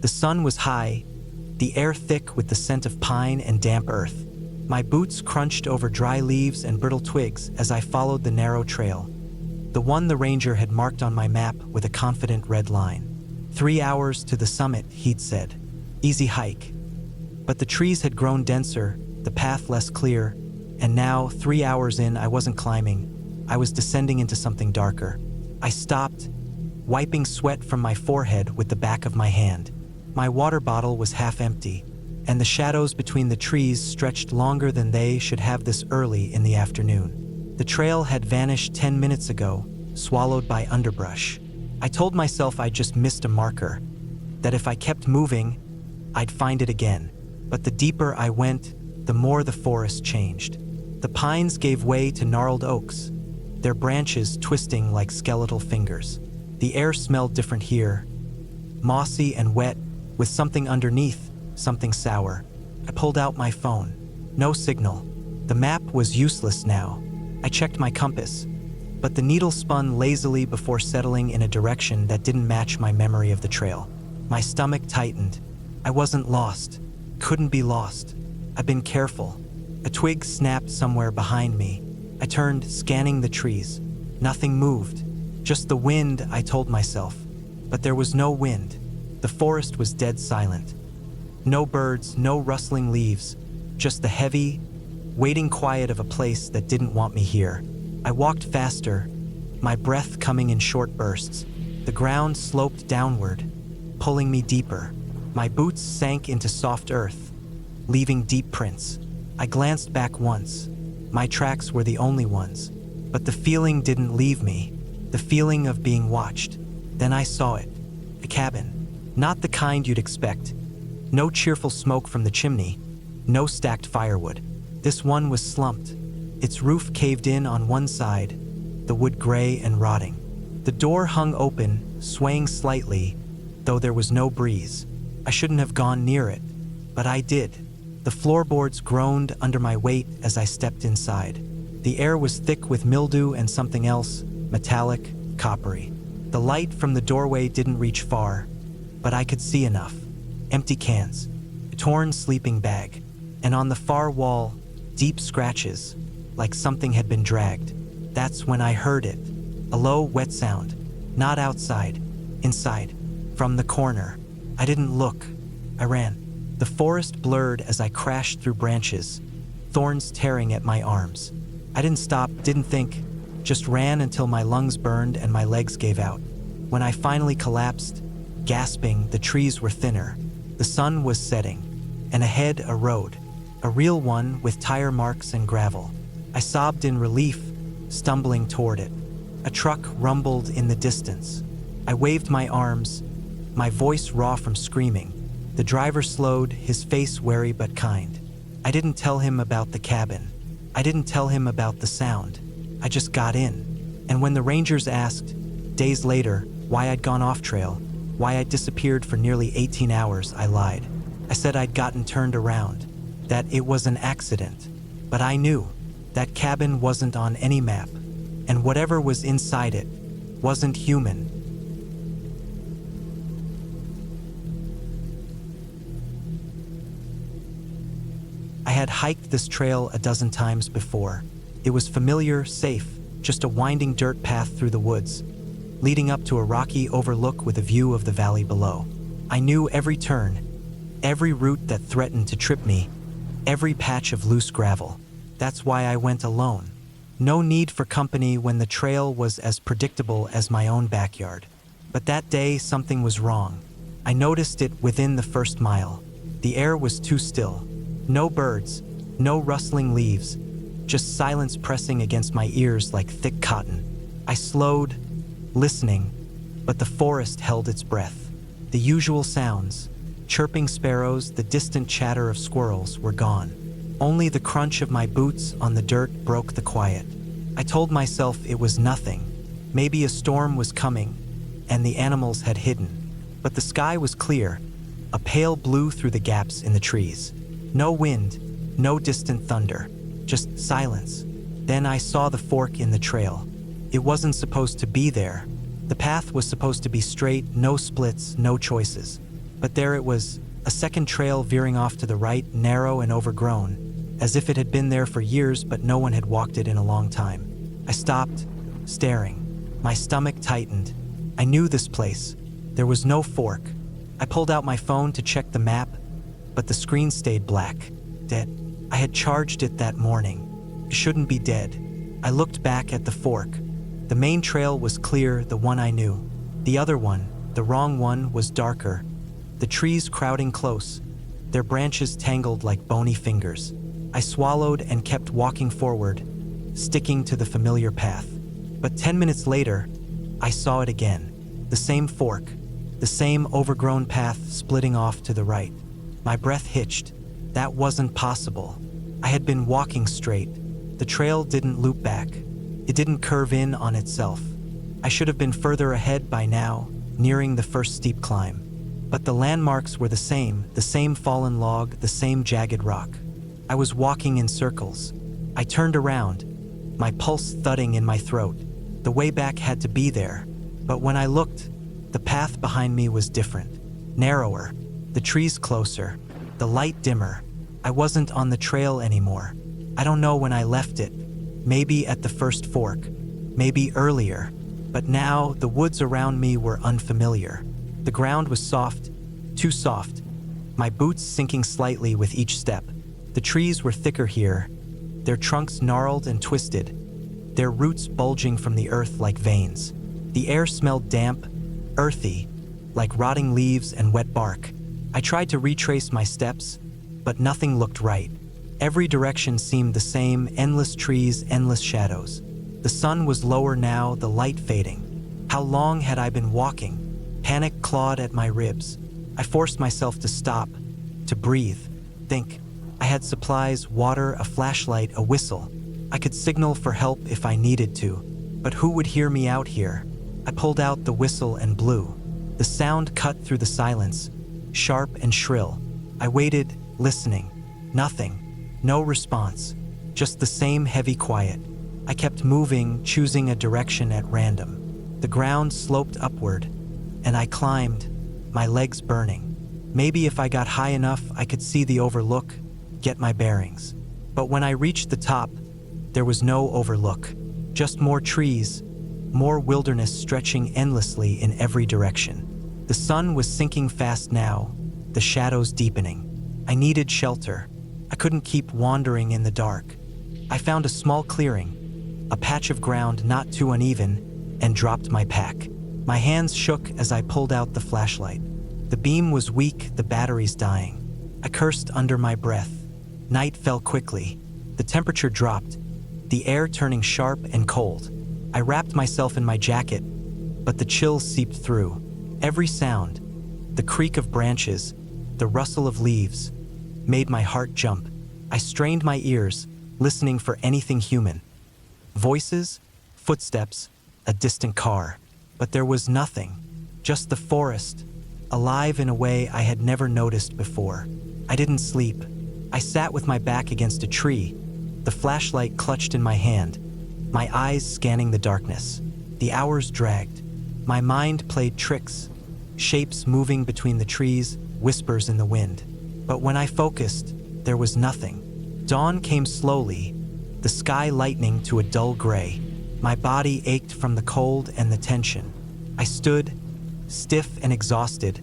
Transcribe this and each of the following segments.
The sun was high, the air thick with the scent of pine and damp earth. My boots crunched over dry leaves and brittle twigs as I followed the narrow trail, the one the ranger had marked on my map with a confident red line. 3 hours to the summit, he'd said. Easy hike. But the trees had grown denser, the path less clear, and now, 3 hours in, I wasn't climbing. I was descending into something darker. I stopped, wiping sweat from my forehead with the back of my hand. My water bottle was half empty, and the shadows between the trees stretched longer than they should have this early in the afternoon. The trail had vanished 10 minutes ago, swallowed by underbrush. I told myself I'd just missed a marker, that if I kept moving, I'd find it again. But the deeper I went, the more the forest changed. The pines gave way to gnarled oaks, their branches twisting like skeletal fingers. The air smelled different here, mossy and wet, with something underneath, something sour. I pulled out my phone. No signal. The map was useless now. I checked my compass, but the needle spun lazily before settling in a direction that didn't match my memory of the trail. My stomach tightened. I wasn't lost. Couldn't be lost. I'd been careful. A twig snapped somewhere behind me. I turned, scanning the trees. Nothing moved. Just the wind, I told myself. But there was no wind. The forest was dead silent. No birds, no rustling leaves. Just the heavy, waiting quiet of a place that didn't want me here. I walked faster, my breath coming in short bursts. The ground sloped downward, pulling me deeper. My boots sank into soft earth, leaving deep prints. I glanced back once. My tracks were the only ones, but the feeling didn't leave me, the feeling of being watched. Then I saw it, a cabin, not the kind you'd expect. No cheerful smoke from the chimney, no stacked firewood. This one was slumped, its roof caved in on one side, the wood gray and rotting. The door hung open, swaying slightly, though there was no breeze. I shouldn't have gone near it, but I did. The floorboards groaned under my weight as I stepped inside. The air was thick with mildew and something else, metallic, coppery. The light from the doorway didn't reach far, but I could see enough. Empty cans, a torn sleeping bag, and on the far wall, deep scratches, like something had been dragged. That's when I heard it, a low, wet sound, not outside, inside, from the corner. I didn't look, I ran. The forest blurred as I crashed through branches, thorns tearing at my arms. I didn't stop, didn't think, just ran until my lungs burned and my legs gave out. When I finally collapsed, gasping, the trees were thinner. The sun was setting, and ahead a road, a real one with tire marks and gravel. I sobbed in relief, stumbling toward it. A truck rumbled in the distance. I waved my arms, my voice raw from screaming. The driver slowed, his face wary but kind. I didn't tell him about the cabin. I didn't tell him about the sound. I just got in. And when the rangers asked, days later, why I'd gone off trail, why I'd disappeared for nearly 18 hours, I lied. I said I'd gotten turned around, that it was an accident. But I knew that cabin wasn't on any map, and whatever was inside it wasn't human. I had hiked this trail a dozen times before. It was familiar, safe, just a winding dirt path through the woods, leading up to a rocky overlook with a view of the valley below. I knew every turn, every route that threatened to trip me, every patch of loose gravel. That's why I went alone. No need for company when the trail was as predictable as my own backyard. But that day, something was wrong. I noticed it within the first mile. The air was too still. No birds, no rustling leaves, just silence pressing against my ears like thick cotton. I slowed, listening, but the forest held its breath. The usual sounds, chirping sparrows, the distant chatter of squirrels, were gone. Only the crunch of my boots on the dirt broke the quiet. I told myself it was nothing. Maybe a storm was coming, and the animals had hidden. But the sky was clear, a pale blue through the gaps in the trees. No wind, no distant thunder, just silence. Then I saw the fork in the trail. It wasn't supposed to be there. The path was supposed to be straight, no splits, no choices. But there it was, a second trail veering off to the right, narrow and overgrown, as if it had been there for years but no one had walked it in a long time. I stopped, staring. My stomach tightened. I knew this place. There was no fork. I pulled out my phone to check the map, but the screen stayed black. Dead. I had charged it that morning. It shouldn't be dead. I looked back at the fork. The main trail was clear, the one I knew. The other one, the wrong one, was darker. The trees crowding close, their branches tangled like bony fingers. I swallowed and kept walking forward, sticking to the familiar path. But 10 minutes later, I saw it again. The same fork, the same overgrown path splitting off to the right. My breath hitched. That wasn't possible. I had been walking straight. The trail didn't loop back. It didn't curve in on itself. I should have been further ahead by now, nearing the first steep climb. But the landmarks were the same fallen log, the same jagged rock. I was walking in circles. I turned around, my pulse thudding in my throat. The way back had to be there. But when I looked, the path behind me was different. Narrower, the trees closer, the light dimmer. I wasn't on the trail anymore. I don't know when I left it. Maybe at the first fork, maybe earlier. But now the woods around me were unfamiliar. The ground was soft, too soft, my boots sinking slightly with each step. The trees were thicker here, their trunks gnarled and twisted, their roots bulging from the earth like veins. The air smelled damp, earthy, like rotting leaves and wet bark. I tried to retrace my steps, but nothing looked right. Every direction seemed the same, endless trees, endless shadows. The sun was lower now, the light fading. How long had I been walking? Panic clawed at my ribs. I forced myself to stop, to breathe, think. I had supplies, water, a flashlight, a whistle. I could signal for help if I needed to, but who would hear me out here? I pulled out the whistle and blew. The sound cut through the silence, sharp and shrill. I waited, listening. Nothing. No response. Just the same heavy quiet. I kept moving, choosing a direction at random. The ground sloped upward, and I climbed, my legs burning. Maybe if I got high enough, I could see the overlook, get my bearings. But when I reached the top, there was no overlook. Just more trees, more wilderness stretching endlessly in every direction. The sun was sinking fast now, the shadows deepening. I needed shelter. I couldn't keep wandering in the dark. I found a small clearing, a patch of ground not too uneven, and dropped my pack. My hands shook as I pulled out the flashlight. The beam was weak, the batteries dying. I cursed under my breath. Night fell quickly. The temperature dropped, the air turning sharp and cold. I wrapped myself in my jacket, but the chill seeped through. Every sound, the creak of branches, the rustle of leaves, made my heart jump. I strained my ears, listening for anything human. Voices, footsteps, a distant car. But there was nothing, just the forest, alive in a way I had never noticed before. I didn't sleep. I sat with my back against a tree, the flashlight clutched in my hand, my eyes scanning the darkness. The hours dragged. My mind played tricks, shapes moving between the trees, whispers in the wind. But when I focused, there was nothing. Dawn came slowly, the sky lightening to a dull gray. My body ached from the cold and the tension. I stood, stiff and exhausted,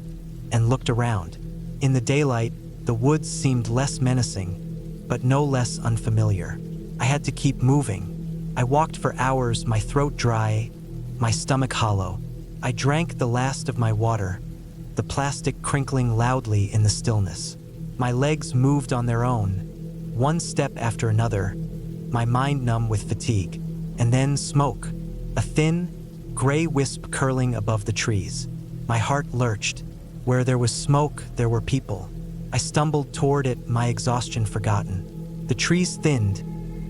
and looked around. In the daylight, the woods seemed less menacing, but no less unfamiliar. I had to keep moving. I walked for hours, my throat dry, my stomach hollow. I drank the last of my water, the plastic crinkling loudly in the stillness. My legs moved on their own, one step after another, my mind numb with fatigue. And then smoke, a thin, gray wisp curling above the trees. My heart lurched. Where there was smoke, there were people. I stumbled toward it, my exhaustion forgotten. The trees thinned,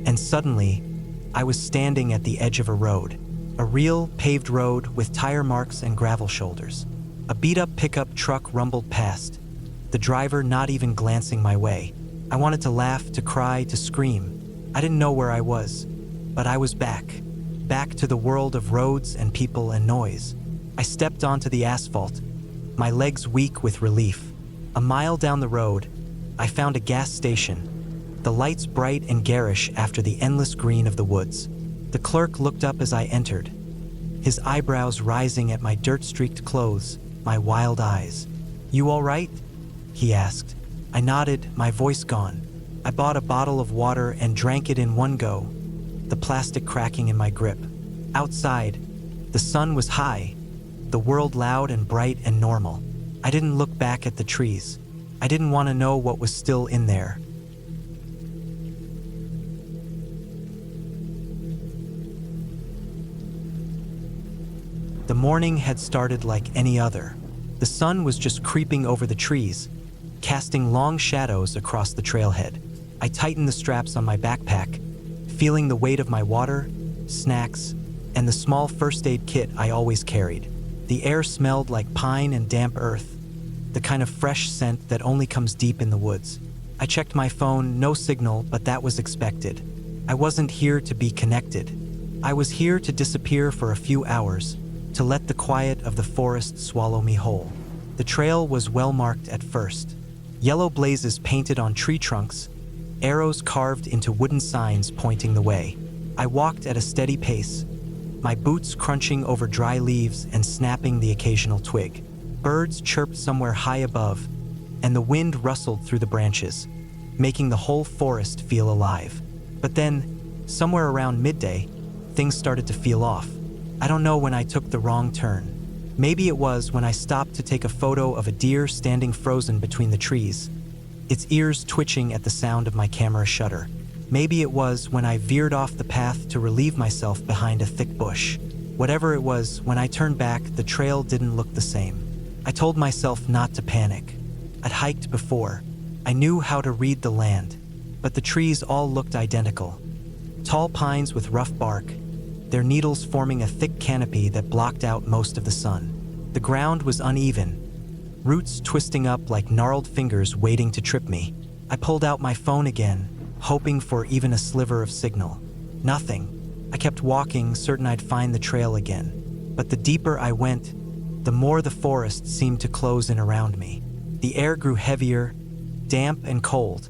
and suddenly, I was standing at the edge of a road. A real, paved road with tire marks and gravel shoulders. A beat-up pickup truck rumbled past, the driver not even glancing my way. I wanted to laugh, to cry, to scream. I didn't know where I was, but I was back to the world of roads and people and noise. I stepped onto the asphalt, my legs weak with relief. A mile down the road, I found a gas station, the lights bright and garish after the endless green of the woods. The clerk looked up as I entered, his eyebrows rising at my dirt-streaked clothes, my wild eyes. "You all right?" he asked. I nodded, my voice gone. I bought a bottle of water and drank it in one go, the plastic cracking in my grip. Outside, the sun was high, the world loud and bright and normal. I didn't look back at the trees. I didn't want to know what was still in there. The morning had started like any other. The sun was just creeping over the trees, casting long shadows across the trailhead. I tightened the straps on my backpack, feeling the weight of my water, snacks, and the small first aid kit I always carried. The air smelled like pine and damp earth, the kind of fresh scent that only comes deep in the woods. I checked my phone, no signal, but that was expected. I wasn't here to be connected. I was here to disappear for a few hours, to let the quiet of the forest swallow me whole. The trail was well marked at first. Yellow blazes painted on tree trunks, arrows carved into wooden signs pointing the way. I walked at a steady pace, my boots crunching over dry leaves and snapping the occasional twig. Birds chirped somewhere high above, and the wind rustled through the branches, making the whole forest feel alive. But then, somewhere around midday, things started to feel off. I don't know when I took the wrong turn. Maybe it was when I stopped to take a photo of a deer standing frozen between the trees, its ears twitching at the sound of my camera shutter. Maybe it was when I veered off the path to relieve myself behind a thick bush. Whatever it was, when I turned back, the trail didn't look the same. I told myself not to panic. I'd hiked before. I knew how to read the land, but the trees all looked identical. Tall pines with rough bark, their needles forming a thick canopy that blocked out most of the sun. The ground was uneven, roots twisting up like gnarled fingers waiting to trip me. I pulled out my phone again, hoping for even a sliver of signal. Nothing. I kept walking, certain I'd find the trail again. But the deeper I went, the more the forest seemed to close in around me. The air grew heavier, damp and cold,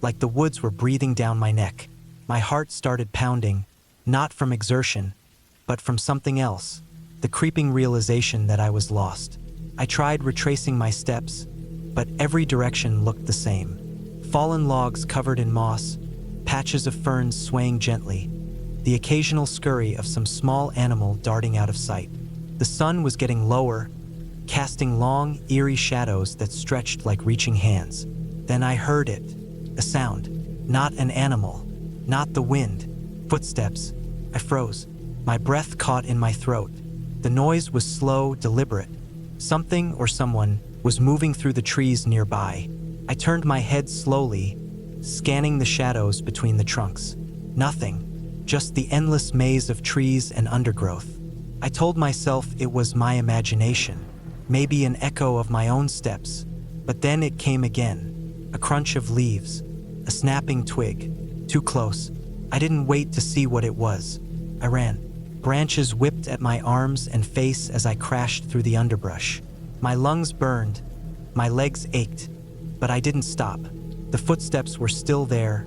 like the woods were breathing down my neck. My heart started pounding, not from exertion, but from something else, the creeping realization that I was lost. I tried retracing my steps, but every direction looked the same. Fallen logs covered in moss, patches of ferns swaying gently, the occasional scurry of some small animal darting out of sight. The sun was getting lower, casting long, eerie shadows that stretched like reaching hands. Then I heard it, a sound, not an animal, not the wind, footsteps. I froze, my breath caught in my throat. The noise was slow, deliberate. Something or someone was moving through the trees nearby. I turned my head slowly, scanning the shadows between the trunks. Nothing, just the endless maze of trees and undergrowth. I told myself it was my imagination, maybe an echo of my own steps. But then it came again, a crunch of leaves, a snapping twig, too close. I didn't wait to see what it was. I ran. Branches whipped at my arms and face as I crashed through the underbrush. My lungs burned, my legs ached, but I didn't stop. The footsteps were still there,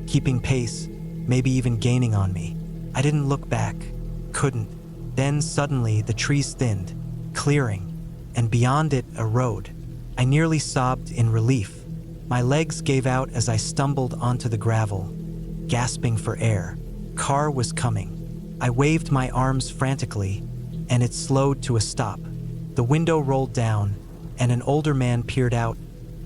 keeping pace, maybe even gaining on me. I didn't look back, couldn't. Then suddenly the trees thinned, clearing, and beyond it a road. I nearly sobbed in relief. My legs gave out as I stumbled onto the gravel, gasping for air. Car was coming. I waved my arms frantically, and it slowed to a stop. The window rolled down, and an older man peered out,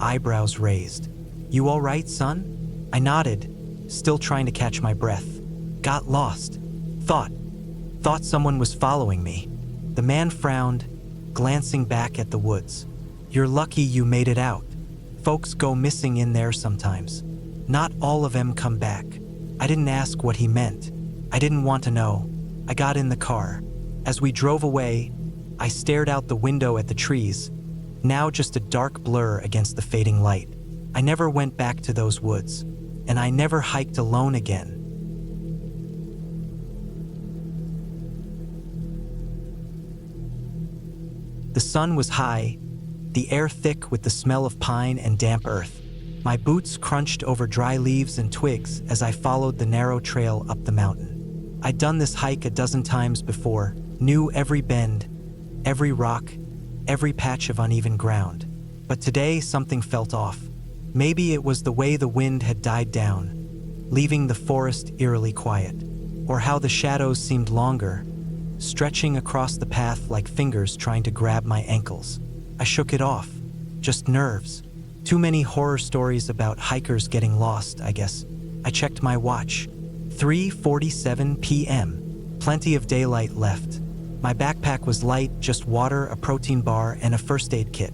eyebrows raised. "You all right, son?" I nodded, still trying to catch my breath. Got lost. Thought someone was following me. The man frowned, glancing back at the woods. "You're lucky you made it out. Folks go missing in there sometimes. Not all of them come back." I didn't ask what he meant. I didn't want to know. I got in the car. As we drove away, I stared out the window at the trees, now just a dark blur against the fading light. I never went back to those woods, and I never hiked alone again. The sun was high, the air thick with the smell of pine and damp earth. My boots crunched over dry leaves and twigs as I followed the narrow trail up the mountain. I'd done this hike a dozen times before, knew every bend, every rock, every patch of uneven ground. But today something felt off. Maybe it was the way the wind had died down, leaving the forest eerily quiet, or how the shadows seemed longer, stretching across the path like fingers trying to grab my ankles. I shook it off. Just nerves. Too many horror stories about hikers getting lost, I guess. I checked my watch. 3:47 p.m. Plenty of daylight left. My backpack was light, just water, a protein bar, and a first aid kit.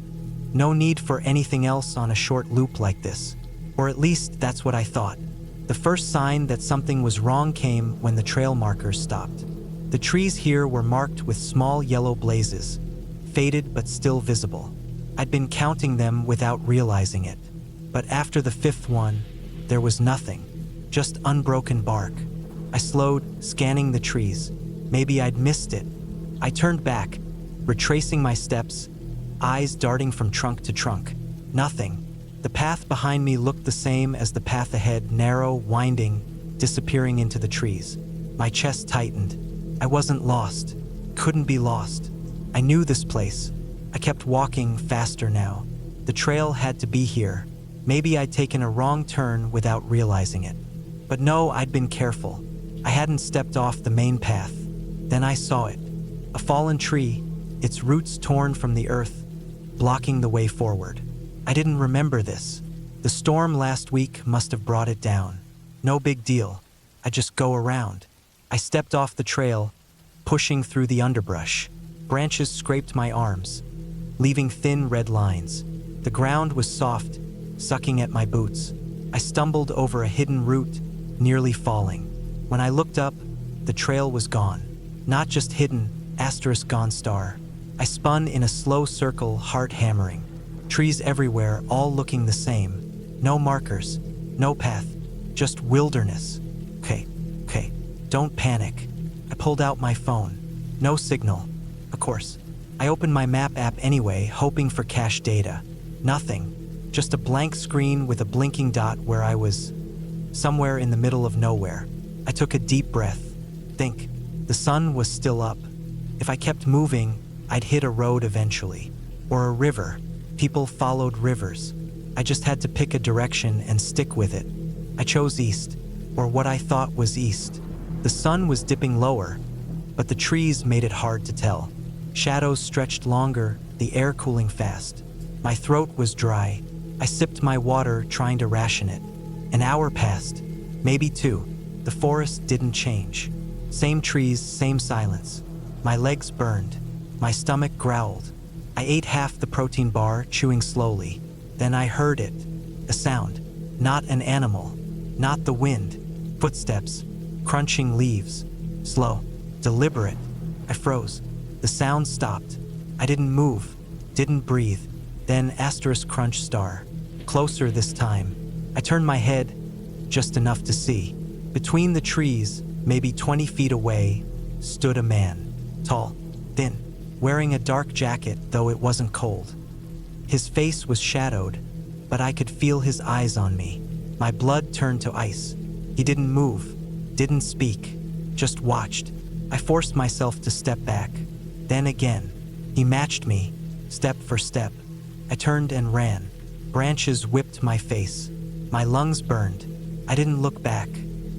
No need for anything else on a short loop like this. Or at least that's what I thought. The first sign that something was wrong came when the trail markers stopped. The trees here were marked with small yellow blazes, faded but still visible. I'd been counting them without realizing it. But after the fifth one, there was nothing, just unbroken bark. I slowed, scanning the trees. Maybe I'd missed it. I turned back, retracing my steps, eyes darting from trunk to trunk. Nothing. The path behind me looked the same as the path ahead, narrow, winding, disappearing into the trees. My chest tightened. I wasn't lost. Couldn't be lost. I knew this place. I kept walking faster now. The trail had to be here. Maybe I'd taken a wrong turn without realizing it. But no, I'd been careful. I hadn't stepped off the main path. Then I saw it. A fallen tree, its roots torn from the earth, blocking the way forward. I didn't remember this. The storm last week must have brought it down. No big deal. I just go around. I stepped off the trail, pushing through the underbrush. Branches scraped my arms, leaving thin red lines. The ground was soft, sucking at my boots. I stumbled over a hidden root, nearly falling. When I looked up, the trail was gone. Not just hidden, *gone star. I spun in a slow circle, heart hammering. Trees everywhere, all looking the same. No markers, no path, just wilderness. Okay, don't panic. I pulled out my phone. No signal. Of course. I opened my map app anyway, hoping for cache data. Nothing. Just a blank screen with a blinking dot where I was. Somewhere in the middle of nowhere. I took a deep breath. Think. The sun was still up. If I kept moving, I'd hit a road eventually. Or a river. People followed rivers. I just had to pick a direction and stick with it. I chose east, or what I thought was east. The sun was dipping lower, but the trees made it hard to tell. Shadows stretched longer, the air cooling fast. My throat was dry. I sipped my water, trying to ration it. An hour passed, maybe two. The forest didn't change. Same trees, same silence. My legs burned. My stomach growled. I ate half the protein bar, chewing slowly. Then I heard it. A sound. Not an animal. Not the wind. Footsteps. Crunching leaves. Slow. Deliberate. I froze. The sound stopped. I didn't move. Didn't breathe. Then *crunch star. Closer this time. I turned my head, just enough to see. Between the trees, maybe 20 feet away, stood a man. Tall. Thin. Wearing a dark jacket, though it wasn't cold. His face was shadowed, but I could feel his eyes on me. My blood turned to ice. He didn't move, didn't speak, just watched. I forced myself to step back. Then again, he matched me, step for step. I turned and ran. Branches whipped my face. My lungs burned. I didn't look back.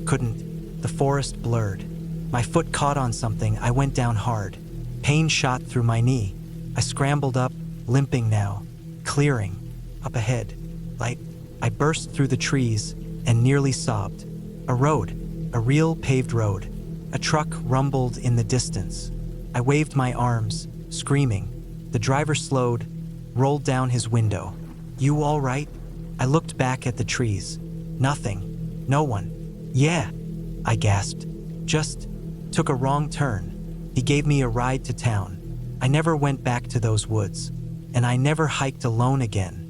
Couldn't. The forest blurred. My foot caught on something. I went down hard. Pain shot through my knee. I scrambled up, limping now. Clearing. Up ahead. Light. I burst through the trees and nearly sobbed. A road. A real paved road. A truck rumbled in the distance. I waved my arms, screaming. The driver slowed, rolled down his window. "You all right?" I looked back at the trees. Nothing. No one. "Yeah," I gasped. "Just took a wrong turn." He gave me a ride to town. I never went back to those woods, and I never hiked alone again.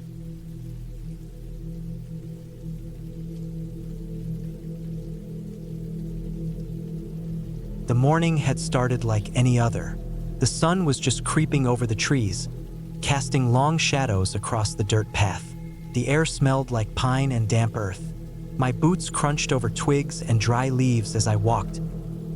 The morning had started like any other. The sun was just creeping over the trees, casting long shadows across the dirt path. The air smelled like pine and damp earth. My boots crunched over twigs and dry leaves as I walked,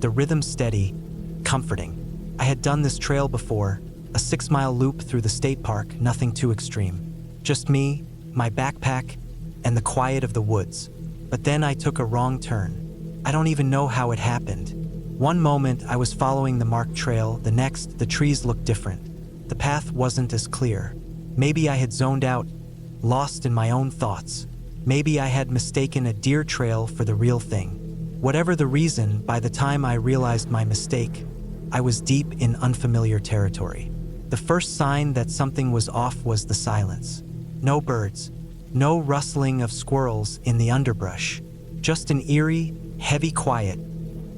the rhythm steady, comforting. I had done this trail before, a 6-mile loop through the state park, nothing too extreme. Just me, my backpack, and the quiet of the woods. But then I took a wrong turn. I don't even know how it happened. One moment I was following the marked trail, the next the trees looked different. The path wasn't as clear. Maybe I had zoned out, lost in my own thoughts. Maybe I had mistaken a deer trail for the real thing. Whatever the reason, by the time I realized my mistake, I was deep in unfamiliar territory. The first sign that something was off was the silence. No birds, no rustling of squirrels in the underbrush, just an eerie, heavy quiet,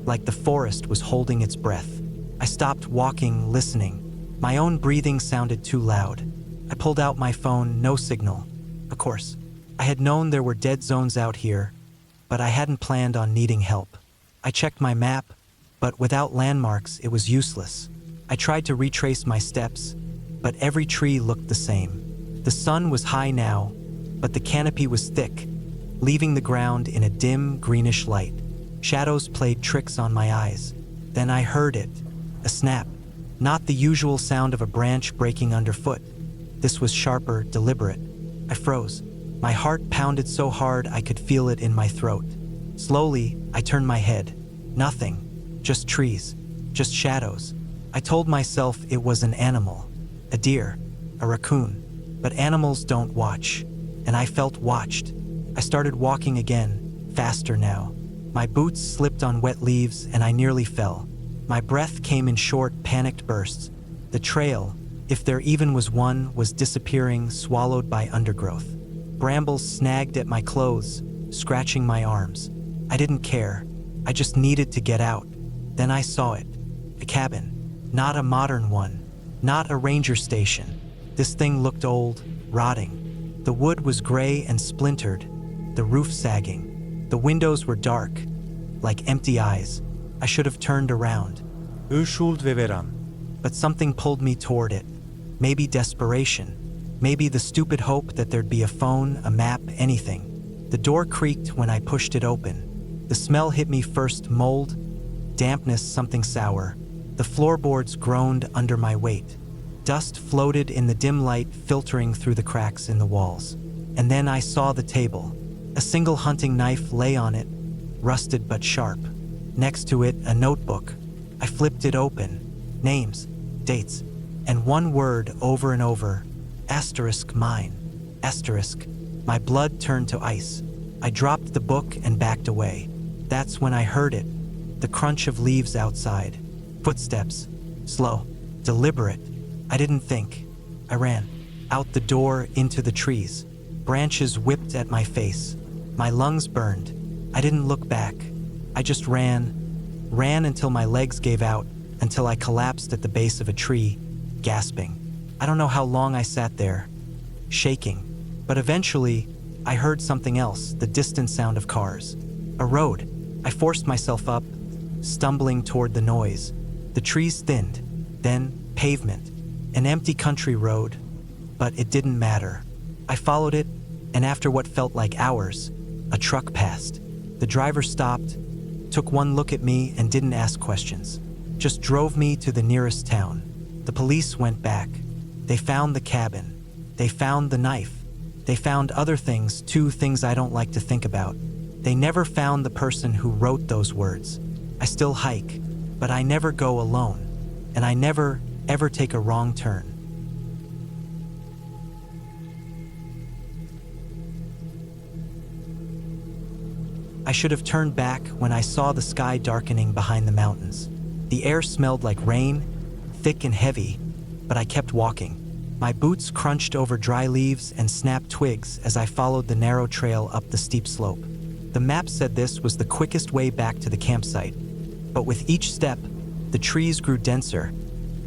like the forest was holding its breath. I stopped walking, listening. My own breathing sounded too loud. I pulled out my phone, no signal. Of course, I had known there were dead zones out here, but I hadn't planned on needing help. I checked my map, but without landmarks, it was useless. I tried to retrace my steps, but every tree looked the same. The sun was high now, but the canopy was thick, leaving the ground in a dim, greenish light. Shadows played tricks on my eyes. Then I heard it, a snap. Not the usual sound of a branch breaking underfoot. This was sharper, deliberate. I froze. My heart pounded so hard I could feel it in my throat. Slowly, I turned my head. Nothing. Just trees. Just shadows. I told myself it was an animal. A deer. A raccoon. But animals don't watch. And I felt watched. I started walking again, faster now. My boots slipped on wet leaves and I nearly fell. My breath came in short, panicked bursts. The trail, if there even was one, was disappearing, swallowed by undergrowth. Brambles snagged at my clothes, scratching my arms. I didn't care. I just needed to get out. Then I saw it. A cabin. Not a modern one. Not a ranger station. This thing looked old, rotting. The wood was gray and splintered, the roof sagging. The windows were dark, like empty eyes. I should have turned around. But something pulled me toward it. Maybe desperation. Maybe the stupid hope that there'd be a phone, a map, anything. The door creaked when I pushed it open. The smell hit me first, mold, dampness, something sour. The floorboards groaned under my weight. Dust floated in the dim light, filtering through the cracks in the walls. And then I saw the table. A single hunting knife lay on it, rusted but sharp. Next to it, a notebook. I flipped it open. Names, dates, and one word over and over. Asterisk mine. Asterisk. My blood turned to ice. I dropped the book and backed away. That's when I heard it. The crunch of leaves outside. Footsteps. Slow. Deliberate. I didn't think. I ran. Out the door, into the trees. Branches whipped at my face. My lungs burned. I didn't look back. I just ran. Ran until my legs gave out, until I collapsed at the base of a tree, gasping. I don't know how long I sat there, shaking. But eventually, I heard something else, the distant sound of cars. A road. I forced myself up, stumbling toward the noise. The trees thinned. Then, pavement. An empty country road. But it didn't matter. I followed it, and after what felt like hours, a truck passed. The driver stopped, took one look at me and didn't ask questions. Just drove me to the nearest town. The police went back. They found the cabin. They found the knife. They found other things, too, things I don't like to think about. They never found the person who wrote those words. I still hike, but I never go alone. And I never, ever take a wrong turn. I should have turned back when I saw the sky darkening behind the mountains. The air smelled like rain, thick and heavy, but I kept walking. My boots crunched over dry leaves and snapped twigs as I followed the narrow trail up the steep slope. The map said this was the quickest way back to the campsite, but with each step, the trees grew denser,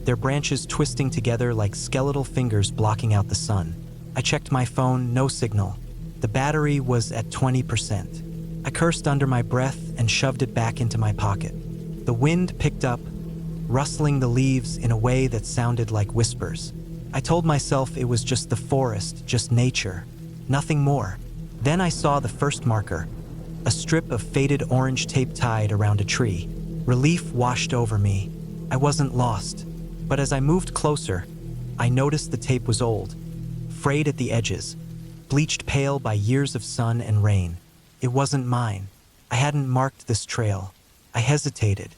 their branches twisting together like skeletal fingers blocking out the sun. I checked my phone, no signal. The battery was at 20%. I cursed under my breath and shoved it back into my pocket. The wind picked up, rustling the leaves in a way that sounded like whispers. I told myself it was just the forest, just nature, nothing more. Then I saw the first marker, a strip of faded orange tape tied around a tree. Relief washed over me. I wasn't lost. But as I moved closer, I noticed the tape was old, frayed at the edges, bleached pale by years of sun and rain. It wasn't mine. I hadn't marked this trail. I hesitated.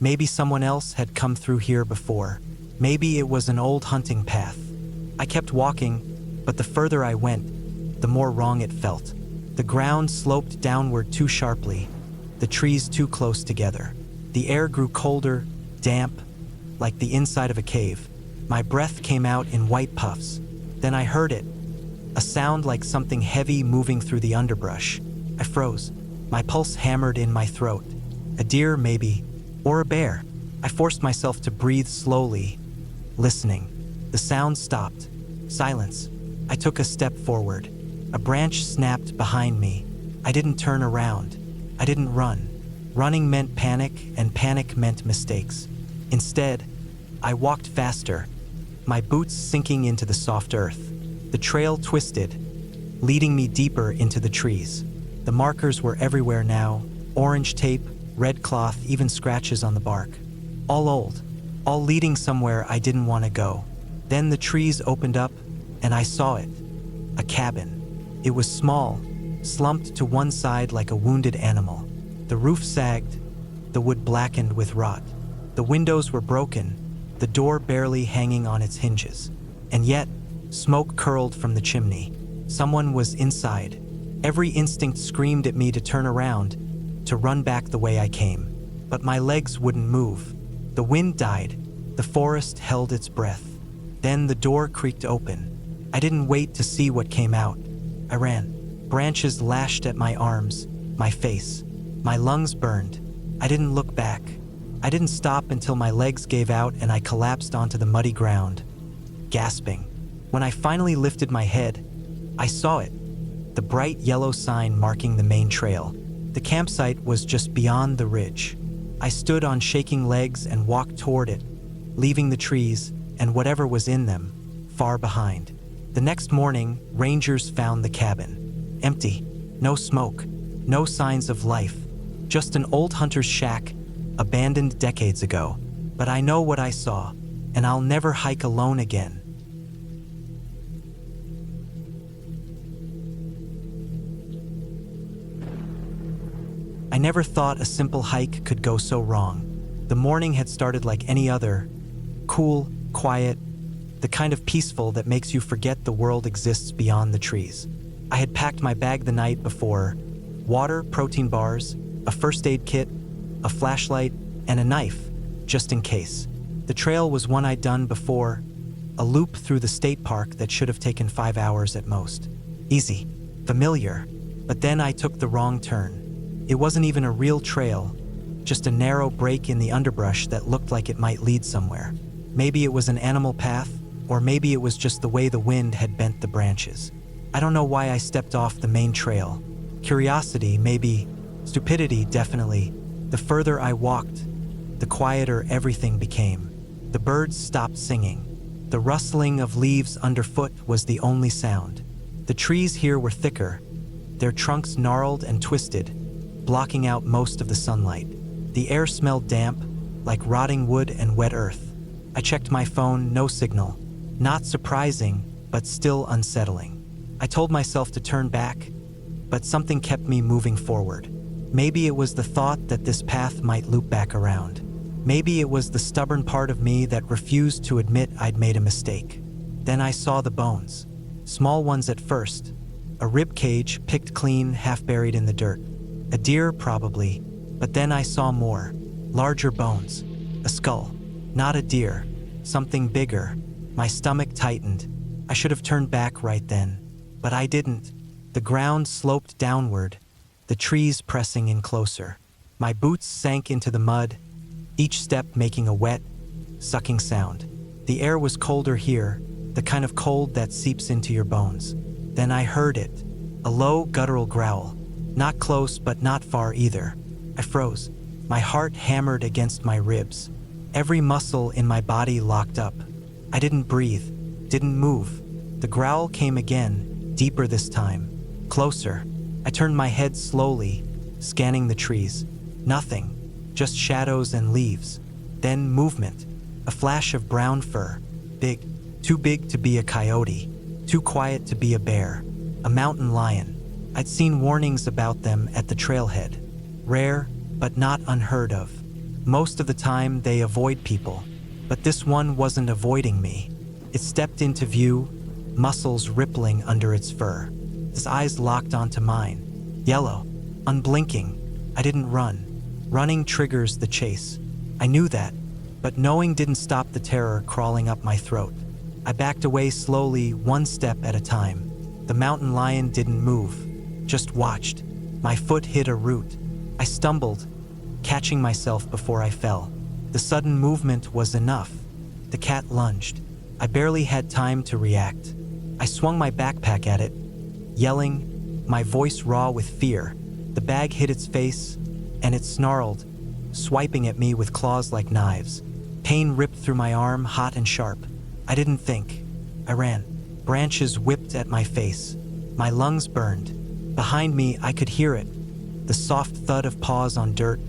Maybe someone else had come through here before. Maybe it was an old hunting path. I kept walking, but the further I went, the more wrong it felt. The ground sloped downward too sharply, the trees too close together. The air grew colder, damp, like the inside of a cave. My breath came out in white puffs. Then I heard it, a sound like something heavy moving through the underbrush. I froze. My pulse hammered in my throat. A deer, maybe, or a bear. I forced myself to breathe slowly, listening. The sound stopped. Silence. I took a step forward. A branch snapped behind me. I didn't turn around. I didn't run. Running meant panic, and panic meant mistakes. Instead, I walked faster, my boots sinking into the soft earth. The trail twisted, leading me deeper into the trees. The markers were everywhere now, orange tape, red cloth, even scratches on the bark. All old, all leading somewhere I didn't want to go. Then the trees opened up, and I saw it. A cabin. It was small, slumped to one side like a wounded animal. The roof sagged, the wood blackened with rot. The windows were broken, the door barely hanging on its hinges. And yet, smoke curled from the chimney. Someone was inside. Every instinct screamed at me to turn around, to run back the way I came. But my legs wouldn't move. The wind died. The forest held its breath. Then the door creaked open. I didn't wait to see what came out. I ran. Branches lashed at my arms, my face. My lungs burned. I didn't look back. I didn't stop until my legs gave out and I collapsed onto the muddy ground, gasping. When I finally lifted my head, I saw it. The bright yellow sign marking the main trail. The campsite was just beyond the ridge. I stood on shaking legs and walked toward it, leaving the trees and whatever was in them far behind. The next morning, rangers found the cabin. Empty. No smoke. No signs of life. Just an old hunter's shack, abandoned decades ago. But I know what I saw, and I'll never hike alone again. I never thought a simple hike could go so wrong. The morning had started like any other, cool, quiet, the kind of peaceful that makes you forget the world exists beyond the trees. I had packed my bag the night before, water, protein bars, a first aid kit, a flashlight, and a knife, just in case. The trail was one I'd done before, a loop through the state park that should have taken 5 hours at most. Easy, familiar, but then I took the wrong turn. It wasn't even a real trail, just a narrow break in the underbrush that looked like it might lead somewhere. Maybe it was an animal path, or maybe it was just the way the wind had bent the branches. I don't know why I stepped off the main trail. Curiosity, maybe. Stupidity, definitely. The further I walked, the quieter everything became. The birds stopped singing. The rustling of leaves underfoot was the only sound. The trees here were thicker, their trunks gnarled and twisted, blocking out most of the sunlight. The air smelled damp, like rotting wood and wet earth. I checked my phone, no signal. Not surprising, but still unsettling. I told myself to turn back, but something kept me moving forward. Maybe it was the thought that this path might loop back around. Maybe it was the stubborn part of me that refused to admit I'd made a mistake. Then I saw the bones. Small ones at first. A rib cage picked clean, half buried in the dirt. A deer, probably. But then I saw more. Larger bones. A skull. Not a deer. Something bigger. My stomach tightened. I should have turned back right then. But I didn't. The ground sloped downward, the trees pressing in closer. My boots sank into the mud, each step making a wet, sucking sound. The air was colder here, the kind of cold that seeps into your bones. Then I heard it, a low, guttural growl. Not close, but not far either. I froze. My heart hammered against my ribs. Every muscle in my body locked up. I didn't breathe. Didn't move. The growl came again, deeper this time. Closer. I turned my head slowly, scanning the trees. Nothing. Just shadows and leaves. Then movement. A flash of brown fur. Big. Too big to be a coyote. Too quiet to be a bear. A mountain lion. I'd seen warnings about them at the trailhead. Rare, but not unheard of. Most of the time, they avoid people. But this one wasn't avoiding me. It stepped into view, muscles rippling under its fur. His eyes locked onto mine. Yellow. Unblinking. I didn't run. Running triggers the chase. I knew that, but knowing didn't stop the terror crawling up my throat. I backed away slowly, one step at a time. The mountain lion didn't move, just watched. My foot hit a root. I stumbled, catching myself before I fell. The sudden movement was enough. The cat lunged. I barely had time to react. I swung my backpack at it, yelling, my voice raw with fear. The bag hit its face, and it snarled, swiping at me with claws like knives. Pain ripped through my arm, hot and sharp. I didn't think. I ran. Branches whipped at my face. My lungs burned. Behind me, I could hear it. The soft thud of paws on dirt,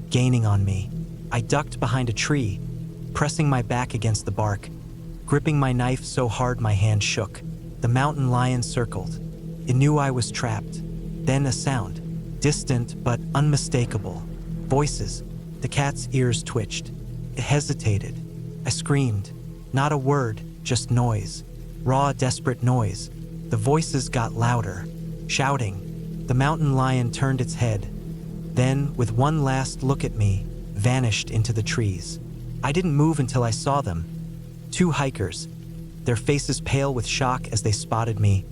gaining on me. I ducked behind a tree, pressing my back against the bark, gripping my knife so hard my hand shook. The mountain lion circled. It knew I was trapped. Then a sound. Distant but unmistakable. Voices. The cat's ears twitched. It hesitated. I screamed. Not a word, just noise. Raw, desperate noise. The voices got louder, shouting. The mountain lion turned its head. Then, with one last look at me, vanished into the trees. I didn't move until I saw them. Two hikers, their faces pale with shock as they spotted me,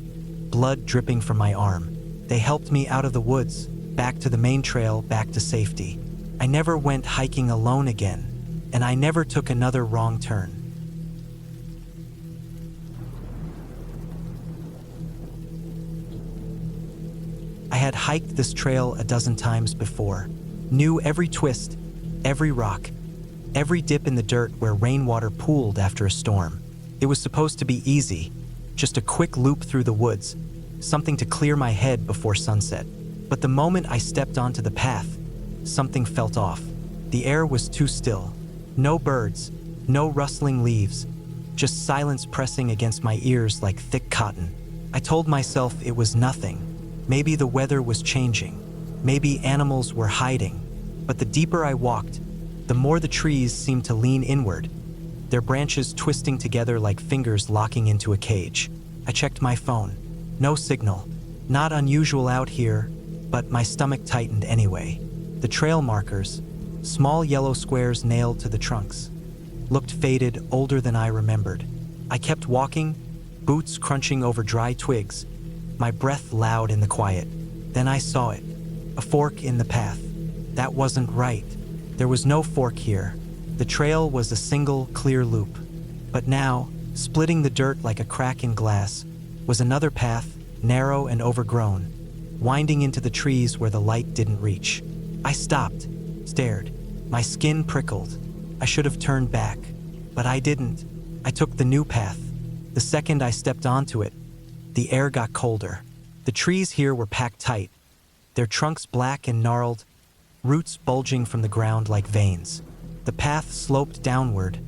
blood dripping from my arm. They helped me out of the woods, back to the main trail, back to safety. I never went hiking alone again, and I never took another wrong turn. I had hiked this trail a dozen times before, knew every twist, every rock, every dip in the dirt where rainwater pooled after a storm. It was supposed to be easy, just a quick loop through the woods, something to clear my head before sunset. But the moment I stepped onto the path, something felt off. The air was too still. No birds, no rustling leaves, just silence pressing against my ears like thick cotton. I told myself it was nothing. Maybe the weather was changing. Maybe animals were hiding. But the deeper I walked, the more the trees seemed to lean inward, their branches twisting together like fingers locking into a cage. I checked my phone. No signal. Not unusual out here, but my stomach tightened anyway. The trail markers, small yellow squares nailed to the trunks, looked faded, older than I remembered. I kept walking, boots crunching over dry twigs, my breath loud in the quiet. Then I saw it, a fork in the path. That wasn't right. There was no fork here. The trail was a single, clear loop. But now, splitting the dirt like a crack in glass, was another path, narrow and overgrown, winding into the trees where the light didn't reach. I stopped, stared. My skin prickled. I should have turned back, but I didn't. I took the new path. The second I stepped onto it, the air got colder. The trees here were packed tight, their trunks black and gnarled, roots bulging from the ground like veins. The path sloped downward,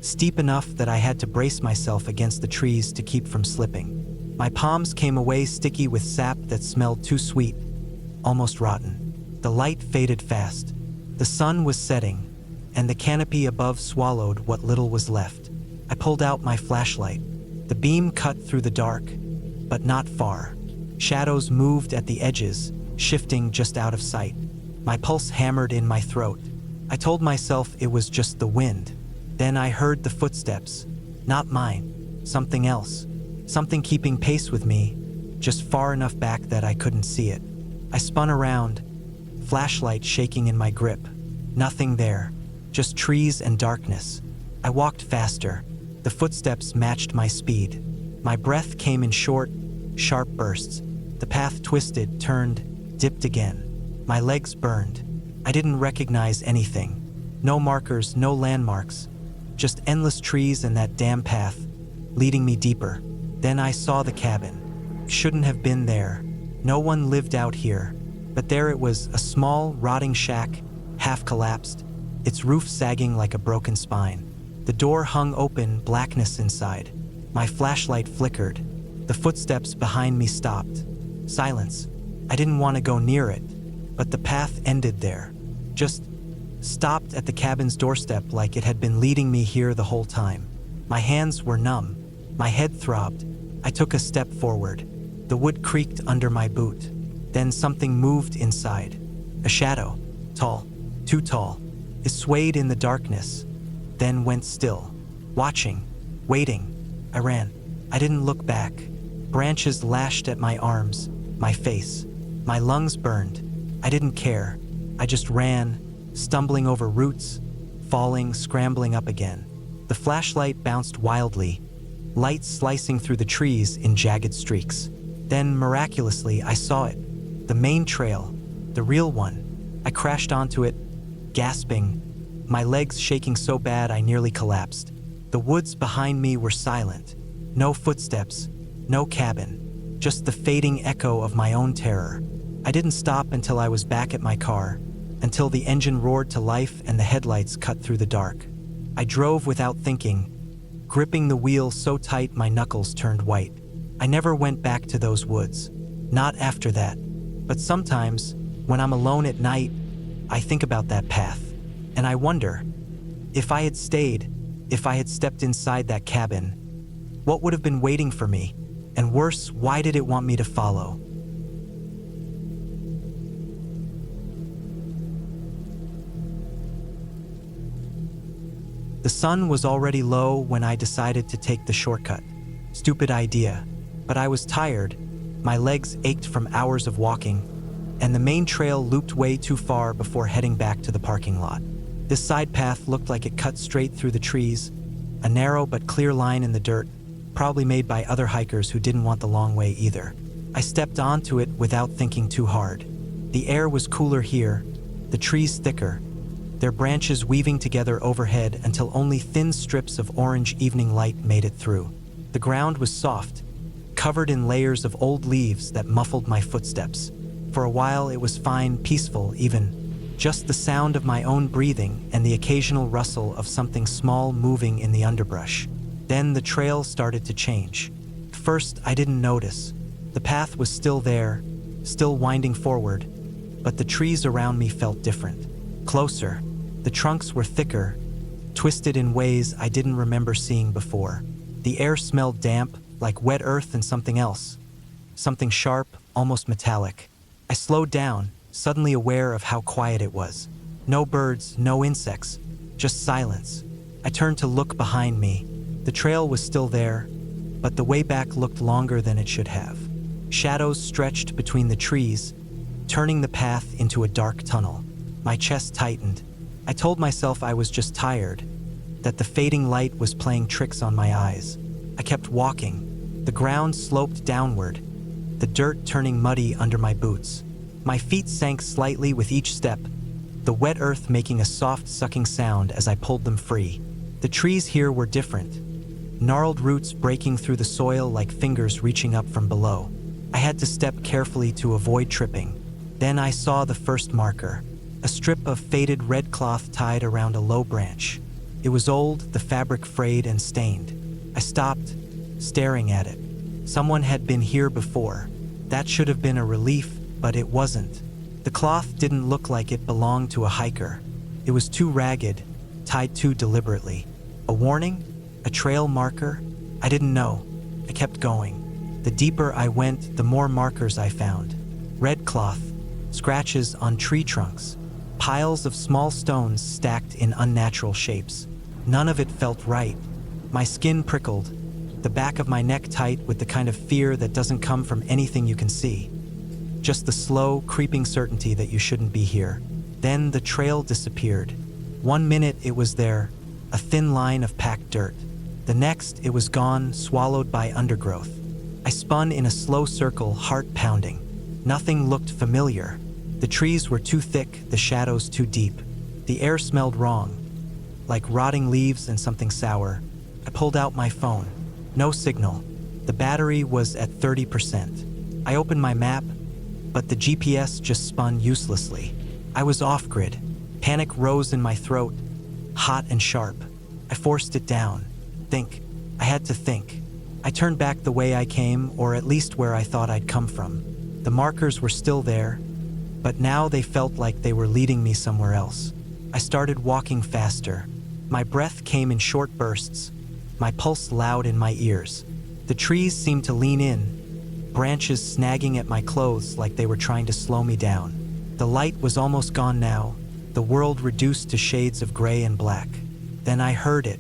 steep enough that I had to brace myself against the trees to keep from slipping. My palms came away sticky with sap that smelled too sweet, almost rotten. The light faded fast. The sun was setting, and the canopy above swallowed what little was left. I pulled out my flashlight. The beam cut through the dark, but not far. Shadows moved at the edges, shifting just out of sight. My pulse hammered in my throat. I told myself it was just the wind. Then I heard the footsteps. Not mine. Something else. Something keeping pace with me, just far enough back that I couldn't see it. I spun around, flashlight shaking in my grip. Nothing there. Just trees and darkness. I walked faster. The footsteps matched my speed. My breath came in short, sharp bursts. The path twisted, turned, dipped again. My legs burned. I didn't recognize anything. No markers, no landmarks. Just endless trees and that damn path, leading me deeper. Then I saw the cabin. Shouldn't have been there. No one lived out here. But there it was, a small, rotting shack, half collapsed, its roof sagging like a broken spine. The door hung open, blackness inside. My flashlight flickered. The footsteps behind me stopped. Silence. I didn't want to go near it, but the path ended there. Just stopped at the cabin's doorstep like it had been leading me here the whole time. My hands were numb. My head throbbed. I took a step forward. The wood creaked under my boot. Then something moved inside. A shadow. Tall. Too tall. It swayed in the darkness, then went still. Watching. Waiting. I ran. I didn't look back. Branches lashed at my arms, my face. My lungs burned. I didn't care. I just ran, stumbling over roots, falling, scrambling up again. The flashlight bounced wildly, light slicing through the trees in jagged streaks. Then, miraculously, I saw it. The main trail, the real one. I crashed onto it, gasping, my legs shaking so bad I nearly collapsed. The woods behind me were silent. No footsteps, no cabin, just the fading echo of my own terror. I didn't stop until I was back at my car, until the engine roared to life and the headlights cut through the dark. I drove without thinking, gripping the wheel so tight my knuckles turned white. I never went back to those woods, not after that. But sometimes, when I'm alone at night, I think about that path, and I wonder, if I had stayed, if I had stepped inside that cabin, what would have been waiting for me? And worse, why did it want me to follow? The sun was already low when I decided to take the shortcut. Stupid idea, but I was tired. My legs ached from hours of walking, and the main trail looped way too far before heading back to the parking lot. This side path looked like it cut straight through the trees, a narrow but clear line in the dirt, probably made by other hikers who didn't want the long way either. I stepped onto it without thinking too hard. The air was cooler here, the trees thicker, their branches weaving together overhead until only thin strips of orange evening light made it through. The ground was soft, covered in layers of old leaves that muffled my footsteps. For a while it was fine, peaceful even, just the sound of my own breathing and the occasional rustle of something small moving in the underbrush. Then the trail started to change. First, I didn't notice. The path was still there, still winding forward, but the trees around me felt different. Closer. The trunks were thicker, twisted in ways I didn't remember seeing before. The air smelled damp, like wet earth and something else. Something sharp, almost metallic. I slowed down, suddenly aware of how quiet it was. No birds, no insects, just silence. I turned to look behind me. The trail was still there, but the way back looked longer than it should have. Shadows stretched between the trees, turning the path into a dark tunnel. My chest tightened. I told myself I was just tired, that the fading light was playing tricks on my eyes. I kept walking. The ground sloped downward, the dirt turning muddy under my boots. My feet sank slightly with each step, the wet earth making a soft sucking sound as I pulled them free. The trees here were different, gnarled roots breaking through the soil like fingers reaching up from below. I had to step carefully to avoid tripping. Then I saw the first marker. A strip of faded red cloth tied around a low branch. It was old, the fabric frayed and stained. I stopped, staring at it. Someone had been here before. That should have been a relief, but it wasn't. The cloth didn't look like it belonged to a hiker. It was too ragged, tied too deliberately. A warning? A trail marker? I didn't know. I kept going. The deeper I went, the more markers I found. Red cloth, scratches on tree trunks, piles of small stones stacked in unnatural shapes. None of it felt right. My skin prickled, the back of my neck tight with the kind of fear that doesn't come from anything you can see. Just the slow, creeping certainty that you shouldn't be here. Then the trail disappeared. 1 minute it was there, a thin line of packed dirt. The next it was gone, swallowed by undergrowth. I spun in a slow circle, heart pounding. Nothing looked familiar. The trees were too thick, the shadows too deep. The air smelled wrong, like rotting leaves and something sour. I pulled out my phone. No signal. The battery was at 30%. I opened my map, but the GPS just spun uselessly. I was off-grid. Panic rose in my throat, hot and sharp. I forced it down. Think. I had to think. I turned back the way I came, or at least where I thought I'd come from. The markers were still there, but now they felt like they were leading me somewhere else. I started walking faster. My breath came in short bursts, my pulse loud in my ears. The trees seemed to lean in, branches snagging at my clothes like they were trying to slow me down. The light was almost gone now, the world reduced to shades of gray and black. Then I heard it,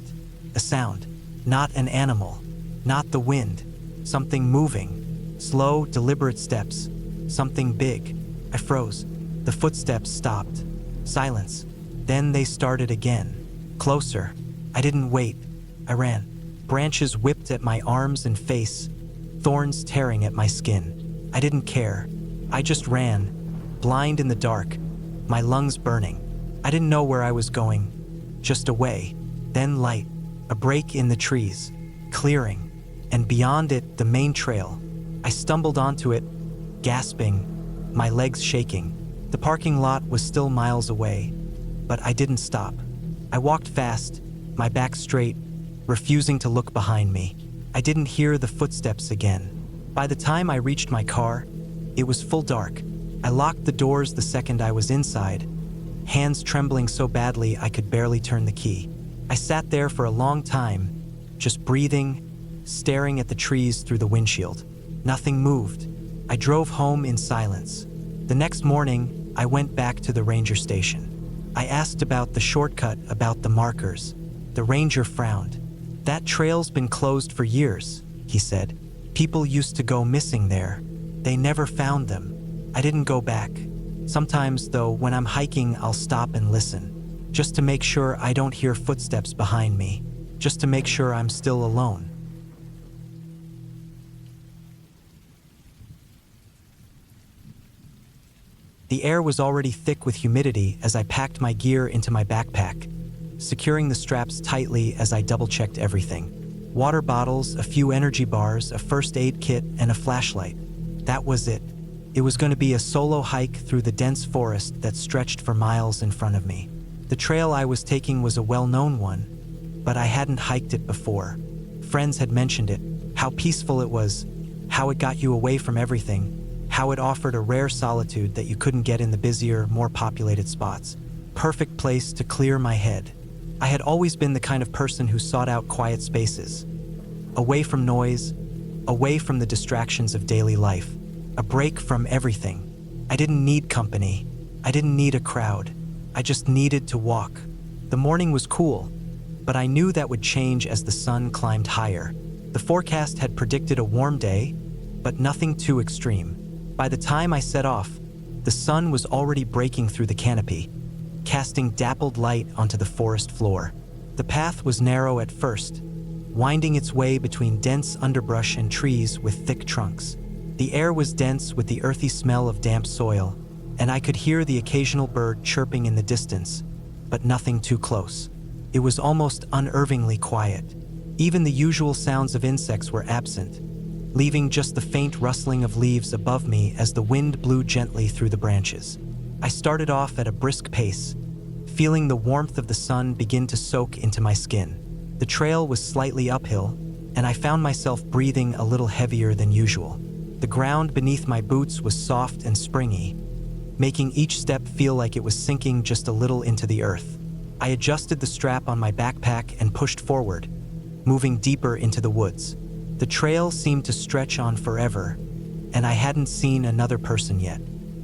a sound, not an animal, not the wind, something moving, slow, deliberate steps, something big. I froze. The footsteps stopped. Silence. Then they started again. Closer. I didn't wait. I ran. Branches whipped at my arms and face, thorns tearing at my skin. I didn't care. I just ran, blind in the dark, my lungs burning. I didn't know where I was going, just away. Then light, a break in the trees, clearing, and beyond it, the main trail. I stumbled onto it, gasping, my legs shaking. The parking lot was still miles away, but I didn't stop. I walked fast, my back straight, refusing to look behind me. I didn't hear the footsteps again. By the time I reached my car, it was full dark. I locked the doors the second I was inside, hands trembling so badly I could barely turn the key. I sat there for a long time, just breathing, staring at the trees through the windshield. Nothing moved. I drove home in silence. The next morning, I went back to the ranger station. I asked about the shortcut, about the markers. The ranger frowned. "That trail's been closed for years," he said. "People used to go missing there. They never found them." I didn't go back. Sometimes, though, when I'm hiking, I'll stop and listen, just to make sure I don't hear footsteps behind me, just to make sure I'm still alone. The air was already thick with humidity as I packed my gear into my backpack, securing the straps tightly as I double-checked everything. Water bottles, a few energy bars, a first aid kit, and a flashlight. That was it. It was going to be a solo hike through the dense forest that stretched for miles in front of me. The trail I was taking was a well-known one, but I hadn't hiked it before. Friends had mentioned it, how peaceful it was, how it got you away from everything, how it offered a rare solitude that you couldn't get in the busier, more populated spots. Perfect place to clear my head. I had always been the kind of person who sought out quiet spaces, away from noise, away from the distractions of daily life, a break from everything. I didn't need company. I didn't need a crowd. I just needed to walk. The morning was cool, but I knew that would change as the sun climbed higher. The forecast had predicted a warm day, but nothing too extreme. By the time I set off, the sun was already breaking through the canopy, casting dappled light onto the forest floor. The path was narrow at first, winding its way between dense underbrush and trees with thick trunks. The air was dense with the earthy smell of damp soil, and I could hear the occasional bird chirping in the distance, but nothing too close. It was almost unnervingly quiet. Even the usual sounds of insects were absent, leaving just the faint rustling of leaves above me as the wind blew gently through the branches. I started off at a brisk pace, feeling the warmth of the sun begin to soak into my skin. The trail was slightly uphill, and I found myself breathing a little heavier than usual. The ground beneath my boots was soft and springy, making each step feel like it was sinking just a little into the earth. I adjusted the strap on my backpack and pushed forward, moving deeper into the woods. The trail seemed to stretch on forever, and I hadn't seen another person yet.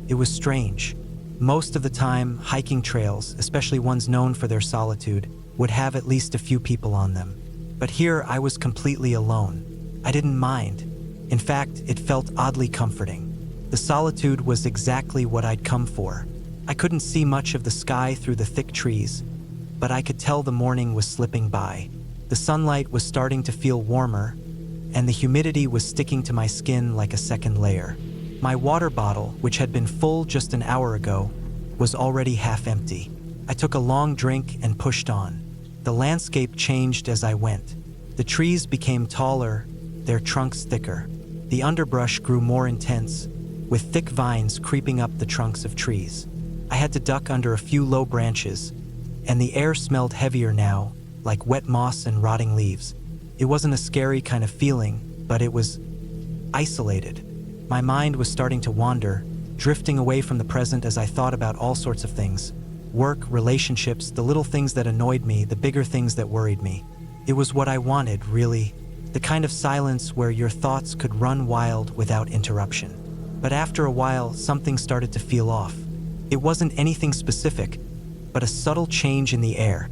It was strange. Most of the time, hiking trails, especially ones known for their solitude, would have at least a few people on them. But here I was completely alone. I didn't mind. In fact, it felt oddly comforting. The solitude was exactly what I'd come for. I couldn't see much of the sky through the thick trees, but I could tell the morning was slipping by. The sunlight was starting to feel warmer, and the humidity was sticking to my skin like a second layer. My water bottle, which had been full just an hour ago, was already half empty. I took a long drink and pushed on. The landscape changed as I went. The trees became taller, their trunks thicker. The underbrush grew more intense, with thick vines creeping up the trunks of trees. I had to duck under a few low branches, and the air smelled heavier now, like wet moss and rotting leaves. It wasn't a scary kind of feeling, but it was isolated. My mind was starting to wander, drifting away from the present as I thought about all sorts of things. Work, relationships, the little things that annoyed me, the bigger things that worried me. It was what I wanted, really. The kind of silence where your thoughts could run wild without interruption. But after a while, something started to feel off. It wasn't anything specific, but a subtle change in the air,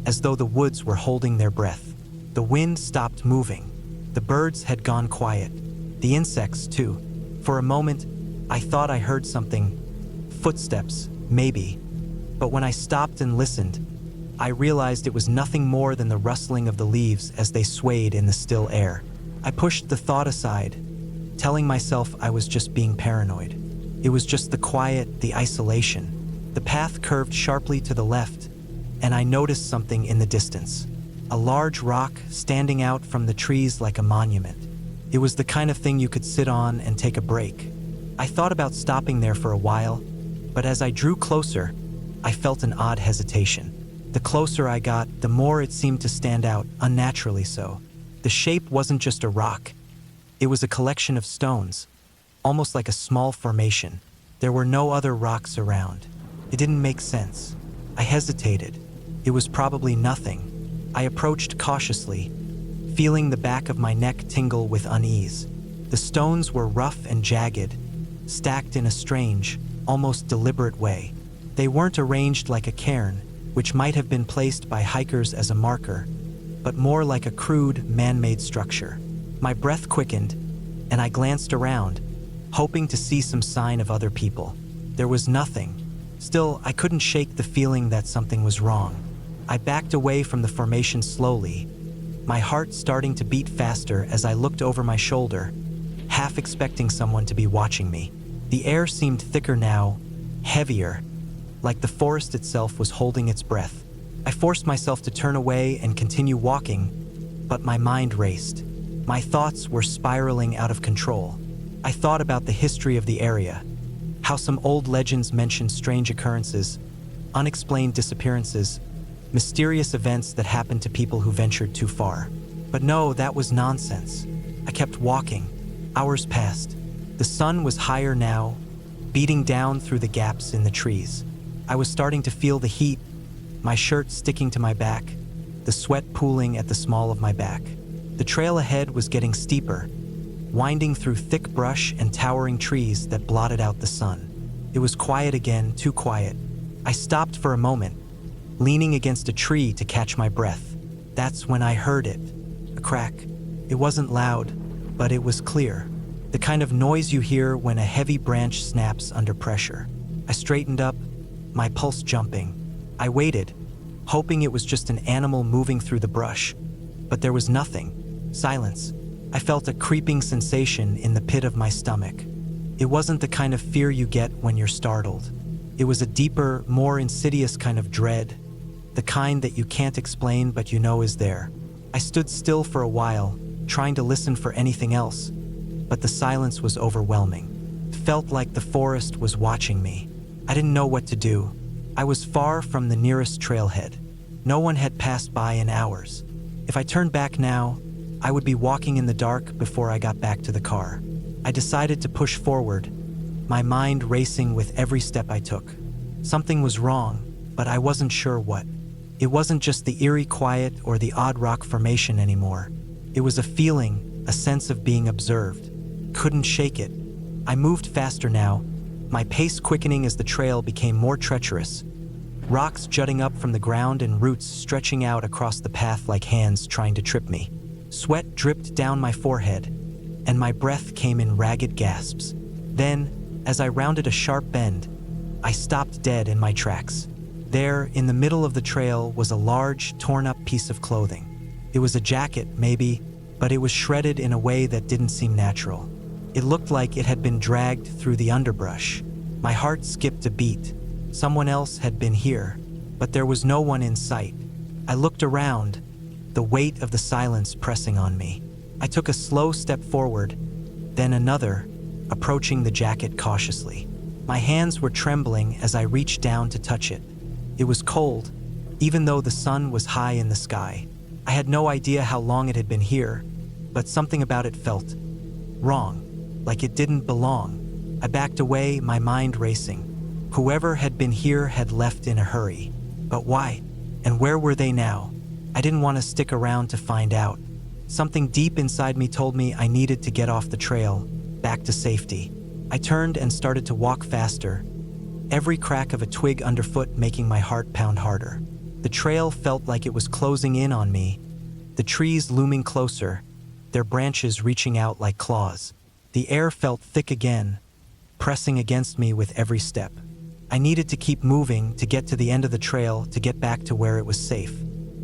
as though the woods were holding their breath. The wind stopped moving. The birds had gone quiet. The insects, too. For a moment, I thought I heard something. Footsteps, maybe. But when I stopped and listened, I realized it was nothing more than the rustling of the leaves as they swayed in the still air. I pushed the thought aside, telling myself I was just being paranoid. It was just the quiet, the isolation. The path curved sharply to the left, and I noticed something in the distance. A large rock standing out from the trees like a monument. It was the kind of thing you could sit on and take a break. I thought about stopping there for a while, but as I drew closer, I felt an odd hesitation. The closer I got, the more it seemed to stand out, unnaturally so. The shape wasn't just a rock. It was a collection of stones, almost like a small formation. There were no other rocks around. It didn't make sense. I hesitated. It was probably nothing. I approached cautiously, feeling the back of my neck tingle with unease. The stones were rough and jagged, stacked in a strange, almost deliberate way. They weren't arranged like a cairn, which might have been placed by hikers as a marker, but more like a crude, man-made structure. My breath quickened, and I glanced around, hoping to see some sign of other people. There was nothing. Still, I couldn't shake the feeling that something was wrong. I backed away from the formation slowly, my heart starting to beat faster as I looked over my shoulder, half expecting someone to be watching me. The air seemed thicker now, heavier, like the forest itself was holding its breath. I forced myself to turn away and continue walking, but my mind raced. My thoughts were spiraling out of control. I thought about the history of the area, how some old legends mentioned strange occurrences, unexplained disappearances, mysterious events that happened to people who ventured too far. But no, that was nonsense. I kept walking. Hours passed. The sun was higher now, beating down through the gaps in the trees. I was starting to feel the heat, my shirt sticking to my back, the sweat pooling at the small of my back. The trail ahead was getting steeper, winding through thick brush and towering trees that blotted out the sun. It was quiet again, too quiet. I stopped for a moment, leaning against a tree to catch my breath. That's when I heard it. A crack. It wasn't loud, but it was clear. The kind of noise you hear when a heavy branch snaps under pressure. I straightened up, my pulse jumping. I waited, hoping it was just an animal moving through the brush. But there was nothing. Silence. I felt a creeping sensation in the pit of my stomach. It wasn't the kind of fear you get when you're startled. It was a deeper, more insidious kind of dread, the kind that you can't explain but you know is there. I stood still for a while, trying to listen for anything else, but the silence was overwhelming. It felt like the forest was watching me. I didn't know what to do. I was far from the nearest trailhead. No one had passed by in hours. If I turned back now, I would be walking in the dark before I got back to the car. I decided to push forward, my mind racing with every step I took. Something was wrong, but I wasn't sure what. It wasn't just the eerie quiet or the odd rock formation anymore. It was a feeling, a sense of being observed. Couldn't shake it. I moved faster now, my pace quickening as the trail became more treacherous. Rocks jutting up from the ground and roots stretching out across the path like hands trying to trip me. Sweat dripped down my forehead, and my breath came in ragged gasps. Then, as I rounded a sharp bend, I stopped dead in my tracks. There, in the middle of the trail, was a large, torn-up piece of clothing. It was a jacket, maybe, but it was shredded in a way that didn't seem natural. It looked like it had been dragged through the underbrush. My heart skipped a beat. Someone else had been here, but there was no one in sight. I looked around, the weight of the silence pressing on me. I took a slow step forward, then another, approaching the jacket cautiously. My hands were trembling as I reached down to touch it. It was cold, even though the sun was high in the sky. I had no idea how long it had been here, but something about it felt wrong, like it didn't belong. I backed away, my mind racing. Whoever had been here had left in a hurry. But why? And where were they now? I didn't want to stick around to find out. Something deep inside me told me I needed to get off the trail, back to safety. I turned and started to walk faster, every crack of a twig underfoot making my heart pound harder. The trail felt like it was closing in on me, the trees looming closer, their branches reaching out like claws. The air felt thick again, pressing against me with every step. I needed to keep moving to get to the end of the trail, to get back to where it was safe.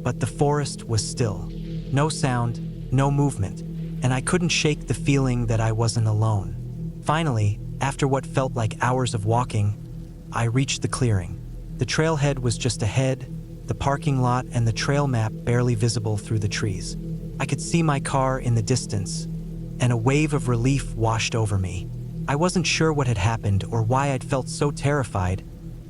But the forest was still. No sound, no movement, and I couldn't shake the feeling that I wasn't alone. Finally, after what felt like hours of walking, I reached the clearing. The trailhead was just ahead, the parking lot and the trail map barely visible through the trees. I could see my car in the distance, and a wave of relief washed over me. I wasn't sure what had happened or why I'd felt so terrified,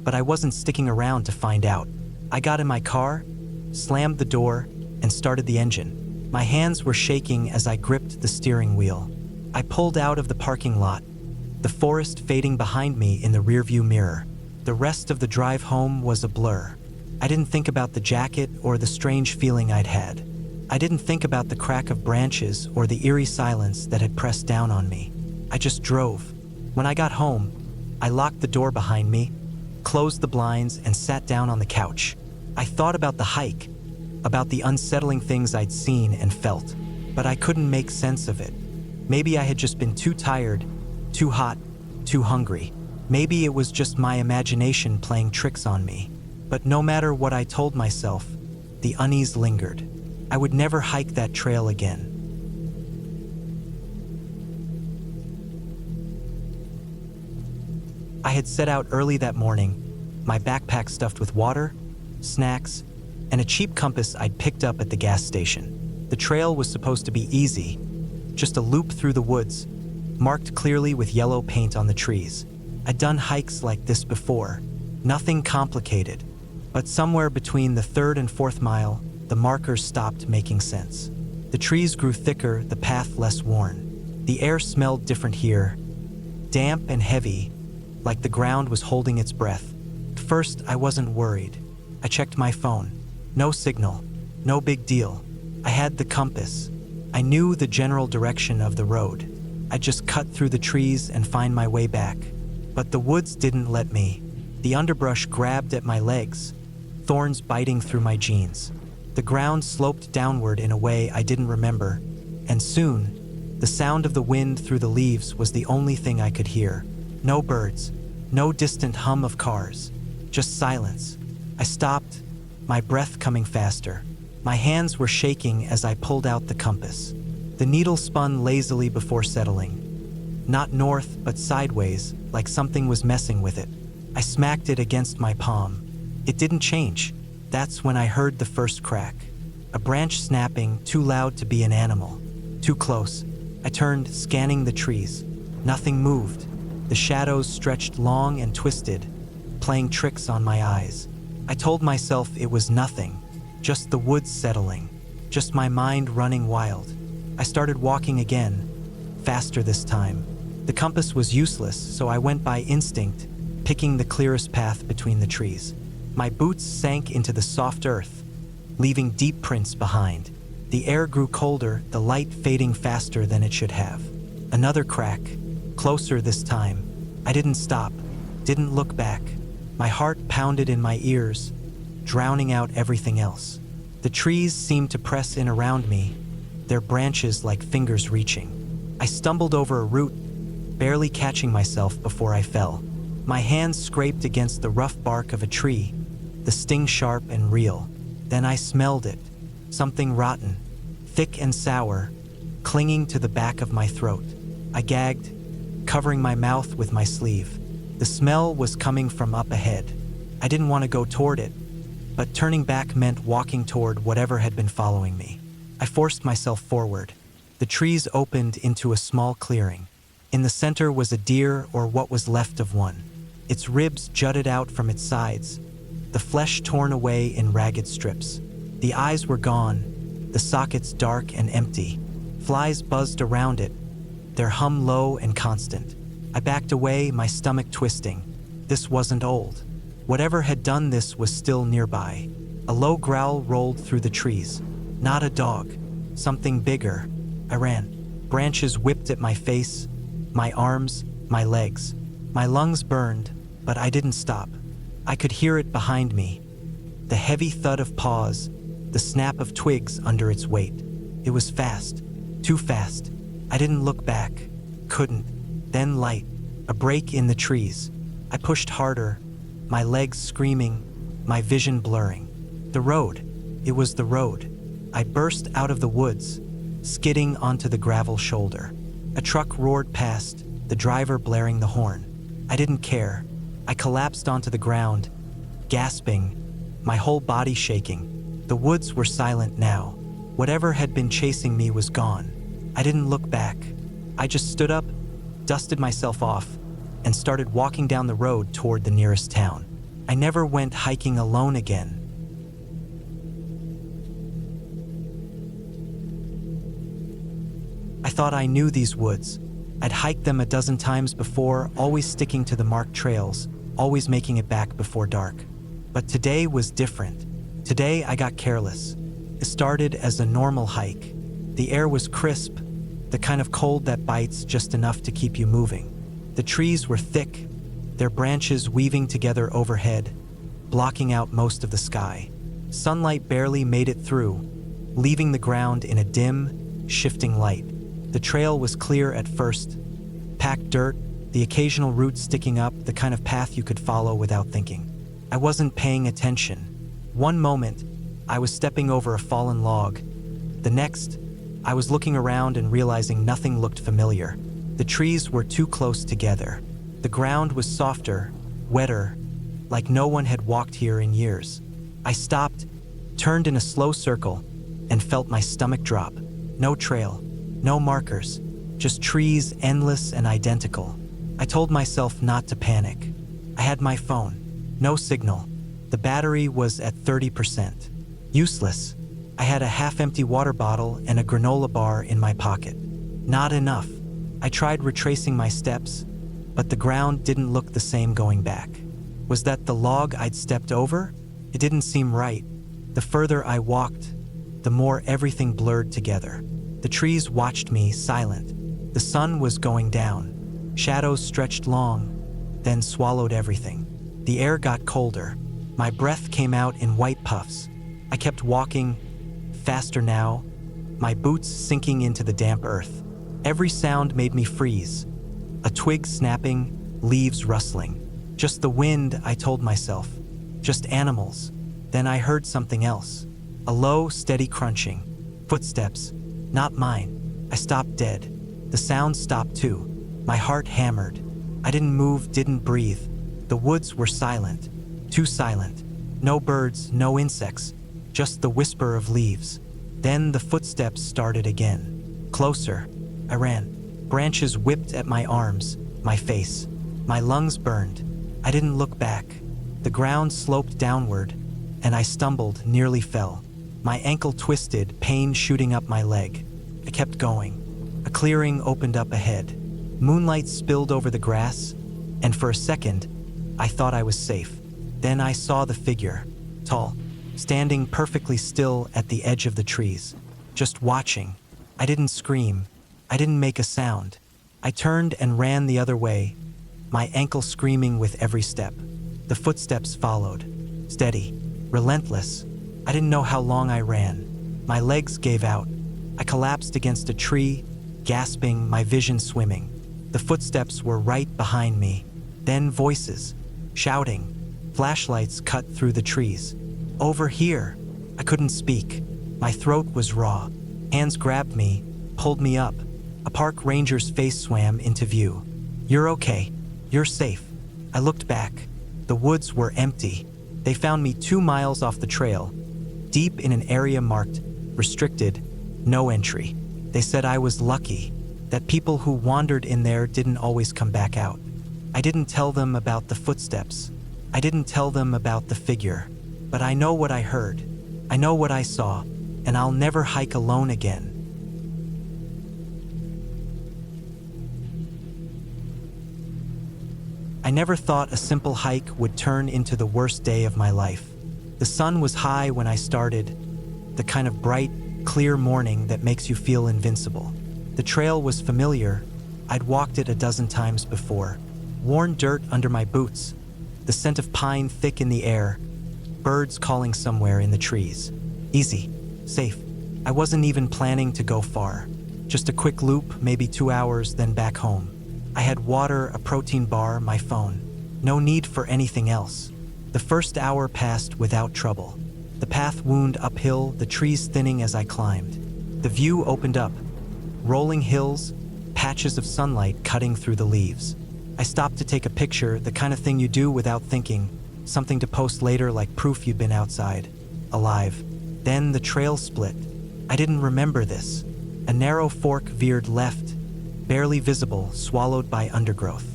but I wasn't sticking around to find out. I got in my car, slammed the door, and started the engine. My hands were shaking as I gripped the steering wheel. I pulled out of the parking lot, the forest fading behind me in the rearview mirror. The rest of the drive home was a blur. I didn't think about the jacket or the strange feeling I'd had. I didn't think about the crack of branches or the eerie silence that had pressed down on me. I just drove. When I got home, I locked the door behind me, closed the blinds, and sat down on the couch. I thought about the hike, about the unsettling things I'd seen and felt, but I couldn't make sense of it. Maybe I had just been too tired, too hot, too hungry. Maybe it was just my imagination playing tricks on me. But no matter what I told myself, the unease lingered. I would never hike that trail again. I had set out early that morning, my backpack stuffed with water, snacks, and a cheap compass I'd picked up at the gas station. The trail was supposed to be easy, just a loop through the woods, marked clearly with yellow paint on the trees. I'd done hikes like this before, nothing complicated, but somewhere between the third and fourth mile, the markers stopped making sense. The trees grew thicker, the path less worn. The air smelled different here, damp and heavy, like the ground was holding its breath. At first, I wasn't worried. I checked my phone. No signal, no big deal. I had the compass. I knew the general direction of the road. I'd just cut through the trees and find my way back. But the woods didn't let me. The underbrush grabbed at my legs, thorns biting through my jeans. The ground sloped downward in a way I didn't remember, and soon, the sound of the wind through the leaves was the only thing I could hear. No birds, no distant hum of cars, just silence. I stopped, my breath coming faster. My hands were shaking as I pulled out the compass. The needle spun lazily before settling. Not north, but sideways, like something was messing with it. I smacked it against my palm. It didn't change. That's when I heard the first crack. A branch snapping, too loud to be an animal. Too close. I turned, scanning the trees. Nothing moved. The shadows stretched long and twisted, playing tricks on my eyes. I told myself it was nothing, just the woods settling, just my mind running wild. I started walking again, faster this time. The compass was useless, so I went by instinct, picking the clearest path between the trees. My boots sank into the soft earth, leaving deep prints behind. The air grew colder, the light fading faster than it should have. Another crack, closer this time. I didn't stop, didn't look back. My heart pounded in my ears, drowning out everything else. The trees seemed to press in around me, their branches like fingers reaching. I stumbled over a root, barely catching myself before I fell. My hands scraped against the rough bark of a tree, the sting sharp and real. Then I smelled it, something rotten, thick and sour, clinging to the back of my throat. I gagged, covering my mouth with my sleeve. The smell was coming from up ahead. I didn't want to go toward it, but turning back meant walking toward whatever had been following me. I forced myself forward. The trees opened into a small clearing. In the center was a deer, or what was left of one. Its ribs jutted out from its sides, the flesh torn away in ragged strips. The eyes were gone, the sockets dark and empty. Flies buzzed around it, their hum low and constant. I backed away, my stomach twisting. This wasn't old. Whatever had done this was still nearby. A low growl rolled through the trees. Not a dog, something bigger. I ran. Branches whipped at my face, my arms, my legs. My lungs burned, but I didn't stop. I could hear it behind me. The heavy thud of paws, the snap of twigs under its weight. It was fast, too fast. I didn't look back, couldn't. Then light, a break in the trees. I pushed harder, my legs screaming, my vision blurring. The road, it was the road. I burst out of the woods, skidding onto the gravel shoulder. A truck roared past, the driver blaring the horn. I didn't care. I collapsed onto the ground, gasping, my whole body shaking. The woods were silent now. Whatever had been chasing me was gone. I didn't look back. I just stood up, dusted myself off, and started walking down the road toward the nearest town. I never went hiking alone again. I thought I knew these woods. I'd hiked them a dozen times before, always sticking to the marked trails, always making it back before dark. But today was different. Today I got careless. It started as a normal hike. The air was crisp, the kind of cold that bites just enough to keep you moving. The trees were thick, their branches weaving together overhead, blocking out most of the sky. Sunlight barely made it through, leaving the ground in a dim, shifting light. The trail was clear at first, packed dirt, the occasional root sticking up, the kind of path you could follow without thinking. I wasn't paying attention. One moment, I was stepping over a fallen log. The next, I was looking around and realizing nothing looked familiar. The trees were too close together. The ground was softer, wetter, like no one had walked here in years. I stopped, turned in a slow circle, and felt my stomach drop. No trail, no markers, just trees endless and identical. I told myself not to panic. I had my phone. No signal. The battery was at 30%. Useless. I had a half-empty water bottle and a granola bar in my pocket. Not enough. I tried retracing my steps, but the ground didn't look the same going back. Was that the log I'd stepped over? It didn't seem right. The further I walked, the more everything blurred together. The trees watched me, silent. The sun was going down. Shadows stretched long, then swallowed everything. The air got colder. My breath came out in white puffs. I kept walking, faster now, my boots sinking into the damp earth. Every sound made me freeze. A twig snapping, leaves rustling. Just the wind, I told myself. Just animals. Then I heard something else. A low, steady crunching. Footsteps. Not mine. I stopped dead. The sound stopped too. My heart hammered. I didn't move, didn't breathe. The woods were silent. Too silent. No birds, no insects. Just the whisper of leaves. Then the footsteps started again. Closer. I ran. Branches whipped at my arms, my face. My lungs burned. I didn't look back. The ground sloped downward, and I stumbled, nearly fell. My ankle twisted, pain shooting up my leg. I kept going. A clearing opened up ahead. Moonlight spilled over the grass, and for a second, I thought I was safe. Then I saw the figure, tall, standing perfectly still at the edge of the trees, just watching. I didn't scream. I didn't make a sound. I turned and ran the other way, my ankle screaming with every step. The footsteps followed, steady, relentless. I didn't know how long I ran. My legs gave out. I collapsed against a tree, gasping, my vision swimming. The footsteps were right behind me. Then voices, shouting. Flashlights cut through the trees. Over here. I couldn't speak. My throat was raw. Hands grabbed me, pulled me up. A park ranger's face swam into view. You're okay. You're safe. I looked back. The woods were empty. They found me 2 miles off the trail, deep in an area marked restricted, no entry. They said I was lucky, that people who wandered in there didn't always come back out. I didn't tell them about the footsteps. I didn't tell them about the figure. But I know what I heard. I know what I saw, and I'll never hike alone again. I never thought a simple hike would turn into the worst day of my life. The sun was high when I started, the kind of bright, clear morning that makes you feel invincible. The trail was familiar. I'd walked it a dozen times before. Worn dirt under my boots, the scent of pine thick in the air, birds calling somewhere in the trees. Easy, safe. I wasn't even planning to go far. Just a quick loop, maybe 2 hours, then back home. I had water, a protein bar, my phone. No need for anything else. The first hour passed without trouble. The path wound uphill, the trees thinning as I climbed. The view opened up. Rolling hills, patches of sunlight cutting through the leaves. I stopped to take a picture, the kind of thing you do without thinking, something to post later like proof you'd been outside, alive. Then the trail split. I didn't remember this. A narrow fork veered left, barely visible, swallowed by undergrowth.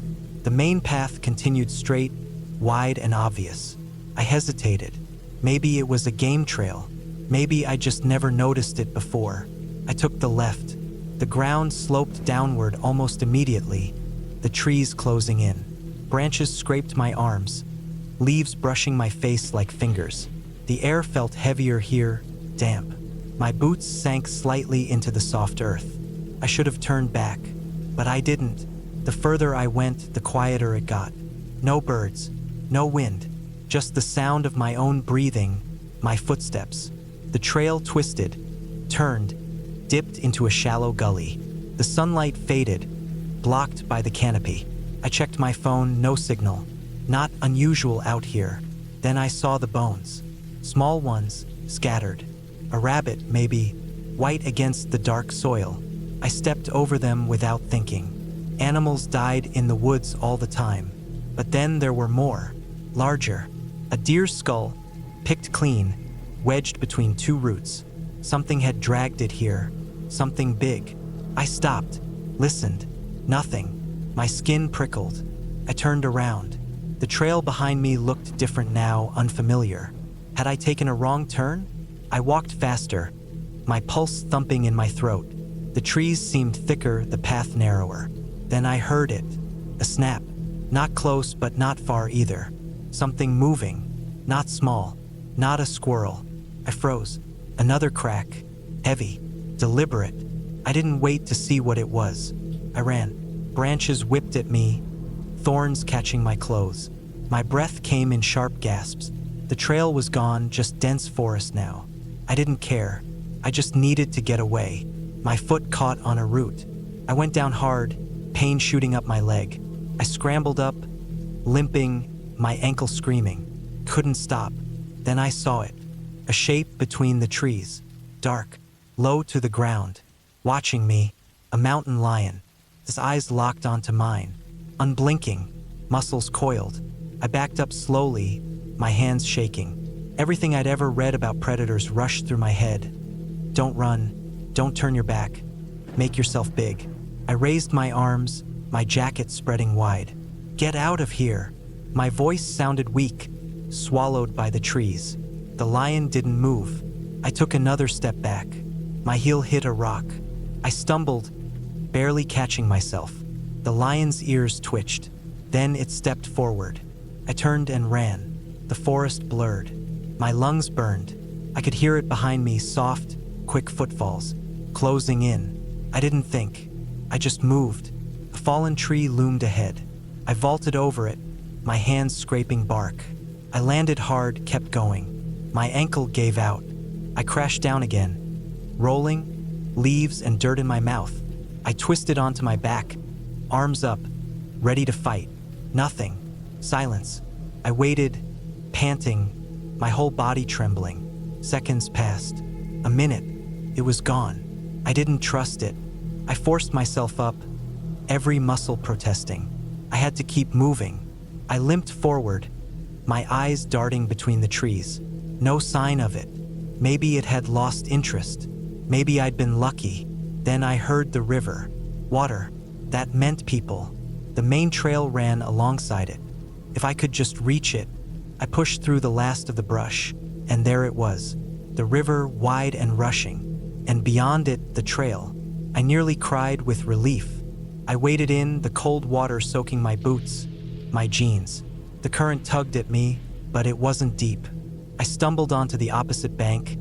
The main path continued straight, wide and obvious. I hesitated. Maybe it was a game trail. Maybe I just never noticed it before. I took the left. The ground sloped downward almost immediately, the trees closing in. Branches scraped my arms, leaves brushing my face like fingers. The air felt heavier here, damp. My boots sank slightly into the soft earth. I should have turned back, but I didn't. The further I went, the quieter it got. No birds, no wind, just the sound of my own breathing, my footsteps. The trail twisted, turned, dipped into a shallow gully. The sunlight faded, blocked by the canopy. I checked my phone, no signal. Not unusual out here. Then I saw the bones. Small ones, scattered. A rabbit, maybe, white against the dark soil. I stepped over them without thinking. Animals died in the woods all the time. But then there were more, larger. A deer's skull, picked clean, wedged between 2 roots. Something had dragged it here, something big. I stopped, listened. Nothing. My skin prickled. I turned around. The trail behind me looked different now, unfamiliar. Had I taken a wrong turn? I walked faster, my pulse thumping in my throat. The trees seemed thicker, the path narrower. Then I heard it. A snap. Not close, but not far either. Something moving. Not small. Not a squirrel. I froze. Another crack. Heavy. Deliberate. I didn't wait to see what it was. I ran. Branches whipped at me, thorns catching my clothes. My breath came in sharp gasps. The trail was gone, just dense forest now. I didn't care. I just needed to get away. My foot caught on a root. I went down hard, pain shooting up my leg. I scrambled up, limping, my ankle screaming. Couldn't stop. Then I saw it. A shape between the trees. Dark, low to the ground. Watching me, a mountain lion. His eyes locked onto mine. Unblinking, muscles coiled. I backed up slowly, my hands shaking. Everything I'd ever read about predators rushed through my head. Don't run. Don't turn your back. Make yourself big. I raised my arms, my jacket spreading wide. Get out of here. My voice sounded weak, swallowed by the trees. The lion didn't move. I took another step back. My heel hit a rock. I stumbled, barely catching myself. The lion's ears twitched. Then it stepped forward. I turned and ran. The forest blurred. My lungs burned. I could hear it behind me, soft, quick footfalls, closing in. I didn't think. I just moved. A fallen tree loomed ahead. I vaulted over it, my hands scraping bark. I landed hard, kept going. My ankle gave out. I crashed down again, rolling, leaves and dirt in my mouth. I twisted onto my back, arms up, ready to fight. Nothing. Silence. I waited, panting, my whole body trembling. Seconds passed. A minute. It was gone. I didn't trust it. I forced myself up, every muscle protesting. I had to keep moving. I limped forward, my eyes darting between the trees. No sign of it. Maybe it had lost interest. Maybe I'd been lucky. Then I heard the river. Water. That meant people. The main trail ran alongside it. If I could just reach it. I pushed through the last of the brush, and there it was. The river, wide and rushing. And beyond it, the trail. I nearly cried with relief. I waded in, the cold water soaking my boots, my jeans. The current tugged at me, but it wasn't deep. I stumbled onto the opposite bank,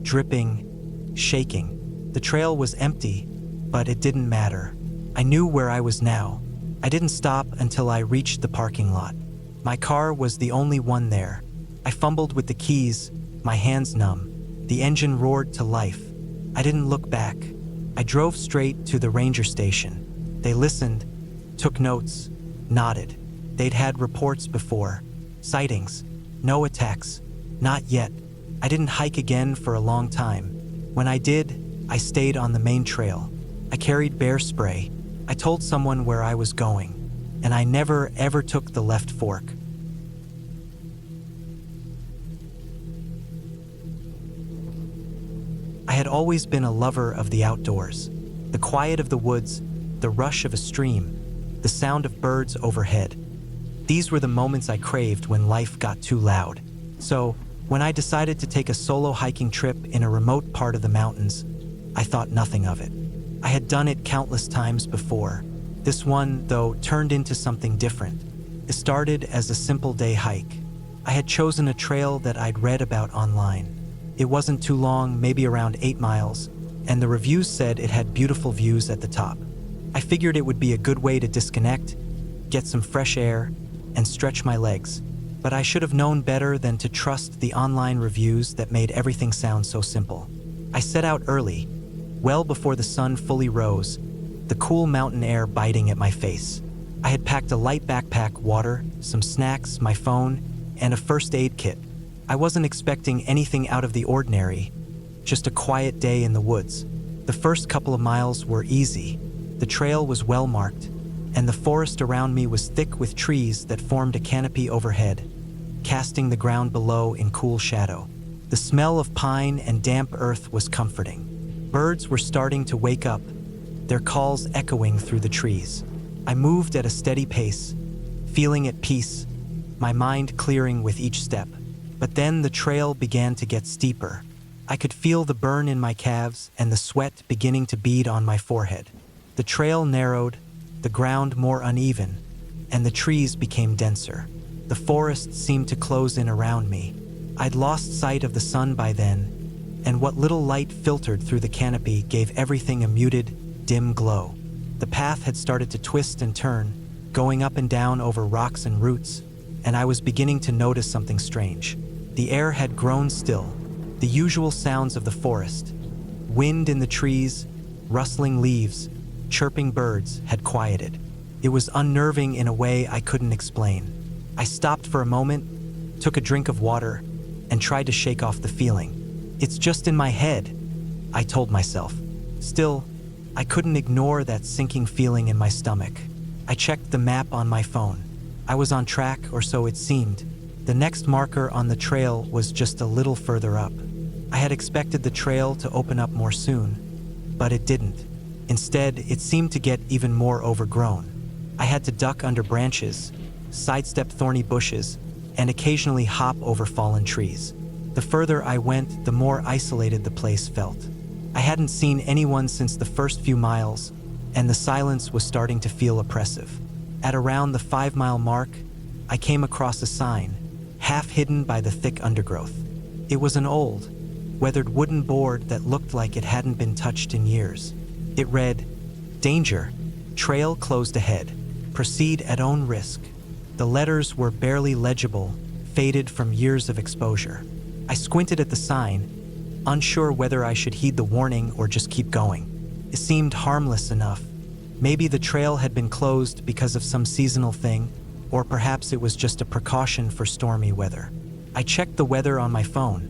dripping, shaking. The trail was empty, but it didn't matter. I knew where I was now. I didn't stop until I reached the parking lot. My car was the only one there. I fumbled with the keys, my hands numb. The engine roared to life. I didn't look back. I drove straight to the ranger station. They listened, took notes, nodded. They'd had reports before. Sightings. No attacks. Not yet. I didn't hike again for a long time. When I did, I stayed on the main trail. I carried bear spray. I told someone where I was going. And I never, ever took the left fork. I had always been a lover of the outdoors. The quiet of the woods, the rush of a stream, the sound of birds overhead. These were the moments I craved when life got too loud. So, when I decided to take a solo hiking trip in a remote part of the mountains, I thought nothing of it. I had done it countless times before. This one, though, turned into something different. It started as a simple day hike. I had chosen a trail that I'd read about online. It wasn't too long, maybe around 8 miles, and the reviews said it had beautiful views at the top. I figured it would be a good way to disconnect, get some fresh air, and stretch my legs. But I should have known better than to trust the online reviews that made everything sound so simple. I set out early, well before the sun fully rose, the cool mountain air biting at my face. I had packed a light backpack, water, some snacks, my phone, and a first aid kit. I wasn't expecting anything out of the ordinary, just a quiet day in the woods. The first couple of miles were easy. The trail was well marked, and the forest around me was thick with trees that formed a canopy overhead, casting the ground below in cool shadow. The smell of pine and damp earth was comforting. Birds were starting to wake up, their calls echoing through the trees. I moved at a steady pace, feeling at peace, my mind clearing with each step. But then the trail began to get steeper. I could feel the burn in my calves and the sweat beginning to bead on my forehead. The trail narrowed, the ground more uneven, and the trees became denser. The forest seemed to close in around me. I'd lost sight of the sun by then, and what little light filtered through the canopy gave everything a muted, dim glow. The path had started to twist and turn, going up and down over rocks and roots, and I was beginning to notice something strange. The air had grown still, the usual sounds of the forest. Wind in the trees, rustling leaves, chirping birds had quieted. It was unnerving in a way I couldn't explain. I stopped for a moment, took a drink of water, and tried to shake off the feeling. It's just in my head, I told myself. Still, I couldn't ignore that sinking feeling in my stomach. I checked the map on my phone. I was on track, or so it seemed. The next marker on the trail was just a little further up. I had expected the trail to open up more soon, but it didn't. Instead, it seemed to get even more overgrown. I had to duck under branches, sidestep thorny bushes, and occasionally hop over fallen trees. The further I went, the more isolated the place felt. I hadn't seen anyone since the first few miles, and the silence was starting to feel oppressive. At around the 5-mile mark, I came across a sign, half hidden by the thick undergrowth. It was an old, weathered wooden board that looked like it hadn't been touched in years. It read, "Danger, trail closed ahead. Proceed at own risk." The letters were barely legible, faded from years of exposure. I squinted at the sign, unsure whether I should heed the warning or just keep going. It seemed harmless enough. Maybe the trail had been closed because of some seasonal thing, or perhaps it was just a precaution for stormy weather. I checked the weather on my phone.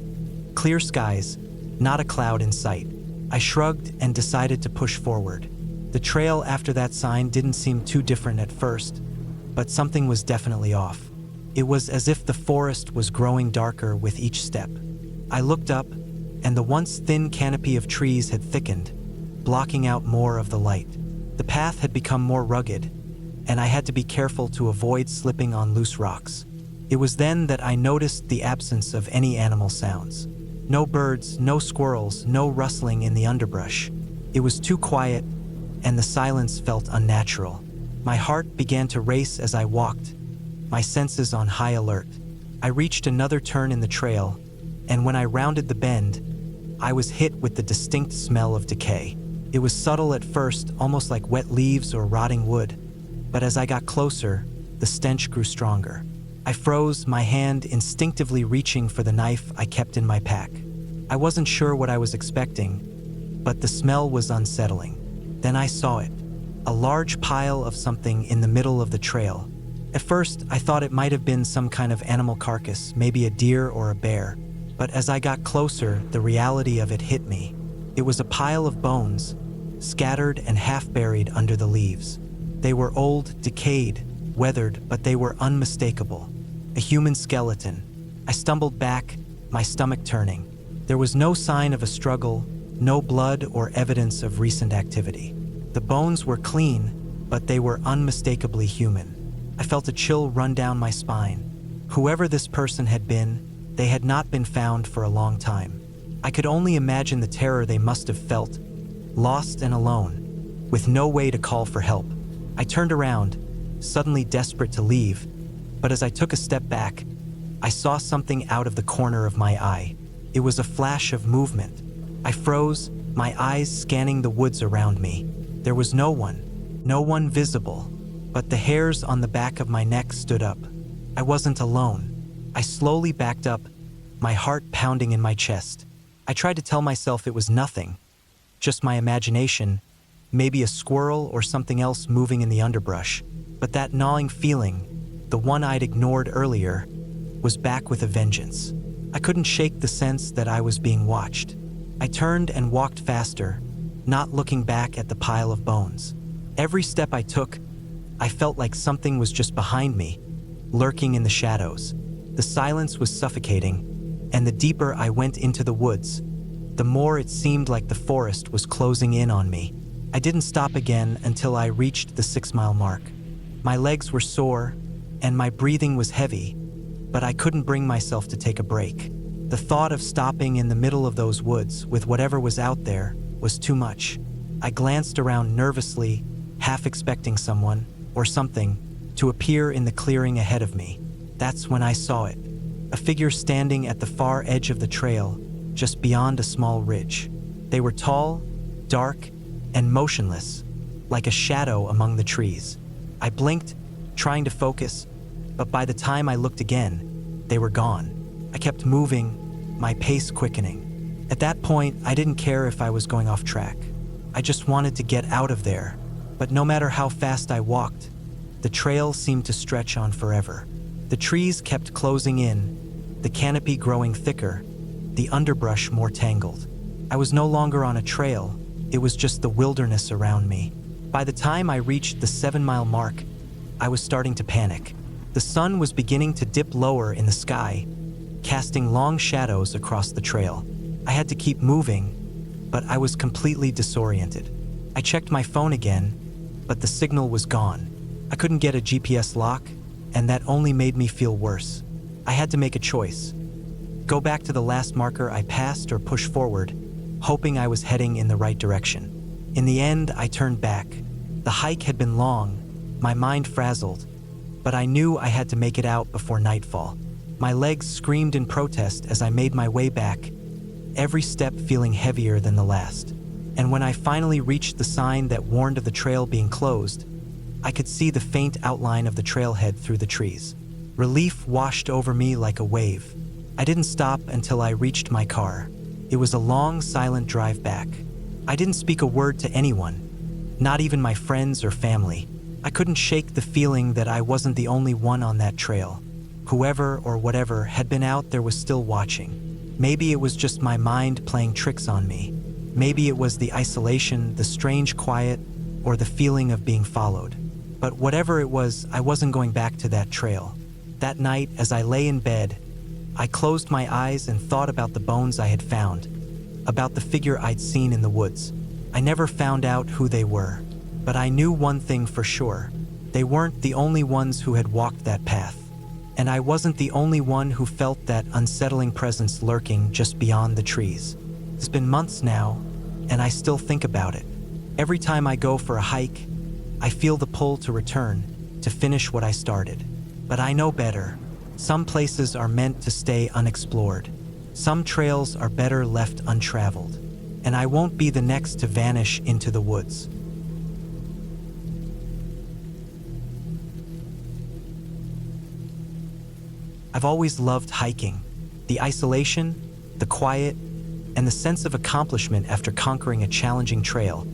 Clear skies, not a cloud in sight. I shrugged and decided to push forward. The trail after that sign didn't seem too different at first, but something was definitely off. It was as if the forest was growing darker with each step. I looked up, and the once thin canopy of trees had thickened, blocking out more of the light. The path had become more rugged, and I had to be careful to avoid slipping on loose rocks. It was then that I noticed the absence of any animal sounds. No birds, no squirrels, no rustling in the underbrush. It was too quiet, and the silence felt unnatural. My heart began to race as I walked, my senses on high alert. I reached another turn in the trail, and when I rounded the bend, I was hit with the distinct smell of decay. It was subtle at first, almost like wet leaves or rotting wood, but as I got closer, the stench grew stronger. I froze, my hand instinctively reaching for the knife I kept in my pack. I wasn't sure what I was expecting, but the smell was unsettling. Then I saw it, a large pile of something in the middle of the trail. At first, I thought it might have been some kind of animal carcass, maybe a deer or a bear. But as I got closer, the reality of it hit me. It was a pile of bones, scattered and half-buried under the leaves. They were old, decayed, weathered, but they were unmistakable. A human skeleton. I stumbled back, my stomach turning. There was no sign of a struggle, no blood or evidence of recent activity. The bones were clean, but they were unmistakably human. I felt a chill run down my spine. Whoever this person had been, they had not been found for a long time. I could only imagine the terror they must have felt, lost and alone, with no way to call for help. I turned around, suddenly desperate to leave, but as I took a step back, I saw something out of the corner of my eye. It was a flash of movement. I froze, my eyes scanning the woods around me. There was no one visible, but the hairs on the back of my neck stood up. I wasn't alone. I slowly backed up, my heart pounding in my chest. I tried to tell myself it was nothing, just my imagination, maybe a squirrel or something else moving in the underbrush. But that gnawing feeling, the one I'd ignored earlier, was back with a vengeance. I couldn't shake the sense that I was being watched. I turned and walked faster, not looking back at the pile of bones. Every step I took, I felt like something was just behind me, lurking in the shadows. The silence was suffocating, and the deeper I went into the woods, the more it seemed like the forest was closing in on me. I didn't stop again until I reached the 6-mile mark. My legs were sore, and my breathing was heavy, but I couldn't bring myself to take a break. The thought of stopping in the middle of those woods with whatever was out there was too much. I glanced around nervously, half expecting someone, or something, to appear in the clearing ahead of me. That's when I saw it. A figure standing at the far edge of the trail, just beyond a small ridge. They were tall, dark, and motionless, like a shadow among the trees. I blinked, trying to focus, but by the time I looked again, they were gone. I kept moving, my pace quickening. At that point, I didn't care if I was going off track. I just wanted to get out of there. But no matter how fast I walked, the trail seemed to stretch on forever. The trees kept closing in, the canopy growing thicker, the underbrush more tangled. I was no longer on a trail, it was just the wilderness around me. By the time I reached the 7-mile mark, I was starting to panic. The sun was beginning to dip lower in the sky, casting long shadows across the trail. I had to keep moving, but I was completely disoriented. I checked my phone again, but the signal was gone. I couldn't get a GPS lock, and that only made me feel worse. I had to make a choice. Go back to the last marker I passed or push forward, hoping I was heading in the right direction. In the end, I turned back. The hike had been long, my mind frazzled, but I knew I had to make it out before nightfall. My legs screamed in protest as I made my way back, every step feeling heavier than the last. And when I finally reached the sign that warned of the trail being closed, I could see the faint outline of the trailhead through the trees. Relief washed over me like a wave. I didn't stop until I reached my car. It was a long, silent drive back. I didn't speak a word to anyone, not even my friends or family. I couldn't shake the feeling that I wasn't the only one on that trail. Whoever or whatever had been out there was still watching. Maybe it was just my mind playing tricks on me. Maybe it was the isolation, the strange quiet, or the feeling of being followed. But whatever it was, I wasn't going back to that trail. That night, as I lay in bed, I closed my eyes and thought about the bones I had found, about the figure I'd seen in the woods. I never found out who they were, but I knew one thing for sure. They weren't the only ones who had walked that path. And I wasn't the only one who felt that unsettling presence lurking just beyond the trees. It's been months now, and I still think about it. Every time I go for a hike, I feel the pull to return, to finish what I started. But I know better. Some places are meant to stay unexplored. Some trails are better left untraveled. And I won't be the next to vanish into the woods. I've always loved hiking. The isolation, the quiet, and the sense of accomplishment after conquering a challenging trail.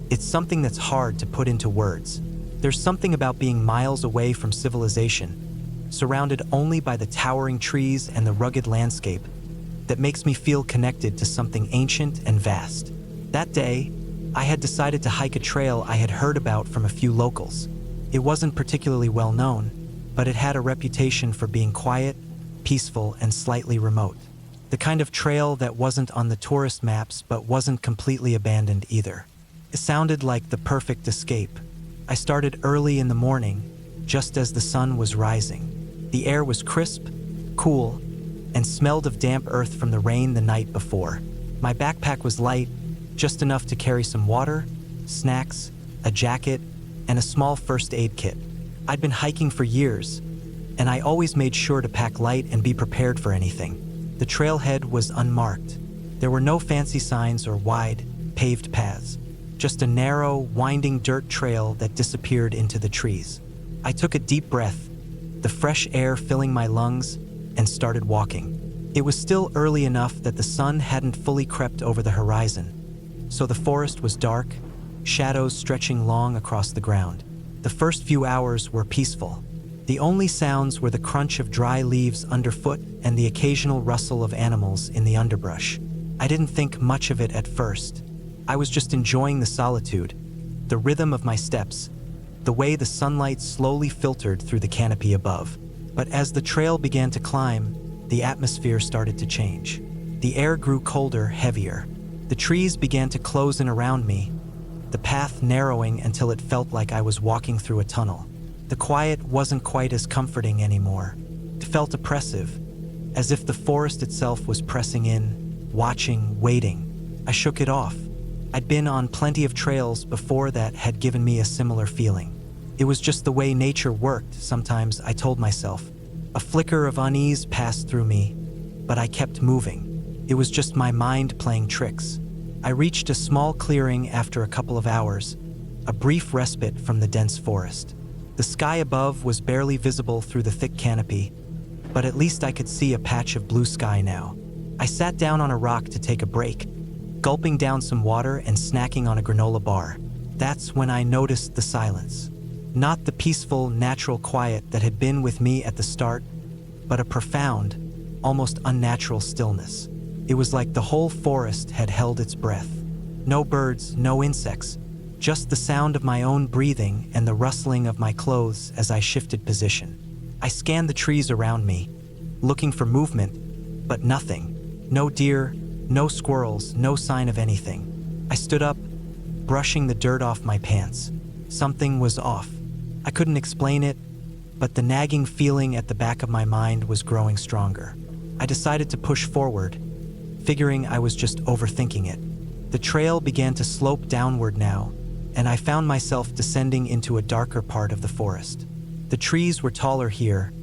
It's something that's hard to put into words. There's something about being miles away from civilization, surrounded only by the towering trees and the rugged landscape, that makes me feel connected to something ancient and vast. That day, I had decided to hike a trail I had heard about from a few locals. It wasn't particularly well known, but it had a reputation for being quiet, peaceful, and slightly remote. The kind of trail that wasn't on the tourist maps but wasn't completely abandoned either. It sounded like the perfect escape. I started early in the morning, just as the sun was rising. The air was crisp, cool, and smelled of damp earth from the rain the night before. My backpack was light, just enough to carry some water, snacks, a jacket, and a small first aid kit. I'd been hiking for years, and I always made sure to pack light and be prepared for anything. The trailhead was unmarked. There were no fancy signs or wide, paved paths, just a narrow, winding dirt trail that disappeared into the trees. I took a deep breath, the fresh air filling my lungs, and started walking. It was still early enough that the sun hadn't fully crept over the horizon, so the forest was dark, shadows stretching long across the ground. The first few hours were peaceful. The only sounds were the crunch of dry leaves underfoot and the occasional rustle of animals in the underbrush. I didn't think much of it at first. I was just enjoying the solitude, the rhythm of my steps, the way the sunlight slowly filtered through the canopy above. But as the trail began to climb, the atmosphere started to change. The air grew colder, heavier. The trees began to close in around me, the path narrowing until it felt like I was walking through a tunnel. The quiet wasn't quite as comforting anymore. It felt oppressive, as if the forest itself was pressing in, watching, waiting. I shook it off. I'd been on plenty of trails before that had given me a similar feeling. It was just the way nature worked, sometimes, I told myself. A flicker of unease passed through me, but I kept moving. It was just my mind playing tricks. I reached a small clearing after a couple of hours, a brief respite from the dense forest. The sky above was barely visible through the thick canopy, but at least I could see a patch of blue sky now. I sat down on a rock to take a break, gulping down some water and snacking on a granola bar. That's when I noticed the silence. Not the peaceful, natural quiet that had been with me at the start, but a profound, almost unnatural stillness. It was like the whole forest had held its breath. No birds, no insects, just the sound of my own breathing and the rustling of my clothes as I shifted position. I scanned the trees around me, looking for movement, but nothing. No deer, no squirrels, no sign of anything. I stood up, brushing the dirt off my pants. Something was off. I couldn't explain it, but the nagging feeling at the back of my mind was growing stronger. I decided to push forward, figuring I was just overthinking it. The trail began to slope downward now, and I found myself descending into a darker part of the forest. The trees were taller here,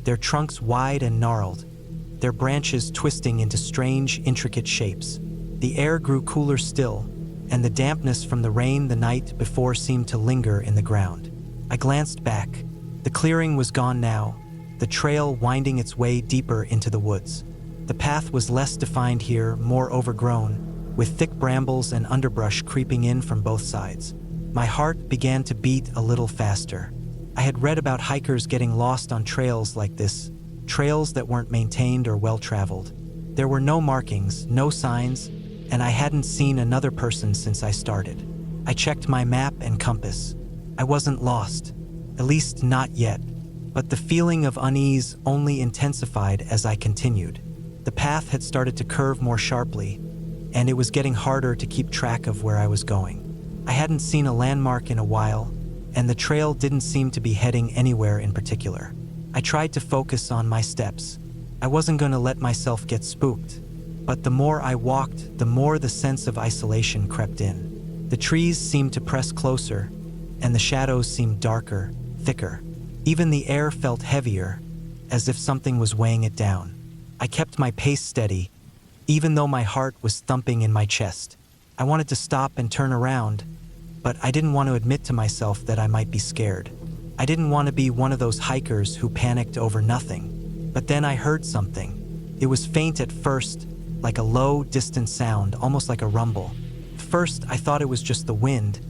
their trunks wide and gnarled, their branches twisting into strange, intricate shapes. The air grew cooler still, and the dampness from the rain the night before seemed to linger in the ground. I glanced back. The clearing was gone now, the trail winding its way deeper into the woods. The path was less defined here, more overgrown, with thick brambles and underbrush creeping in from both sides. My heart began to beat a little faster. I had read about hikers getting lost on trails like this, trails that weren't maintained or well-traveled. There were no markings, no signs, and I hadn't seen another person since I started. I checked my map and compass. I wasn't lost, at least not yet, But the feeling of unease only intensified as I continued. The path had started to curve more sharply, and it was getting harder to keep track of where I was going. I hadn't seen a landmark in a while, and the trail didn't seem to be heading anywhere in particular. I tried to focus on my steps. I wasn't going to let myself get spooked. But the more I walked, the more the sense of isolation crept in. The trees seemed to press closer, and the shadows seemed darker, thicker. Even the air felt heavier, as if something was weighing it down. I kept my pace steady, even though my heart was thumping in my chest. I wanted to stop and turn around, but I didn't want to admit to myself that I might be scared. I didn't want to be one of those hikers who panicked over nothing. But then I heard something. It was faint at first, like a low, distant sound, almost like a rumble. First, I thought it was just the wind,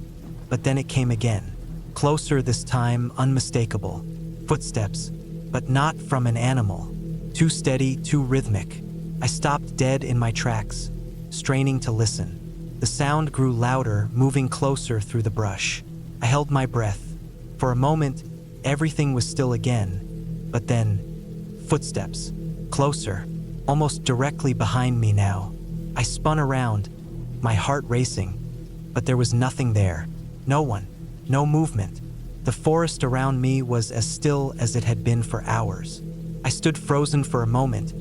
but then it came again. Closer this time, unmistakable. Footsteps, but not from an animal. Too steady, too rhythmic. I stopped dead in my tracks, straining to listen. The sound grew louder, moving closer through the brush. I held my breath. For a moment, everything was still again, but then, footsteps. Closer, almost directly behind me now. I spun around, my heart racing, but there was nothing there. No one, no movement. The forest around me was as still as it had been for hours. I stood frozen for a moment,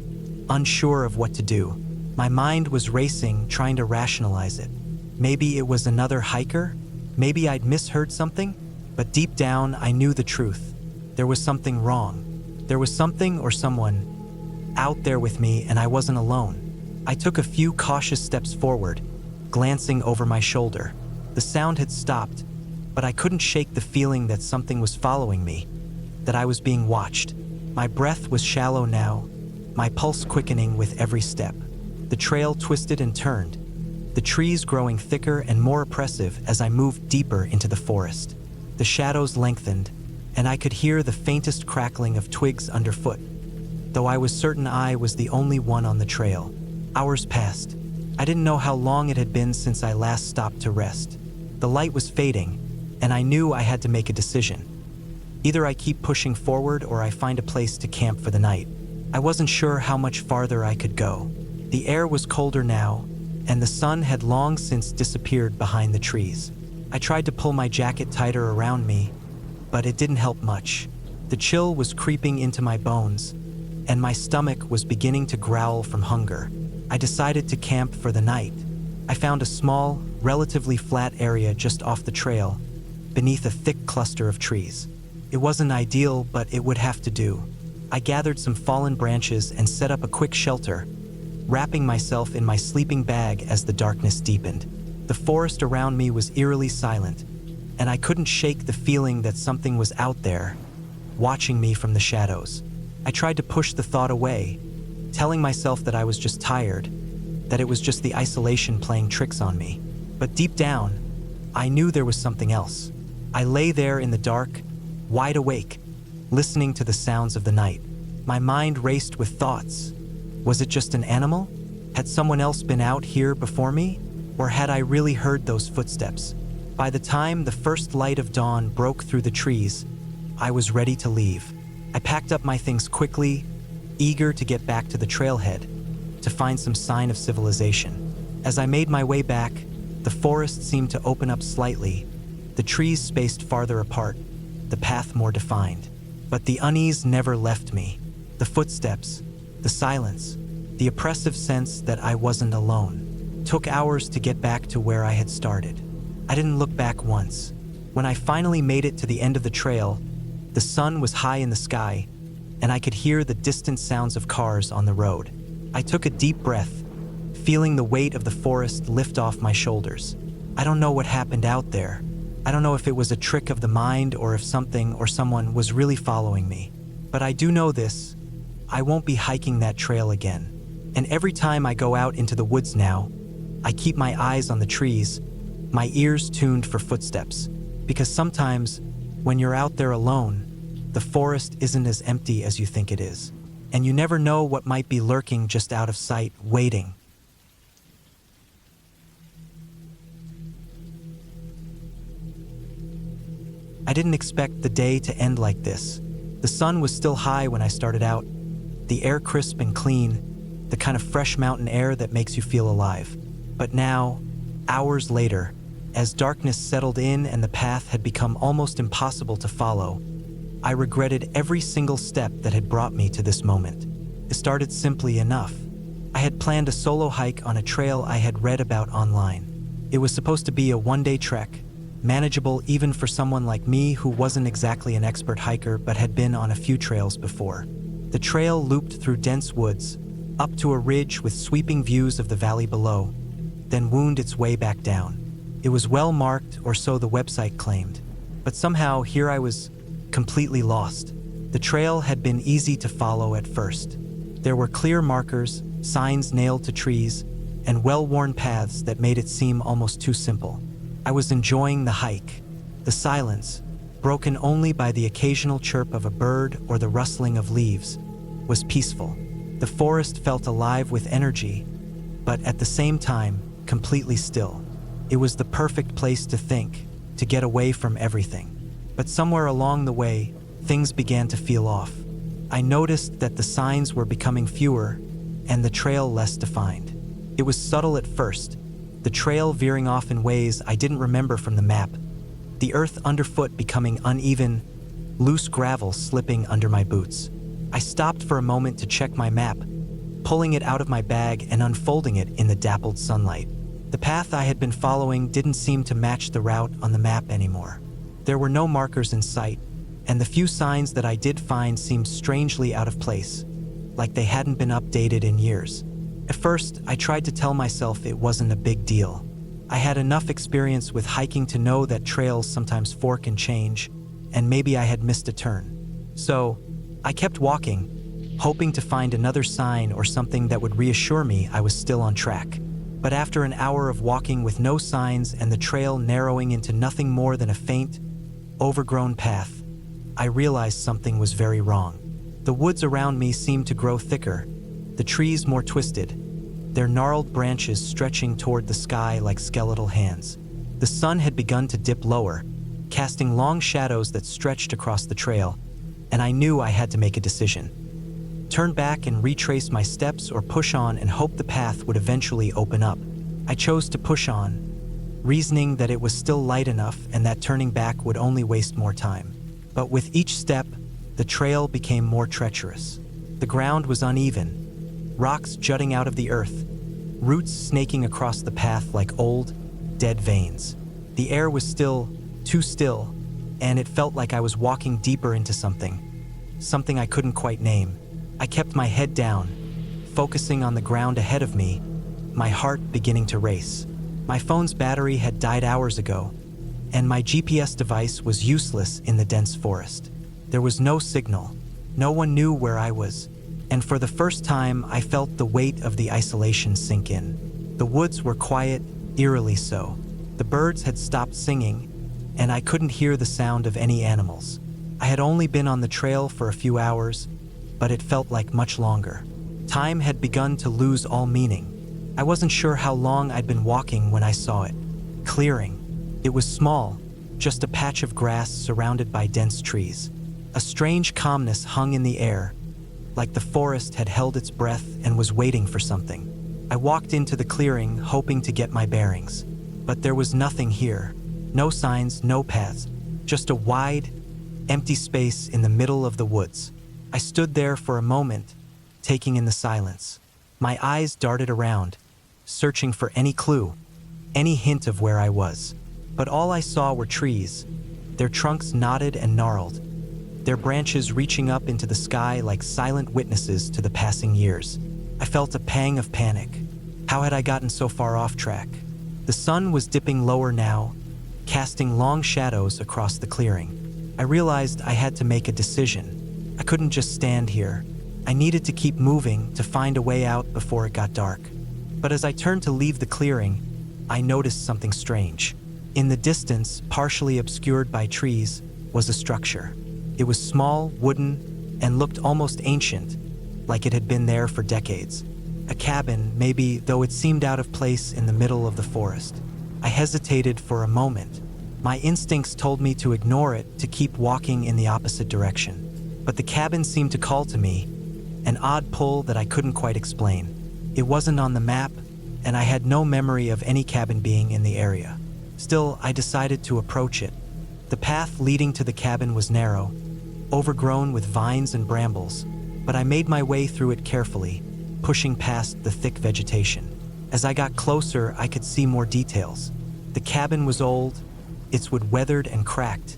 unsure of what to do. My mind was racing, trying to rationalize it. Maybe it was another hiker? Maybe I'd misheard something? But deep down, I knew the truth. There was something wrong. There was something or someone out there with me, and I wasn't alone. I took a few cautious steps forward, glancing over my shoulder. The sound had stopped, but I couldn't shake the feeling that something was following me, that I was being watched. My breath was shallow now, my pulse quickening with every step. The trail twisted and turned, the trees growing thicker and more oppressive as I moved deeper into the forest. The shadows lengthened, and I could hear the faintest crackling of twigs underfoot, though I was certain I was the only one on the trail. Hours passed. I didn't know how long it had been since I last stopped to rest. The light was fading, and I knew I had to make a decision. Either I keep pushing forward or I find a place to camp for the night. I wasn't sure how much farther I could go. The air was colder now, and the sun had long since disappeared behind the trees. I tried to pull my jacket tighter around me, but it didn't help much. The chill was creeping into my bones, and my stomach was beginning to growl from hunger. I decided to camp for the night. I found a small, relatively flat area just off the trail, beneath a thick cluster of trees. It wasn't ideal, but it would have to do. I gathered some fallen branches and set up a quick shelter, wrapping myself in my sleeping bag as the darkness deepened. The forest around me was eerily silent, and I couldn't shake the feeling that something was out there, watching me from the shadows. I tried to push the thought away, telling myself that I was just tired, that it was just the isolation playing tricks on me. But deep down, I knew there was something else. I lay there in the dark, wide awake, listening to the sounds of the night. My mind raced with thoughts. Was it just an animal? Had someone else been out here before me? Or had I really heard those footsteps? By the time the first light of dawn broke through the trees, I was ready to leave. I packed up my things quickly, eager to get back to the trailhead, to find some sign of civilization. As I made my way back, the forest seemed to open up slightly, the trees spaced farther apart, the path more defined. But the unease never left me. The footsteps, the silence, the oppressive sense that I wasn't alone. Took hours to get back to where I had started. I didn't look back once. When I finally made it to the end of the trail, the sun was high in the sky, and I could hear the distant sounds of cars on the road. I took a deep breath, feeling the weight of the forest lift off my shoulders. I don't know what happened out there. I don't know if it was a trick of the mind or if something or someone was really following me. But I do know this: I won't be hiking that trail again. And every time I go out into the woods now, I keep my eyes on the trees, my ears tuned for footsteps. Because sometimes, when you're out there alone, the forest isn't as empty as you think it is. And you never know what might be lurking just out of sight, waiting. I didn't expect the day to end like this. The sun was still high when I started out, the air crisp and clean, the kind of fresh mountain air that makes you feel alive. But now, hours later, as darkness settled in and the path had become almost impossible to follow, I regretted every single step that had brought me to this moment. It started simply enough. I had planned a solo hike on a trail I had read about online. It was supposed to be a one-day trek, manageable even for someone like me who wasn't exactly an expert hiker but had been on a few trails before. The trail looped through dense woods, up to a ridge with sweeping views of the valley below, then wound its way back down. It was well marked, or so the website claimed, but somehow here I was completely lost. The trail had been easy to follow at first. There were clear markers, signs nailed to trees, and well-worn paths that made it seem almost too simple. I was enjoying the hike. The silence, broken only by the occasional chirp of a bird or the rustling of leaves, was peaceful. The forest felt alive with energy, but at the same time, completely still. It was the perfect place to think, to get away from everything. But somewhere along the way, things began to feel off. I noticed that the signs were becoming fewer and the trail less defined. It was subtle at first, the trail veering off in ways I didn't remember from the map, the earth underfoot becoming uneven, loose gravel slipping under my boots. I stopped for a moment to check my map, pulling it out of my bag and unfolding it in the dappled sunlight. The path I had been following didn't seem to match the route on the map anymore. There were no markers in sight, and the few signs that I did find seemed strangely out of place, like they hadn't been updated in years. At first, I tried to tell myself it wasn't a big deal. I had enough experience with hiking to know that trails sometimes fork and change, and maybe I had missed a turn. So, I kept walking, hoping to find another sign or something that would reassure me I was still on track. But after an hour of walking with no signs and the trail narrowing into nothing more than a faint, overgrown path, I realized something was very wrong. The woods around me seemed to grow thicker, the trees more twisted, their gnarled branches stretching toward the sky like skeletal hands. The sun had begun to dip lower, casting long shadows that stretched across the trail, and I knew I had to make a decision. Turn back and retrace my steps or push on and hope the path would eventually open up. I chose to push on, reasoning that it was still light enough and that turning back would only waste more time. But with each step, the trail became more treacherous. The ground was uneven, rocks jutting out of the earth, roots snaking across the path like old, dead veins. The air was still, too still, and it felt like I was walking deeper into something I couldn't quite name. I kept my head down, focusing on the ground ahead of me, my heart beginning to race. My phone's battery had died hours ago, and my GPS device was useless in the dense forest. There was no signal, no one knew where I was, and for the first time I felt the weight of the isolation sink in. The woods were quiet, eerily so. The birds had stopped singing, and I couldn't hear the sound of any animals. I had only been on the trail for a few hours, but it felt like much longer. Time had begun to lose all meaning. I wasn't sure how long I'd been walking when I saw it. Clearing. It was small, just a patch of grass surrounded by dense trees. A strange calmness hung in the air, like the forest had held its breath and was waiting for something. I walked into the clearing, hoping to get my bearings. But there was nothing here. No signs, no paths, just a wide, empty space in the middle of the woods. I stood there for a moment, taking in the silence. My eyes darted around, searching for any clue, any hint of where I was. But all I saw were trees, their trunks knotted and gnarled, their branches reaching up into the sky like silent witnesses to the passing years. I felt a pang of panic. How had I gotten so far off track? The sun was dipping lower now, casting long shadows across the clearing. I realized I had to make a decision. I couldn't just stand here. I needed to keep moving to find a way out before it got dark. But as I turned to leave the clearing, I noticed something strange. In the distance, partially obscured by trees, was a structure. It was small, wooden, and looked almost ancient, like it had been there for decades. A cabin, maybe, though it seemed out of place in the middle of the forest. I hesitated for a moment. My instincts told me to ignore it, to keep walking in the opposite direction. but the cabin seemed to call to me, an odd pull that I couldn't quite explain. It wasn't on the map, and I had no memory of any cabin being in the area. Still, I decided to approach it. The path leading to the cabin was narrow, overgrown with vines and brambles, but I made my way through it carefully, pushing past the thick vegetation. As I got closer, I could see more details. The cabin was old, its wood weathered and cracked,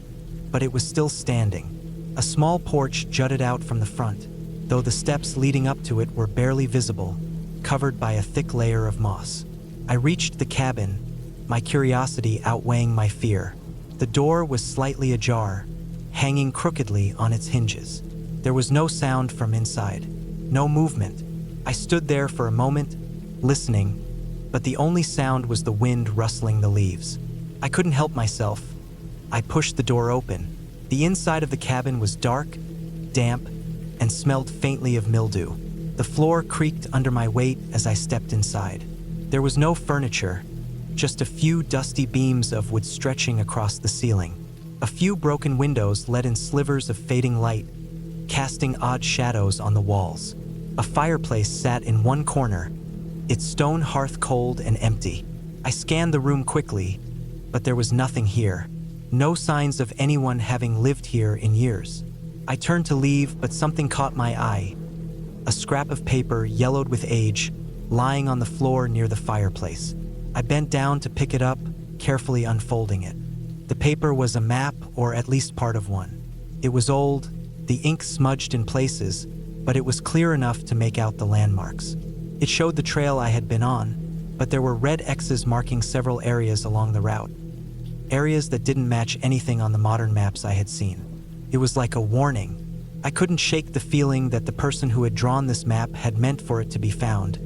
but it was still standing. A small porch jutted out from the front, though the steps leading up to it were barely visible, covered by a thick layer of moss. I reached the cabin, my curiosity outweighing my fear. The door was slightly ajar, hanging crookedly on its hinges. There was no sound from inside, no movement. I stood there for a moment, listening, but the only sound was the wind rustling the leaves. I couldn't help myself. I pushed the door open. The inside of the cabin was dark, damp, and smelled faintly of mildew. The floor creaked under my weight as I stepped inside. There was no furniture, just a few dusty beams of wood stretching across the ceiling. A few broken windows let in slivers of fading light, casting odd shadows on the walls. A fireplace sat in one corner, its stone hearth cold and empty. I scanned the room quickly, but there was nothing here. No signs of anyone having lived here in years. I turned to leave, but something caught my eye. A scrap of paper, yellowed with age, lying on the floor near the fireplace. I bent down to pick it up, carefully unfolding it. The paper was a map, or at least part of one. It was old, the ink smudged in places, but it was clear enough to make out the landmarks. It showed the trail I had been on, but there were red X's marking several areas along the route. Areas that didn't match anything on the modern maps I had seen. It was like a warning. I couldn't shake the feeling that the person who had drawn this map had meant for it to be found,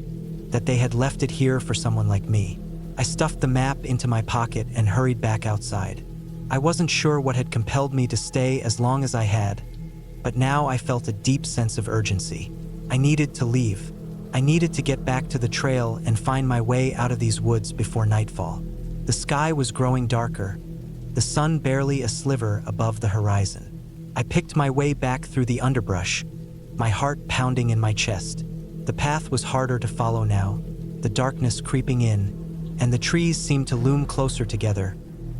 that they had left it here for someone like me. I stuffed the map into my pocket and hurried back outside. I wasn't sure what had compelled me to stay as long as I had, but now I felt a deep sense of urgency. I needed to leave. I needed to get back to the trail and find my way out of these woods before nightfall. The sky was growing darker, the sun barely a sliver above the horizon. I picked my way back through the underbrush, my heart pounding in my chest. The path was harder to follow now, the darkness creeping in, and the trees seemed to loom closer together,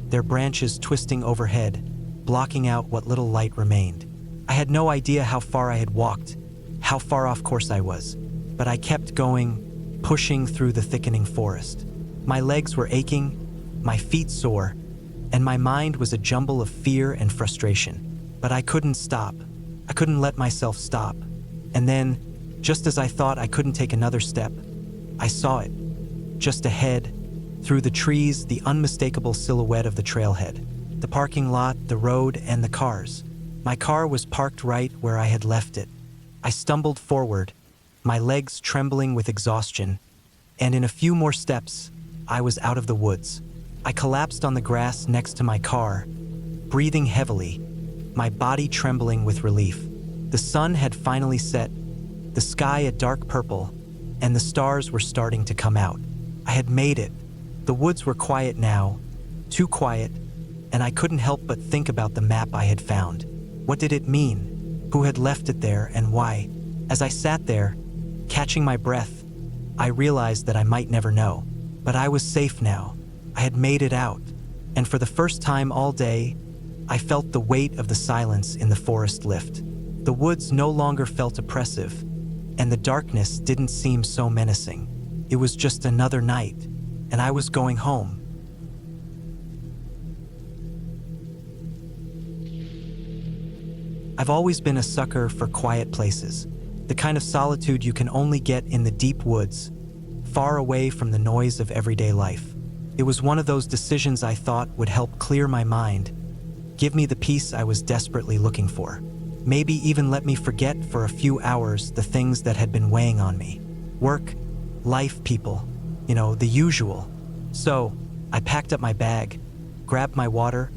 their branches twisting overhead, blocking out what little light remained. I had no idea how far I had walked, how far off course I was, but I kept going, pushing through the thickening forest. My legs were aching, my feet sore, and my mind was a jumble of fear and frustration. But I couldn't stop. I couldn't let myself stop. And then, just as I thought I couldn't take another step, I saw it. Just ahead, through the trees, the unmistakable silhouette of the trailhead. The parking lot, the road, and the cars. My car was parked right where I had left it. I stumbled forward, my legs trembling with exhaustion, and in a few more steps, I was out of the woods. I collapsed on the grass next to my car, breathing heavily, my body trembling with relief. The sun had finally set, the sky a dark purple, and the stars were starting to come out. I had made it. The woods were quiet now, too quiet, and I couldn't help but think about the map I had found. What did it mean? Who had left it there, and why? As I sat there, catching my breath, I realized that I might never know. But I was safe now. I had made it out, and for the first time all day, I felt the weight of the silence in the forest lift. The woods no longer felt oppressive, and the darkness didn't seem so menacing. It was just another night, and I was going home. I've always been a sucker for quiet places, the kind of solitude you can only get in the deep woods, far away from the noise of everyday life. It was one of those decisions I thought would help clear my mind, give me the peace I was desperately looking for. Maybe even let me forget for a few hours the things that had been weighing on me. Work, life, people, the usual. So, I packed up my bag, grabbed my water,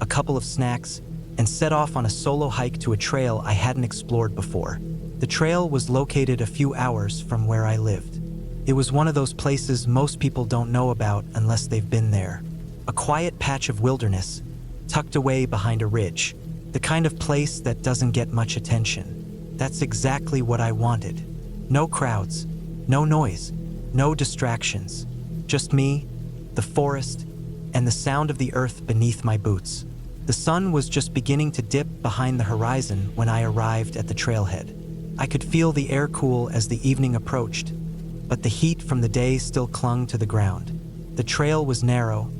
a couple of snacks, and set off on a solo hike to a trail I hadn't explored before. The trail was located a few hours from where I lived. It was one of those places most people don't know about unless they've been there. A quiet patch of wilderness, tucked away behind a ridge. The kind of place that doesn't get much attention. That's exactly what I wanted. No crowds, no noise, no distractions. Just me, the forest, and the sound of the earth beneath my boots. The sun was just beginning to dip behind the horizon when I arrived at the trailhead. I could feel the air cool as the evening approached, but the heat from the day still clung to the ground. The trail was narrow,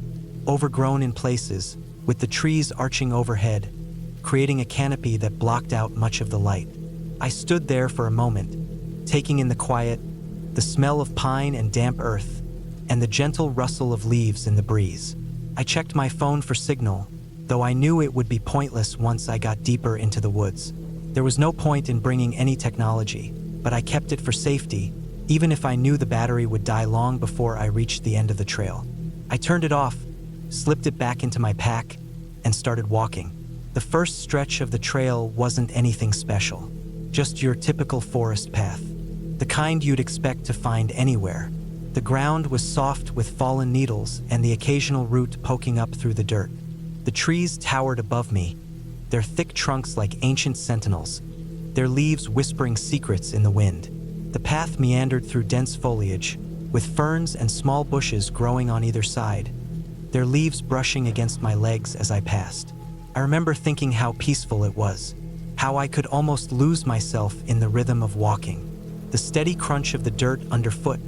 overgrown in places, with the trees arching overhead, creating a canopy that blocked out much of the light. I stood there for a moment, taking in the quiet, the smell of pine and damp earth, and the gentle rustle of leaves in the breeze. I checked my phone for signal, though I knew it would be pointless once I got deeper into the woods. There was no point in bringing any technology, but I kept it for safety, even if I knew the battery would die long before I reached the end of the trail. I turned it off, slipped it back into my pack, and started walking. The first stretch of the trail wasn't anything special, just your typical forest path, the kind you'd expect to find anywhere. The ground was soft with fallen needles and the occasional root poking up through the dirt. The trees towered above me, their thick trunks like ancient sentinels, their leaves whispering secrets in the wind. The path meandered through dense foliage, with ferns and small bushes growing on either side, their leaves brushing against my legs as I passed. I remember thinking how peaceful it was, how I could almost lose myself in the rhythm of walking. The steady crunch of the dirt underfoot,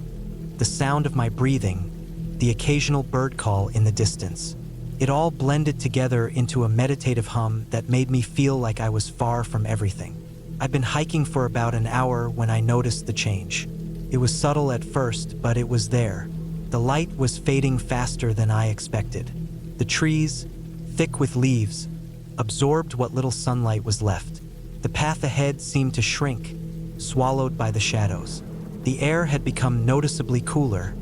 the sound of my breathing, the occasional bird call in the distance. It all blended together into a meditative hum that made me feel like I was far from everything. I'd been hiking for about an hour when I noticed the change. It was subtle at first, but it was there. The light was fading faster than I expected. The trees, thick with leaves, absorbed what little sunlight was left. The path ahead seemed to shrink, swallowed by the shadows. The air had become noticeably cooler,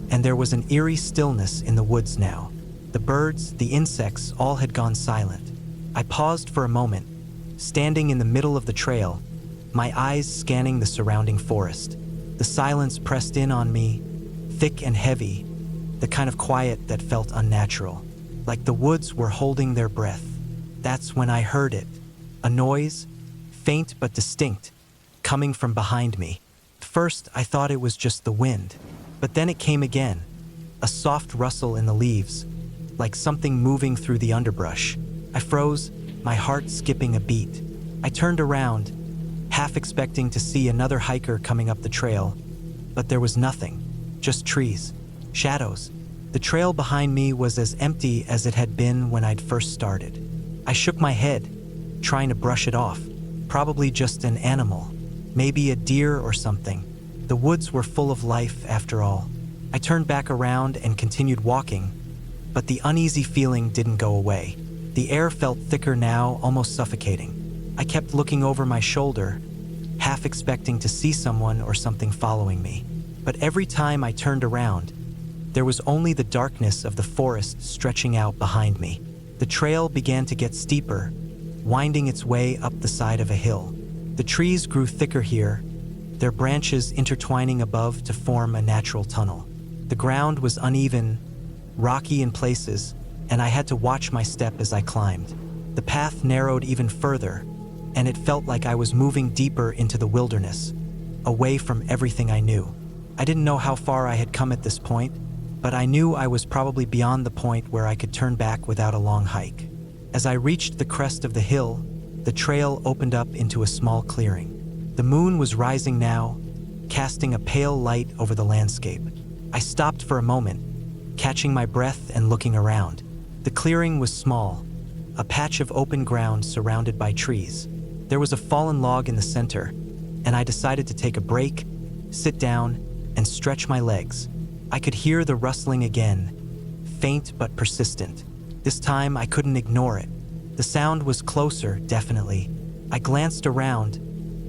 and there was an eerie stillness in the woods now. The birds, the insects, all had gone silent. I paused for a moment, standing in the middle of the trail, my eyes scanning the surrounding forest. The silence pressed in on me, thick and heavy, the kind of quiet that felt unnatural, like the woods were holding their breath. That's when I heard it, a noise, faint but distinct, coming from behind me. First, I thought it was just the wind, but then it came again, a soft rustle in the leaves, like something moving through the underbrush. I froze, my heart skipping a beat. I turned around, half expecting to see another hiker coming up the trail, but there was nothing, just trees, shadows. The trail behind me was as empty as it had been when I'd first started. I shook my head, trying to brush it off. Probably just an animal, maybe a deer or something. The woods were full of life after all. I turned back around and continued walking, but the uneasy feeling didn't go away. The air felt thicker now, almost suffocating. I kept looking over my shoulder, half expecting to see someone or something following me. But every time I turned around, there was only the darkness of the forest stretching out behind me. The trail began to get steeper, winding its way up the side of a hill. The trees grew thicker here, their branches intertwining above to form a natural tunnel. The ground was uneven, rocky in places, and I had to watch my step as I climbed. The path narrowed even further, and it felt like I was moving deeper into the wilderness, away from everything I knew. I didn't know how far I had come at this point, but I knew I was probably beyond the point where I could turn back without a long hike. As I reached the crest of the hill, the trail opened up into a small clearing. The moon was rising now, casting a pale light over the landscape. I stopped for a moment, catching my breath and looking around. The clearing was small, a patch of open ground surrounded by trees. There was a fallen log in the center, and I decided to take a break, sit down, and stretch my legs. I could hear the rustling again, faint but persistent. This time I couldn't ignore it. The sound was closer, definitely. I glanced around,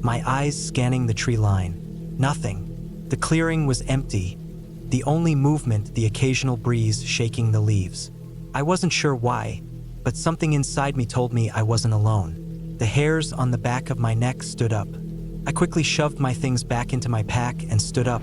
my eyes scanning the tree line. Nothing. The clearing was empty, the only movement the occasional breeze shaking the leaves. I wasn't sure why, but something inside me told me I wasn't alone. The hairs on the back of my neck stood up. I quickly shoved my things back into my pack and stood up,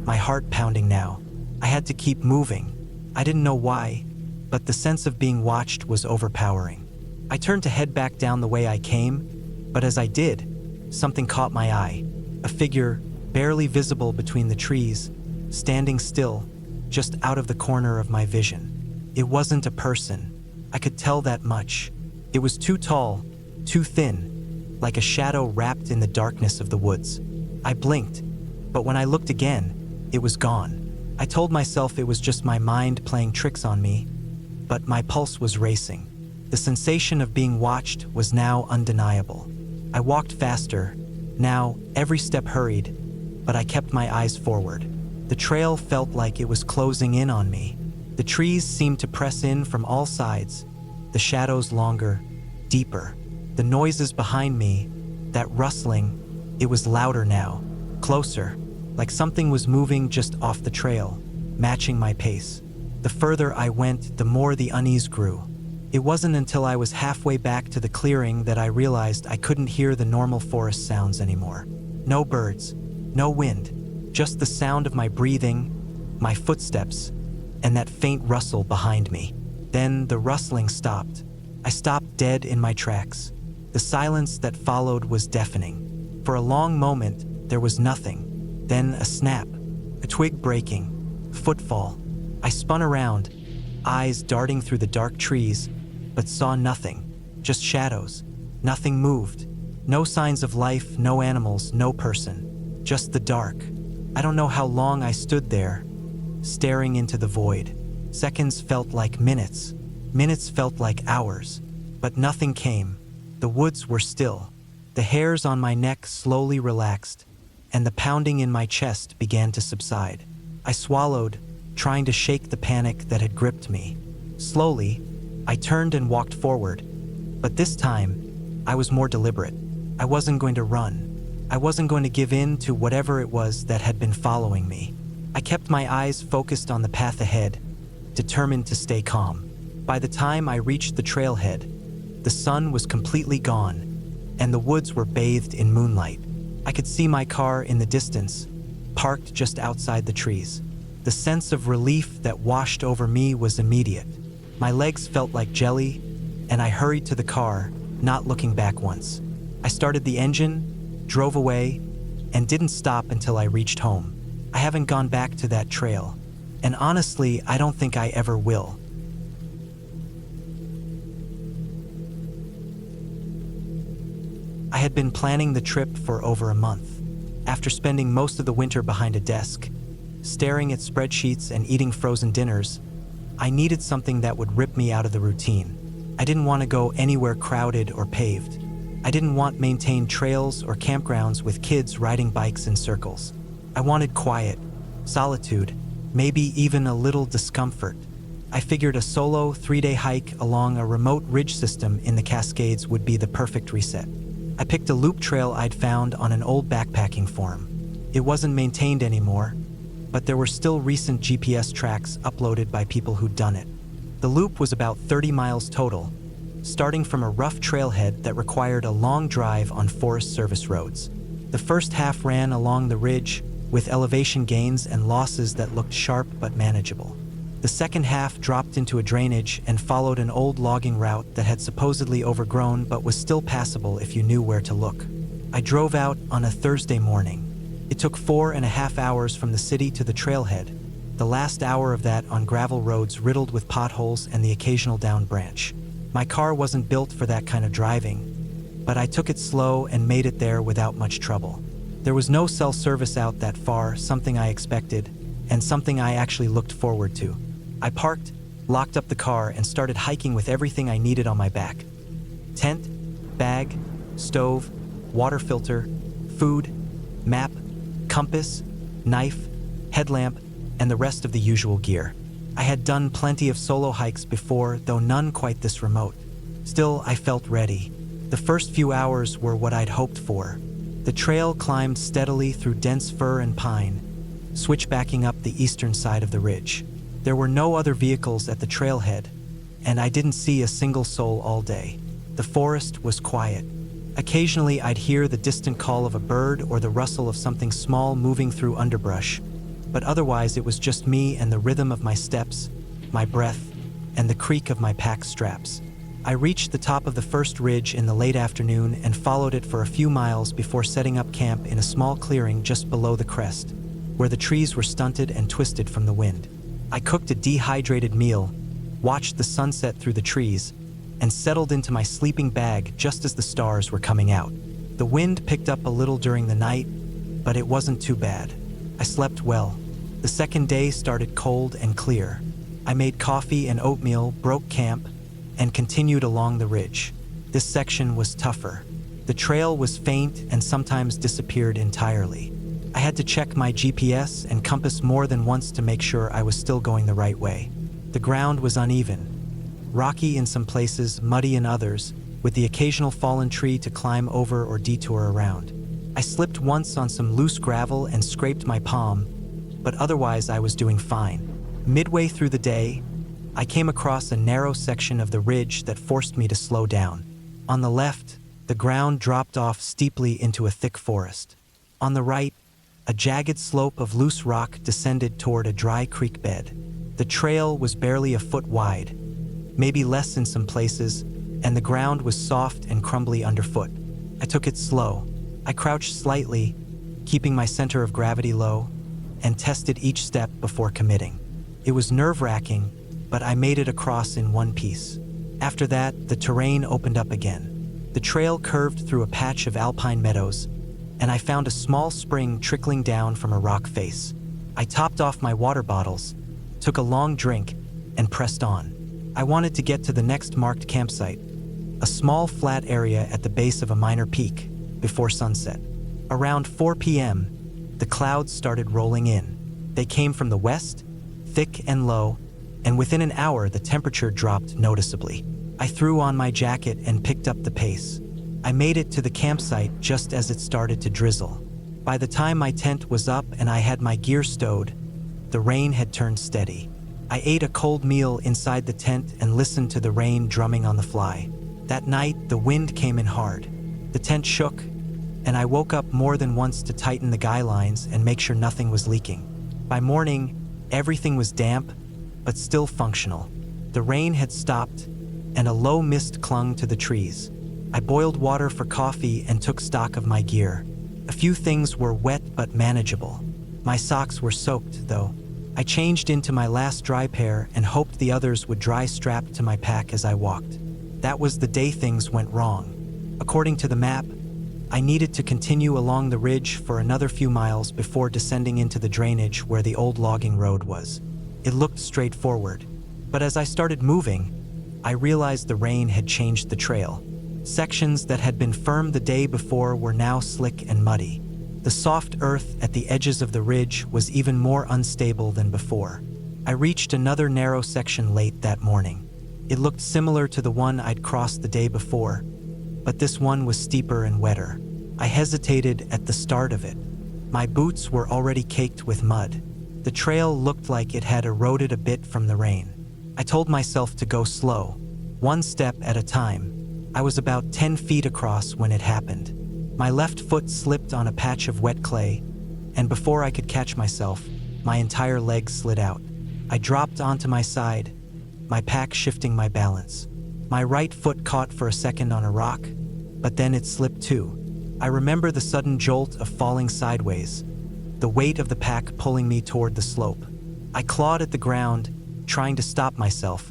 my heart pounding now. I had to keep moving. I didn't know why, but the sense of being watched was overpowering. I turned to head back down the way I came, but as I did, something caught my eye. A figure, barely visible between the trees, standing still, just out of the corner of my vision. It wasn't a person. I could tell that much. It was too tall, too thin, like a shadow wrapped in the darkness of the woods. I blinked, but when I looked again, it was gone. I told myself it was just my mind playing tricks on me, but my pulse was racing. The sensation of being watched was now undeniable. I walked faster. Now, every step hurried, but I kept my eyes forward. The trail felt like it was closing in on me. The trees seemed to press in from all sides, the shadows longer, deeper. The noises behind me, that rustling, it was louder now, closer, like something was moving just off the trail, matching my pace. The further I went, the more the unease grew. It wasn't until I was halfway back to the clearing that I realized I couldn't hear the normal forest sounds anymore. No birds, no wind, just the sound of my breathing, my footsteps, and that faint rustle behind me. Then the rustling stopped. I stopped dead in my tracks. The silence that followed was deafening. For a long moment, there was nothing. Then a snap, a twig breaking, footfall. I spun around, eyes darting through the dark trees, but saw nothing, just shadows. Nothing moved. No signs of life, no animals, no person. Just the dark. I don't know how long I stood there, staring into the void. Seconds felt like minutes. Minutes felt like hours. But nothing came. The woods were still. The hairs on my neck slowly relaxed, and the pounding in my chest began to subside. I swallowed, trying to shake the panic that had gripped me. Slowly, I turned and walked forward, but this time, I was more deliberate. I wasn't going to run. I wasn't going to give in to whatever it was that had been following me. I kept my eyes focused on the path ahead, determined to stay calm. By the time I reached the trailhead, the sun was completely gone, and the woods were bathed in moonlight. I could see my car in the distance, parked just outside the trees. The sense of relief that washed over me was immediate. My legs felt like jelly, and I hurried to the car, not looking back once. I started the engine, drove away, and didn't stop until I reached home. I haven't gone back to that trail, and honestly, I don't think I ever will. I had been planning the trip for over a month. After spending most of the winter behind a desk, staring at spreadsheets and eating frozen dinners, I needed something that would rip me out of the routine. I didn't want to go anywhere crowded or paved. I didn't want maintained trails or campgrounds with kids riding bikes in circles. I wanted quiet, solitude, maybe even a little discomfort. I figured a solo 3-day hike along a remote ridge system in the Cascades would be the perfect reset. I picked a loop trail I'd found on an old backpacking forum. It wasn't maintained anymore, but there were still recent GPS tracks uploaded by people who'd done it. The loop was about 30 miles total, starting from a rough trailhead that required a long drive on Forest Service roads. The first half ran along the ridge, with elevation gains and losses that looked sharp but manageable. The second half dropped into a drainage and followed an old logging route that had supposedly overgrown but was still passable if you knew where to look. I drove out on a Thursday morning. It took 4.5 hours from the city to the trailhead, the last hour of that on gravel roads riddled with potholes and the occasional down branch. My car wasn't built for that kind of driving, but I took it slow and made it there without much trouble. There was no cell service out that far, something I expected, and something I actually looked forward to. I parked, locked up the car, and started hiking with everything I needed on my back. Tent, bag, stove, water filter, food, map, compass, knife, headlamp, and the rest of the usual gear. I had done plenty of solo hikes before, though none quite this remote. Still, I felt ready. The first few hours were what I'd hoped for. The trail climbed steadily through dense fir and pine, switchbacking up the eastern side of the ridge. There were no other vehicles at the trailhead, and I didn't see a single soul all day. The forest was quiet. Occasionally, I'd hear the distant call of a bird or the rustle of something small moving through underbrush, but otherwise it was just me and the rhythm of my steps, my breath, and the creak of my pack straps. I reached the top of the first ridge in the late afternoon and followed it for a few miles before setting up camp in a small clearing just below the crest, where the trees were stunted and twisted from the wind. I cooked a dehydrated meal, watched the sunset through the trees, and settled into my sleeping bag just as the stars were coming out. The wind picked up a little during the night, but it wasn't too bad. I slept well. The second day started cold and clear. I made coffee and oatmeal, broke camp, and continued along the ridge. This section was tougher. The trail was faint and sometimes disappeared entirely. I had to check my GPS and compass more than once to make sure I was still going the right way. The ground was uneven, rocky in some places, muddy in others, with the occasional fallen tree to climb over or detour around. I slipped once on some loose gravel and scraped my palm, but otherwise I was doing fine. Midway through the day, I came across a narrow section of the ridge that forced me to slow down. On the left, the ground dropped off steeply into a thick forest. On the right, a jagged slope of loose rock descended toward a dry creek bed. The trail was barely a foot wide, maybe less in some places, and the ground was soft and crumbly underfoot. I took it slow. I crouched slightly, keeping my center of gravity low, and tested each step before committing. It was nerve-wracking, but I made it across in one piece. After that, the terrain opened up again. The trail curved through a patch of alpine meadows, and I found a small spring trickling down from a rock face. I topped off my water bottles, took a long drink, and pressed on. I wanted to get to the next marked campsite, a small flat area at the base of a minor peak, before sunset. Around 4 p.m., the clouds started rolling in. They came from the west, thick and low, and within an hour the temperature dropped noticeably. I threw on my jacket and picked up the pace. I made it to the campsite just as it started to drizzle. By the time my tent was up and I had my gear stowed, the rain had turned steady. I ate a cold meal inside the tent and listened to the rain drumming on the fly. That night, the wind came in hard. The tent shook, and I woke up more than once to tighten the guy lines and make sure nothing was leaking. By morning, everything was damp, but still functional. The rain had stopped, and a low mist clung to the trees. I boiled water for coffee and took stock of my gear. A few things were wet but manageable. My socks were soaked, though. I changed into my last dry pair and hoped the others would dry strapped to my pack as I walked. That was the day things went wrong. According to the map, I needed to continue along the ridge for another few miles before descending into the drainage where the old logging road was. It looked straightforward, but as I started moving, I realized the rain had changed the trail. Sections that had been firm the day before were now slick and muddy. The soft earth at the edges of the ridge was even more unstable than before. I reached another narrow section late that morning. It looked similar to the one I'd crossed the day before, but this one was steeper and wetter. I hesitated at the start of it. My boots were already caked with mud. The trail looked like it had eroded a bit from the rain. I told myself to go slow, one step at a time. I was about 10 feet across when it happened. My left foot slipped on a patch of wet clay, and before I could catch myself, my entire leg slid out. I dropped onto my side, my pack shifting my balance. My right foot caught for a second on a rock, but then it slipped too. I remember the sudden jolt of falling sideways, the weight of the pack pulling me toward the slope. I clawed at the ground, trying to stop myself,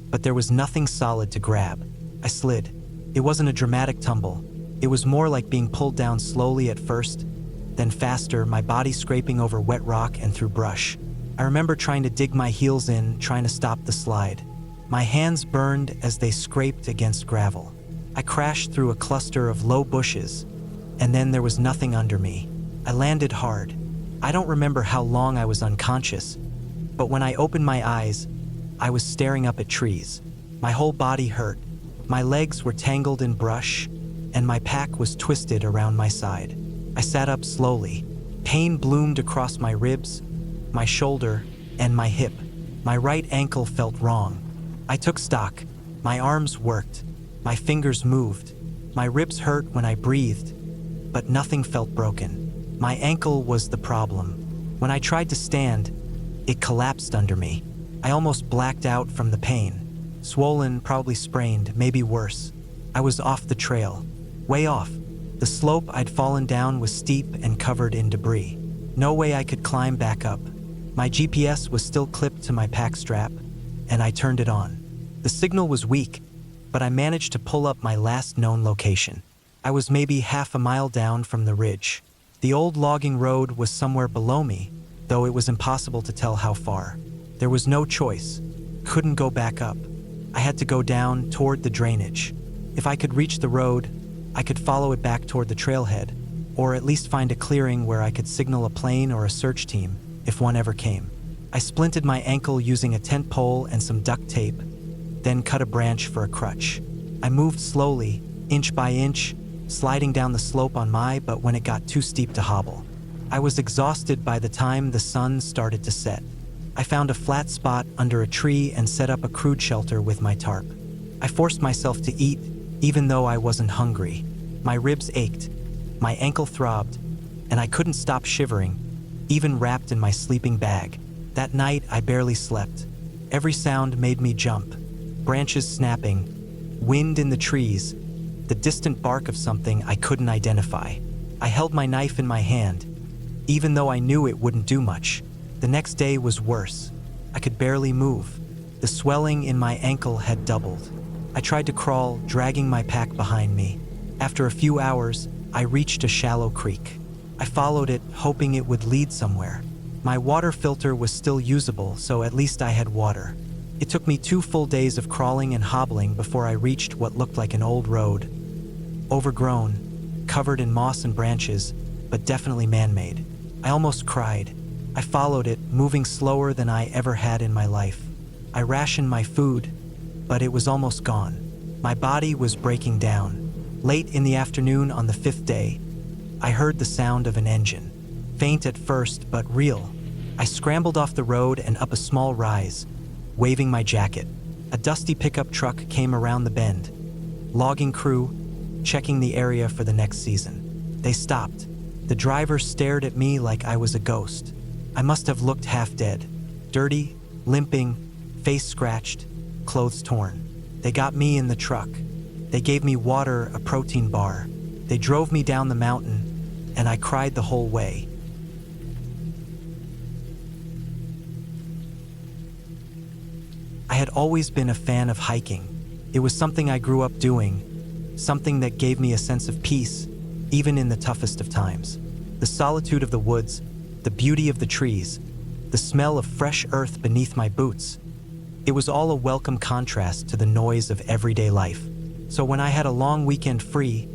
but there was nothing solid to grab. I slid. It wasn't a dramatic tumble. It was more like being pulled down slowly at first, then faster, my body scraping over wet rock and through brush. I remember trying to dig my heels in, trying to stop the slide. My hands burned as they scraped against gravel. I crashed through a cluster of low bushes, and then there was nothing under me. I landed hard. I don't remember how long I was unconscious, but when I opened my eyes, I was staring up at trees. My whole body hurt. My legs were tangled in brush, and my pack was twisted around my side. I sat up slowly. Pain bloomed across my ribs, my shoulder, and my hip. My right ankle felt wrong. I took stock. My arms worked. My fingers moved. My ribs hurt when I breathed, but nothing felt broken. My ankle was the problem. When I tried to stand, it collapsed under me. I almost blacked out from the pain. Swollen, probably sprained, maybe worse. I was off the trail. Way off. The slope I'd fallen down was steep and covered in debris. No way I could climb back up. My GPS was still clipped to my pack strap, and I turned it on. The signal was weak, but I managed to pull up my last known location. I was maybe half a mile down from the ridge. The old logging road was somewhere below me, though it was impossible to tell how far. There was no choice. Couldn't go back up. I had to go down toward the drainage. If I could reach the road, I could follow it back toward the trailhead, or at least find a clearing where I could signal a plane or a search team, if one ever came. I splinted my ankle using a tent pole and some duct tape, then cut a branch for a crutch. I moved slowly, inch by inch, sliding down the slope on but when it got too steep to hobble. I was exhausted by the time the sun started to set. I found a flat spot under a tree and set up a crude shelter with my tarp. I forced myself to eat, even though I wasn't hungry. My ribs ached, my ankle throbbed, and I couldn't stop shivering, even wrapped in my sleeping bag. That night, I barely slept. Every sound made me jump. Branches snapping, wind in the trees, the distant bark of something I couldn't identify. I held my knife in my hand, even though I knew it wouldn't do much. The next day was worse. I could barely move. The swelling in my ankle had doubled. I tried to crawl, dragging my pack behind me. After a few hours, I reached a shallow creek. I followed it, hoping it would lead somewhere. My water filter was still usable, so at least I had water. It took me 2 full days of crawling and hobbling before I reached what looked like an old road. Overgrown, covered in moss and branches, but definitely man-made. I almost cried. I followed it, moving slower than I ever had in my life. I rationed my food, but it was almost gone. My body was breaking down. Late in the afternoon on the 5th day, I heard the sound of an engine. Faint at first, but real. I scrambled off the road and up a small rise, waving my jacket. A dusty pickup truck came around the bend. Logging crew, checking the area for the next season. They stopped. The driver stared at me like I was a ghost. I must have looked half dead. Dirty, limping, face scratched, clothes torn. They got me in the truck. They gave me water, a protein bar. They drove me down the mountain, and I cried the whole way. I had always been a fan of hiking. It was something I grew up doing, something that gave me a sense of peace, even in the toughest of times. The solitude of the woods, the beauty of the trees, the smell of fresh earth beneath my boots. It was all a welcome contrast to the noise of everyday life. So when I had a long weekend free,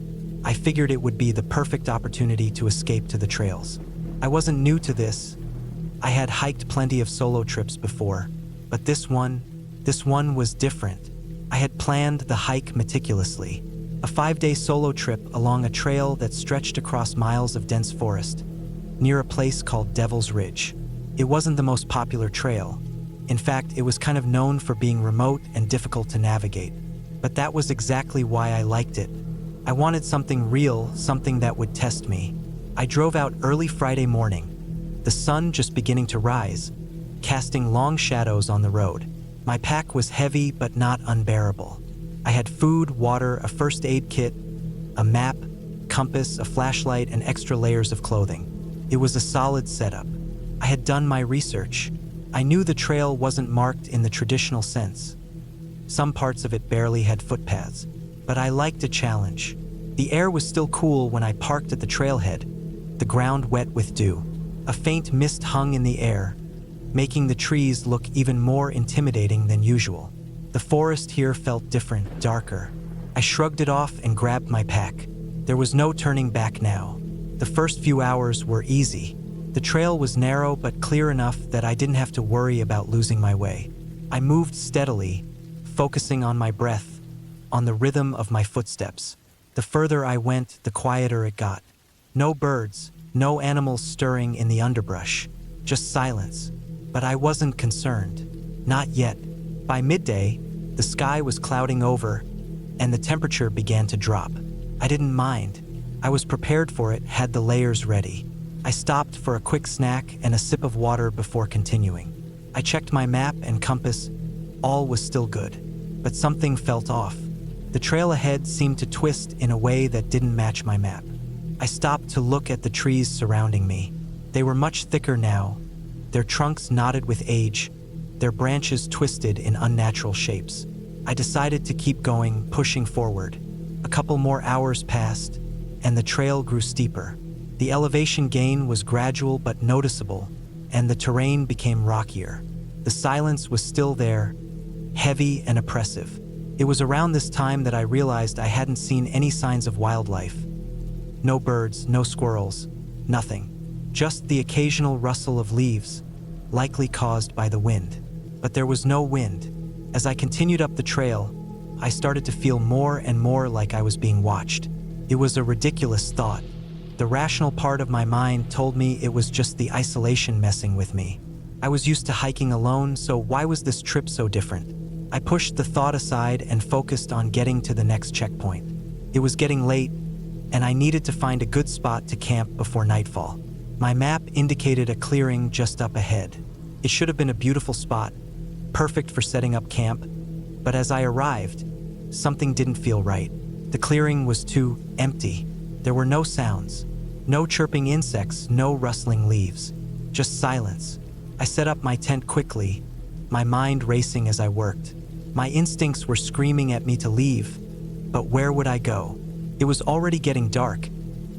I figured it would be the perfect opportunity to escape to the trails. I wasn't new to this. I had hiked plenty of solo trips before, but this one was different. I had planned the hike meticulously. A 5-day solo trip along a trail that stretched across miles of dense forest, near a place called Devil's Ridge. It wasn't the most popular trail. In fact, it was kind of known for being remote and difficult to navigate. But that was exactly why I liked it. I wanted something real, something that would test me. I drove out early Friday morning, the sun just beginning to rise, casting long shadows on the road. My pack was heavy but not unbearable. I had food, water, a first aid kit, a map, compass, a flashlight, and extra layers of clothing. It was a solid setup. I had done my research. I knew the trail wasn't marked in the traditional sense. Some parts of it barely had footpaths, but I liked a challenge. The air was still cool when I parked at the trailhead, the ground wet with dew. A faint mist hung in the air, making the trees look even more intimidating than usual. The forest here felt different, darker. I shrugged it off and grabbed my pack. There was no turning back now. The first few hours were easy. The trail was narrow but clear enough that I didn't have to worry about losing my way. I moved steadily, focusing on my breath, on the rhythm of my footsteps. The further I went, the quieter it got. No birds, no animals stirring in the underbrush, just silence. But I wasn't concerned. Not yet. By midday, the sky was clouding over, and the temperature began to drop. I didn't mind. I was prepared for it, had the layers ready. I stopped for a quick snack and a sip of water before continuing. I checked my map and compass. All was still good. but something felt off. The trail ahead seemed to twist in a way that didn't match my map. I stopped to look at the trees surrounding me. They were much thicker now, their trunks knotted with age, their branches twisted in unnatural shapes. I decided to keep going, pushing forward. A couple more hours passed, and the trail grew steeper. The elevation gain was gradual but noticeable, and the terrain became rockier. The silence was still there, heavy and oppressive. It was around this time that I realized I hadn't seen any signs of wildlife. No birds, no squirrels, nothing. Just the occasional rustle of leaves, likely caused by the wind. But there was no wind. As I continued up the trail, I started to feel more and more like I was being watched. It was a ridiculous thought. The rational part of my mind told me it was just the isolation messing with me. I was used to hiking alone, so why was this trip so different? I pushed the thought aside and focused on getting to the next checkpoint. It was getting late, and I needed to find a good spot to camp before nightfall. My map indicated a clearing just up ahead. It should have been a beautiful spot, perfect for setting up camp, but as I arrived, something didn't feel right. The clearing was too empty. There were no sounds, no chirping insects, no rustling leaves, just silence. I set up my tent quickly, my mind racing as I worked. My instincts were screaming at me to leave, but where would I go? It was already getting dark,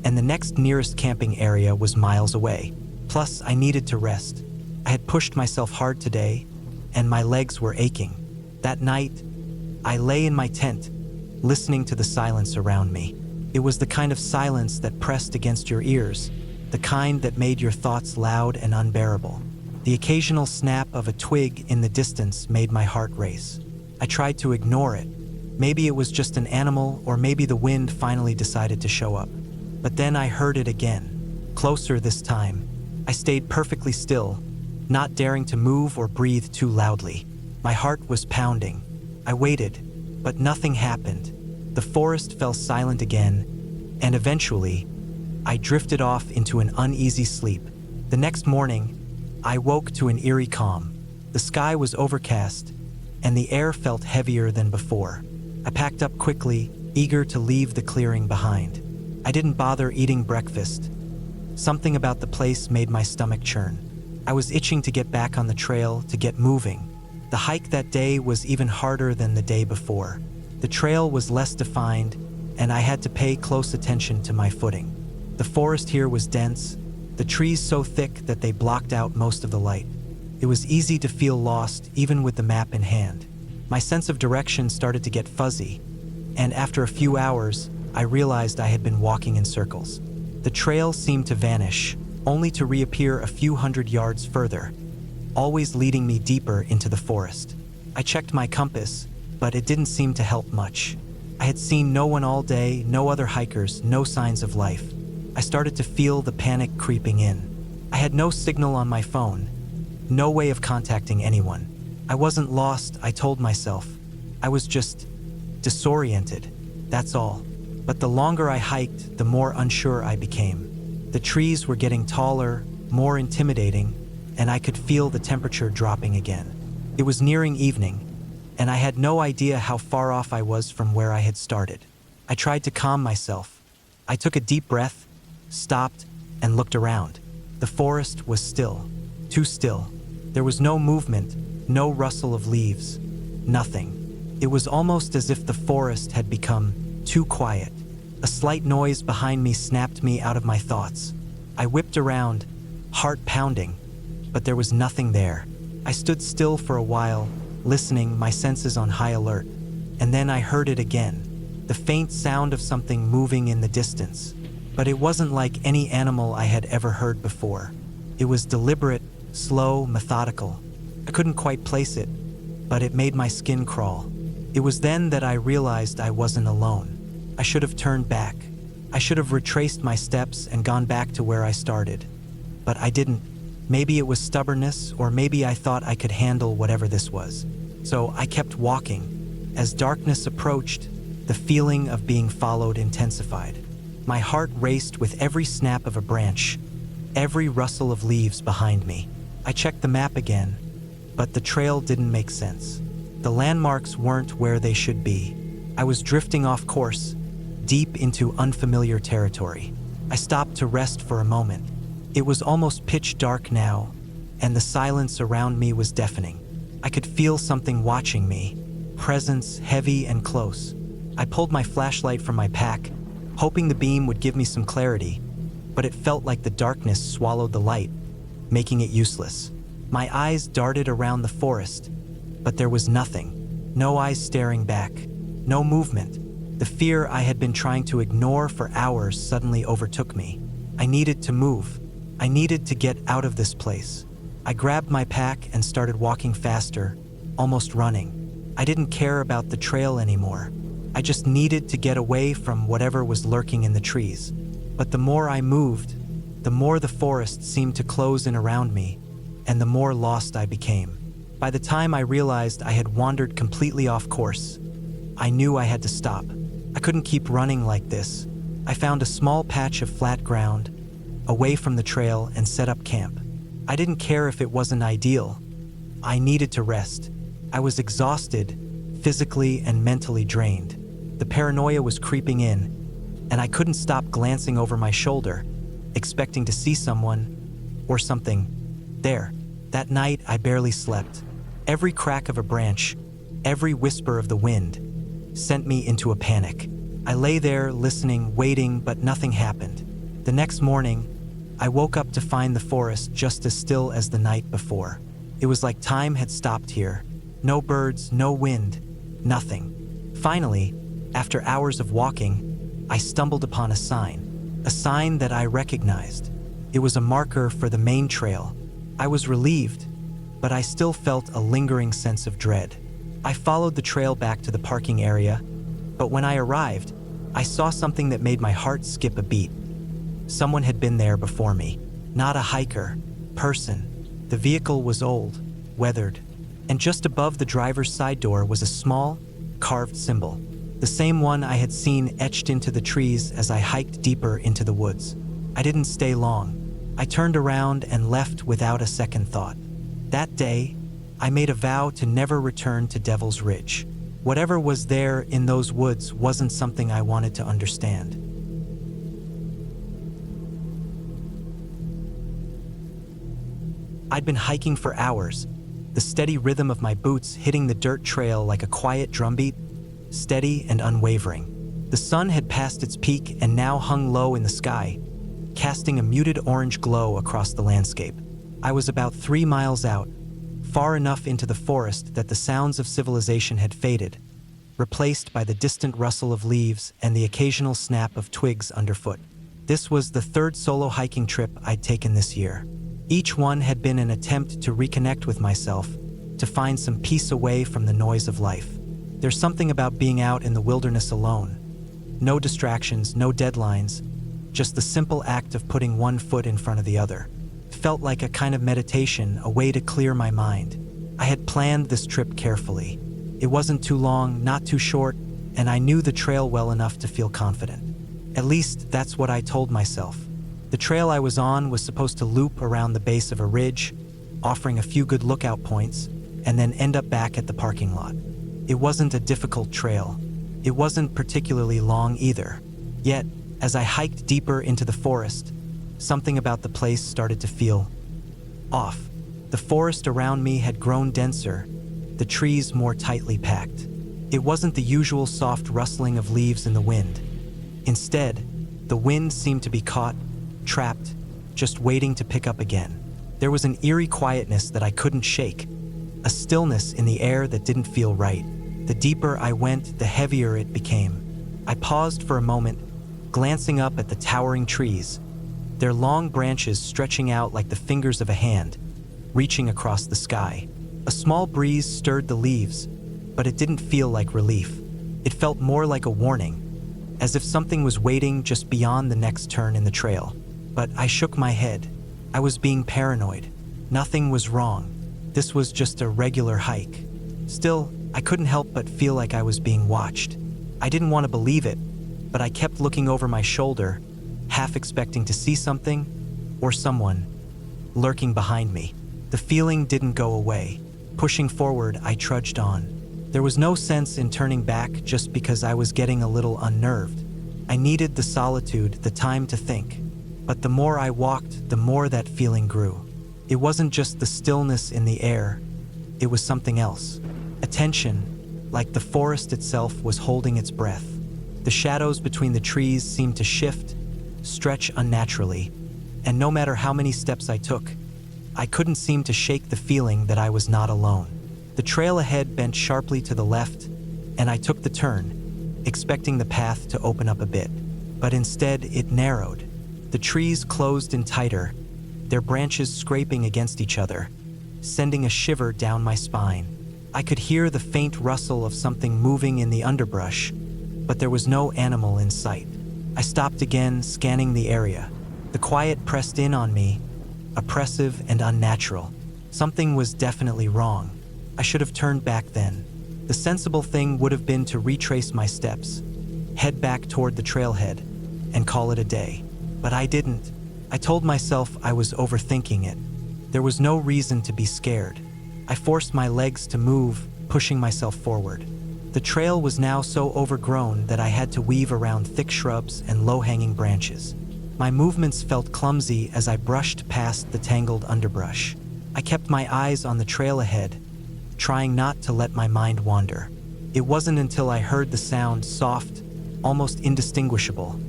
and the next nearest camping area was miles away. Plus, I needed to rest. I had pushed myself hard today, and my legs were aching. That night, I lay in my tent, listening to the silence around me. It was the kind of silence that pressed against your ears, the kind that made your thoughts loud and unbearable. The occasional snap of a twig in the distance made my heart race. I tried to ignore it. Maybe it was just an animal, or maybe the wind finally decided to show up. But then I heard it again, closer this time. I stayed perfectly still, not daring to move or breathe too loudly. My heart was pounding. I waited, but nothing happened. The forest fell silent again, and eventually, I drifted off into an uneasy sleep. The next morning, I woke to an eerie calm. The sky was overcast, and the air felt heavier than before. I packed up quickly, eager to leave the clearing behind. I didn't bother eating breakfast. Something about the place made my stomach churn. I was itching to get back on the trail, to get moving. The hike that day was even harder than the day before. The trail was less defined, and I had to pay close attention to my footing. The forest here was dense, the trees so thick that they blocked out most of the light. It was easy to feel lost, even with the map in hand. My sense of direction started to get fuzzy, and after a few hours, I realized I had been walking in circles. The trail seemed to vanish, only to reappear a few hundred yards further, always leading me deeper into the forest. I checked my compass, but it didn't seem to help much. I had seen no one all day, no other hikers, no signs of life. I started to feel the panic creeping in. I had no signal on my phone, no way of contacting anyone. I wasn't lost, I told myself. I was just disoriented, that's all. But the longer I hiked, the more unsure I became. The trees were getting taller, more intimidating, and I could feel the temperature dropping again. It was nearing evening, and I had no idea how far off I was from where I had started. I tried to calm myself. I took a deep breath, stopped, and looked around. The forest was still, too still. There was no movement, no rustle of leaves, nothing. It was almost as if the forest had become too quiet. A slight noise behind me snapped me out of my thoughts. I whipped around, heart pounding, but there was nothing there. I stood still for a while, listening, my senses on high alert. And then I heard it again, the faint sound of something moving in the distance. But it wasn't like any animal I had ever heard before. It was deliberate, slow, methodical. I couldn't quite place it, but it made my skin crawl. It was then that I realized I wasn't alone. I should have turned back. I should have retraced my steps and gone back to where I started. But I didn't. Maybe it was stubbornness, or maybe I thought I could handle whatever this was. So I kept walking. As darkness approached, the feeling of being followed intensified. My heart raced with every snap of a branch, every rustle of leaves behind me. I checked the map again, but the trail didn't make sense. The landmarks weren't where they should be. I was drifting off course, deep into unfamiliar territory. I stopped to rest for a moment. It was almost pitch dark now, and the silence around me was deafening. I could feel something watching me, presence heavy and close. I pulled my flashlight from my pack, hoping the beam would give me some clarity, but it felt like the darkness swallowed the light, making it useless. My eyes darted around the forest, but there was nothing. No eyes staring back, no movement. The fear I had been trying to ignore for hours suddenly overtook me. I needed to move. I needed to get out of this place. I grabbed my pack and started walking faster, almost running. I didn't care about the trail anymore. I just needed to get away from whatever was lurking in the trees. But the more I moved, the more the forest seemed to close in around me, and the more lost I became. By the time I realized I had wandered completely off course, I knew I had to stop. I couldn't keep running like this. I found a small patch of flat ground, away from the trail, and set up camp. I didn't care if it wasn't ideal. I needed to rest. I was exhausted, physically and mentally drained. The paranoia was creeping in, and I couldn't stop glancing over my shoulder, expecting to see someone or something there. That night, I barely slept. Every crack of a branch, every whisper of the wind, sent me into a panic. I lay there listening, waiting, but nothing happened. The next morning, I woke up to find the forest just as still as the night before. It was like time had stopped here. No birds, no wind, nothing. Finally, after hours of walking, I stumbled upon a sign that I recognized. It was a marker for the main trail. I was relieved, but I still felt a lingering sense of dread. I followed the trail back to the parking area, but when I arrived, I saw something that made my heart skip a beat. Someone had been there before me. Not a hiker, person. The vehicle was old, weathered, and just above the driver's side door was a small, carved symbol. The same one I had seen etched into the trees as I hiked deeper into the woods. I didn't stay long. I turned around and left without a second thought. That day, I made a vow to never return to Devil's Ridge. Whatever was there in those woods wasn't something I wanted to understand. I'd been hiking for hours, the steady rhythm of my boots hitting the dirt trail like a quiet drumbeat, steady and unwavering. The sun had passed its peak and now hung low in the sky, casting a muted orange glow across the landscape. I was about 3 miles out, far enough into the forest that the sounds of civilization had faded, replaced by the distant rustle of leaves and the occasional snap of twigs underfoot. This was the third solo hiking trip I'd taken this year. Each one had been an attempt to reconnect with myself, to find some peace away from the noise of life. There's something about being out in the wilderness alone. No distractions, no deadlines, just the simple act of putting one foot in front of the other. It felt like a kind of meditation, a way to clear my mind. I had planned this trip carefully. It wasn't too long, not too short, and I knew the trail well enough to feel confident. At least that's what I told myself. The trail I was on was supposed to loop around the base of a ridge, offering a few good lookout points, and then end up back at the parking lot. It wasn't a difficult trail. It wasn't particularly long either. Yet, as I hiked deeper into the forest, something about the place started to feel off. The forest around me had grown denser, the trees more tightly packed. It wasn't the usual soft rustling of leaves in the wind. Instead, the wind seemed to be caught, trapped, just waiting to pick up again. There was an eerie quietness that I couldn't shake, a stillness in the air that didn't feel right. The deeper I went, the heavier it became. I paused for a moment, glancing up at the towering trees, their long branches stretching out like the fingers of a hand, reaching across the sky. A small breeze stirred the leaves, but it didn't feel like relief. It felt more like a warning, as if something was waiting just beyond the next turn in the trail. But I shook my head. I was being paranoid. Nothing was wrong. This was just a regular hike. Still, I couldn't help but feel like I was being watched. I didn't want to believe it, but I kept looking over my shoulder, half expecting to see something or someone lurking behind me. The feeling didn't go away. Pushing forward, I trudged on, There was no sense in turning back just because I was getting a little unnerved. I needed the solitude, the time to think. But the more I walked, the more that feeling grew. It wasn't just the stillness in the air, it was something else. A tension, like the forest itself was holding its breath. The shadows between the trees seemed to shift, stretch unnaturally, and no matter how many steps I took, I couldn't seem to shake the feeling that I was not alone. The trail ahead bent sharply to the left, and I took the turn, expecting the path to open up a bit. But instead, it narrowed. The trees closed in tighter, their branches scraping against each other, sending a shiver down my spine. I could hear the faint rustle of something moving in the underbrush, but there was no animal in sight. I stopped again, scanning the area. The quiet pressed in on me, oppressive and unnatural. Something was definitely wrong. I should have turned back then. The sensible thing would have been to retrace my steps, head back toward the trailhead, and call it a day. But I didn't. I told myself I was overthinking it. There was no reason to be scared. I forced my legs to move, pushing myself forward. The trail was now so overgrown that I had to weave around thick shrubs and low-hanging branches. My movements felt clumsy as I brushed past the tangled underbrush. I kept my eyes on the trail ahead, trying not to let my mind wander. It wasn't until I heard the sound, soft, almost indistinguishable,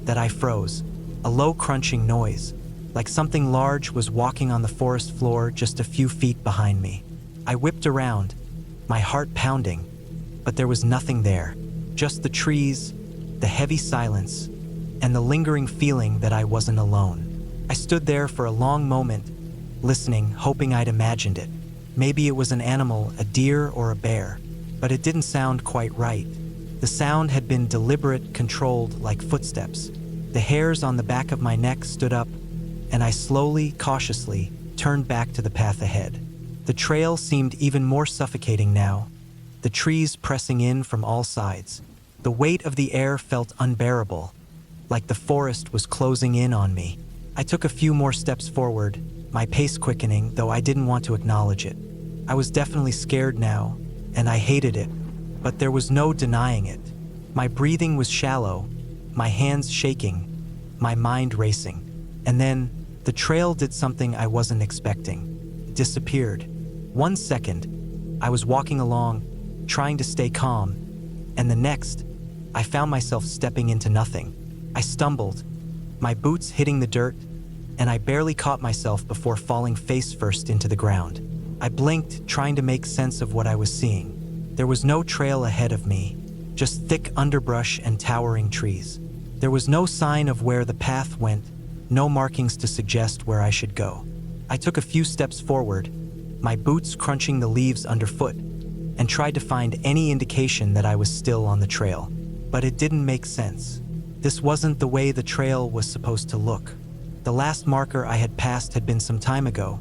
that I froze. A low crunching noise, like something large was walking on the forest floor just a few feet behind me. I whipped around, my heart pounding, but there was nothing there. Just the trees, the heavy silence, and the lingering feeling that I wasn't alone. I stood there for a long moment, listening, hoping I'd imagined it. Maybe it was an animal, a deer or a bear, but it didn't sound quite right. The sound had been deliberate, controlled, like footsteps. The hairs on the back of my neck stood up, and I slowly, cautiously, turned back to the path ahead. The trail seemed even more suffocating now, the trees pressing in from all sides. The weight of the air felt unbearable, like the forest was closing in on me. I took a few more steps forward, my pace quickening, though I didn't want to acknowledge it. I was definitely scared now, and I hated it, but there was no denying it. My breathing was shallow, my hands shaking, my mind racing. And then, the trail did something I wasn't expecting. It disappeared. 1 second, I was walking along, trying to stay calm, and the next, I found myself stepping into nothing. I stumbled, my boots hitting the dirt, and I barely caught myself before falling face first into the ground. I blinked, trying to make sense of what I was seeing. There was no trail ahead of me, just thick underbrush and towering trees. There was no sign of where the path went, no markings to suggest where I should go. I took a few steps forward, my boots crunching the leaves underfoot, and tried to find any indication that I was still on the trail. But it didn't make sense. This wasn't the way the trail was supposed to look. The last marker I had passed had been some time ago,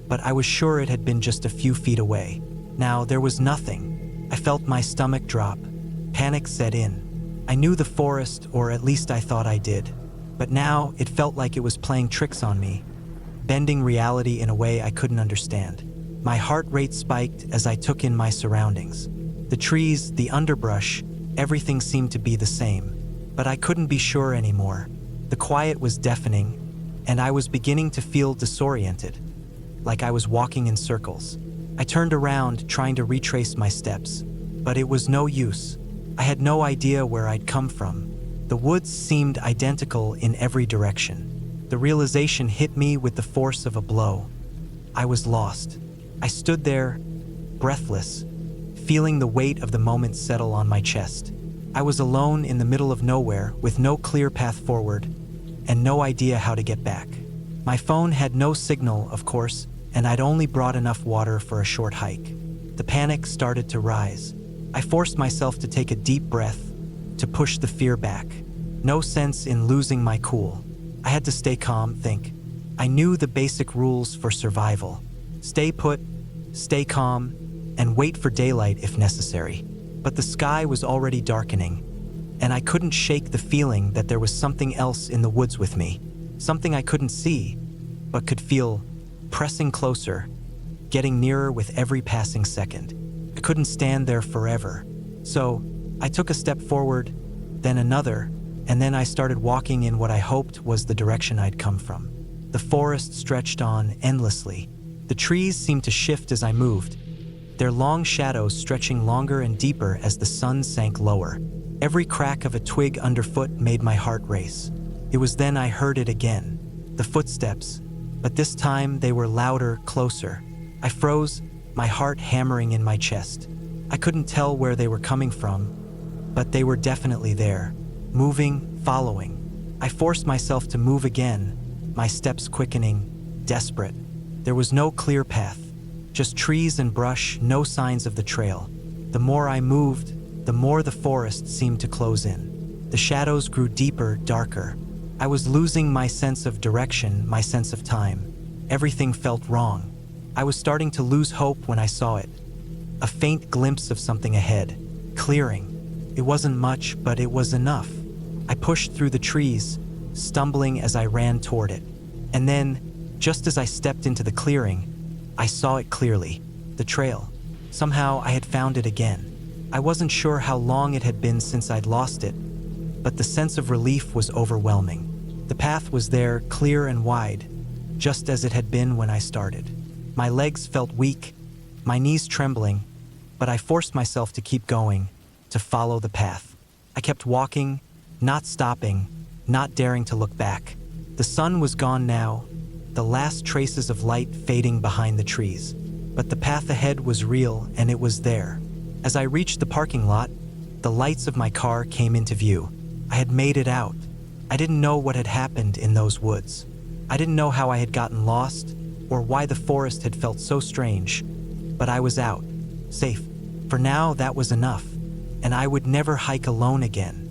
but I was sure it had been just a few feet away. Now there was nothing. I felt my stomach drop. Panic set in. I knew the forest, or at least I thought I did. But now it felt like it was playing tricks on me, bending reality in a way I couldn't understand. My heart rate spiked as I took in my surroundings. The trees, the underbrush, everything seemed to be the same. But I couldn't be sure anymore. The quiet was deafening, and I was beginning to feel disoriented, like I was walking in circles. I turned around, trying to retrace my steps, but it was no use. I had no idea where I'd come from. The woods seemed identical in every direction. The realization hit me with the force of a blow. I was lost. I stood there, breathless, feeling the weight of the moment settle on my chest. I was alone in the middle of nowhere, with no clear path forward, and no idea how to get back. My phone had no signal, of course, and I'd only brought enough water for a short hike. The panic started to rise. I forced myself to take a deep breath, to push the fear back. No sense in losing my cool. I had to stay calm, think. I knew the basic rules for survival. Stay put, stay calm, and wait for daylight if necessary. But the sky was already darkening, and I couldn't shake the feeling that there was something else in the woods with me. Something I couldn't see, but could feel, pressing closer, getting nearer with every passing second. couldn't stand there forever. So, I took a step forward, then another, and then I started walking in what I hoped was the direction I'd come from. The forest stretched on endlessly. The trees seemed to shift as I moved, their long shadows stretching longer and deeper as the sun sank lower. Every crack of a twig underfoot made my heart race. It was then I heard it again, the footsteps, but this time they were louder, closer. I froze, my heart hammering in my chest. I couldn't tell where they were coming from, but they were definitely there, moving, following. I forced myself to move again, my steps quickening, desperate. There was no clear path, just trees and brush, no signs of the trail. The more I moved, the more the forest seemed to close in. The shadows grew deeper, darker. I was losing my sense of direction, my sense of time. Everything felt wrong. I was starting to lose hope when I saw it. A faint glimpse of something ahead, clearing. It wasn't much, but it was enough. I pushed through the trees, stumbling as I ran toward it. And then, just as I stepped into the clearing, I saw it clearly, the trail. Somehow I had found it again. I wasn't sure how long it had been since I'd lost it, but the sense of relief was overwhelming. The path was there, clear and wide, just as it had been when I started. My legs felt weak, my knees trembling, but I forced myself to keep going, to follow the path. I kept walking, not stopping, not daring to look back. The sun was gone now, the last traces of light fading behind the trees. But the path ahead was real, and it was there. As I reached the parking lot, the lights of my car came into view. I had made it out. I didn't know what had happened in those woods. I didn't know how I had gotten lost, or why the forest had felt so strange. But I was out, safe. For now, that was enough, and I would never hike alone again.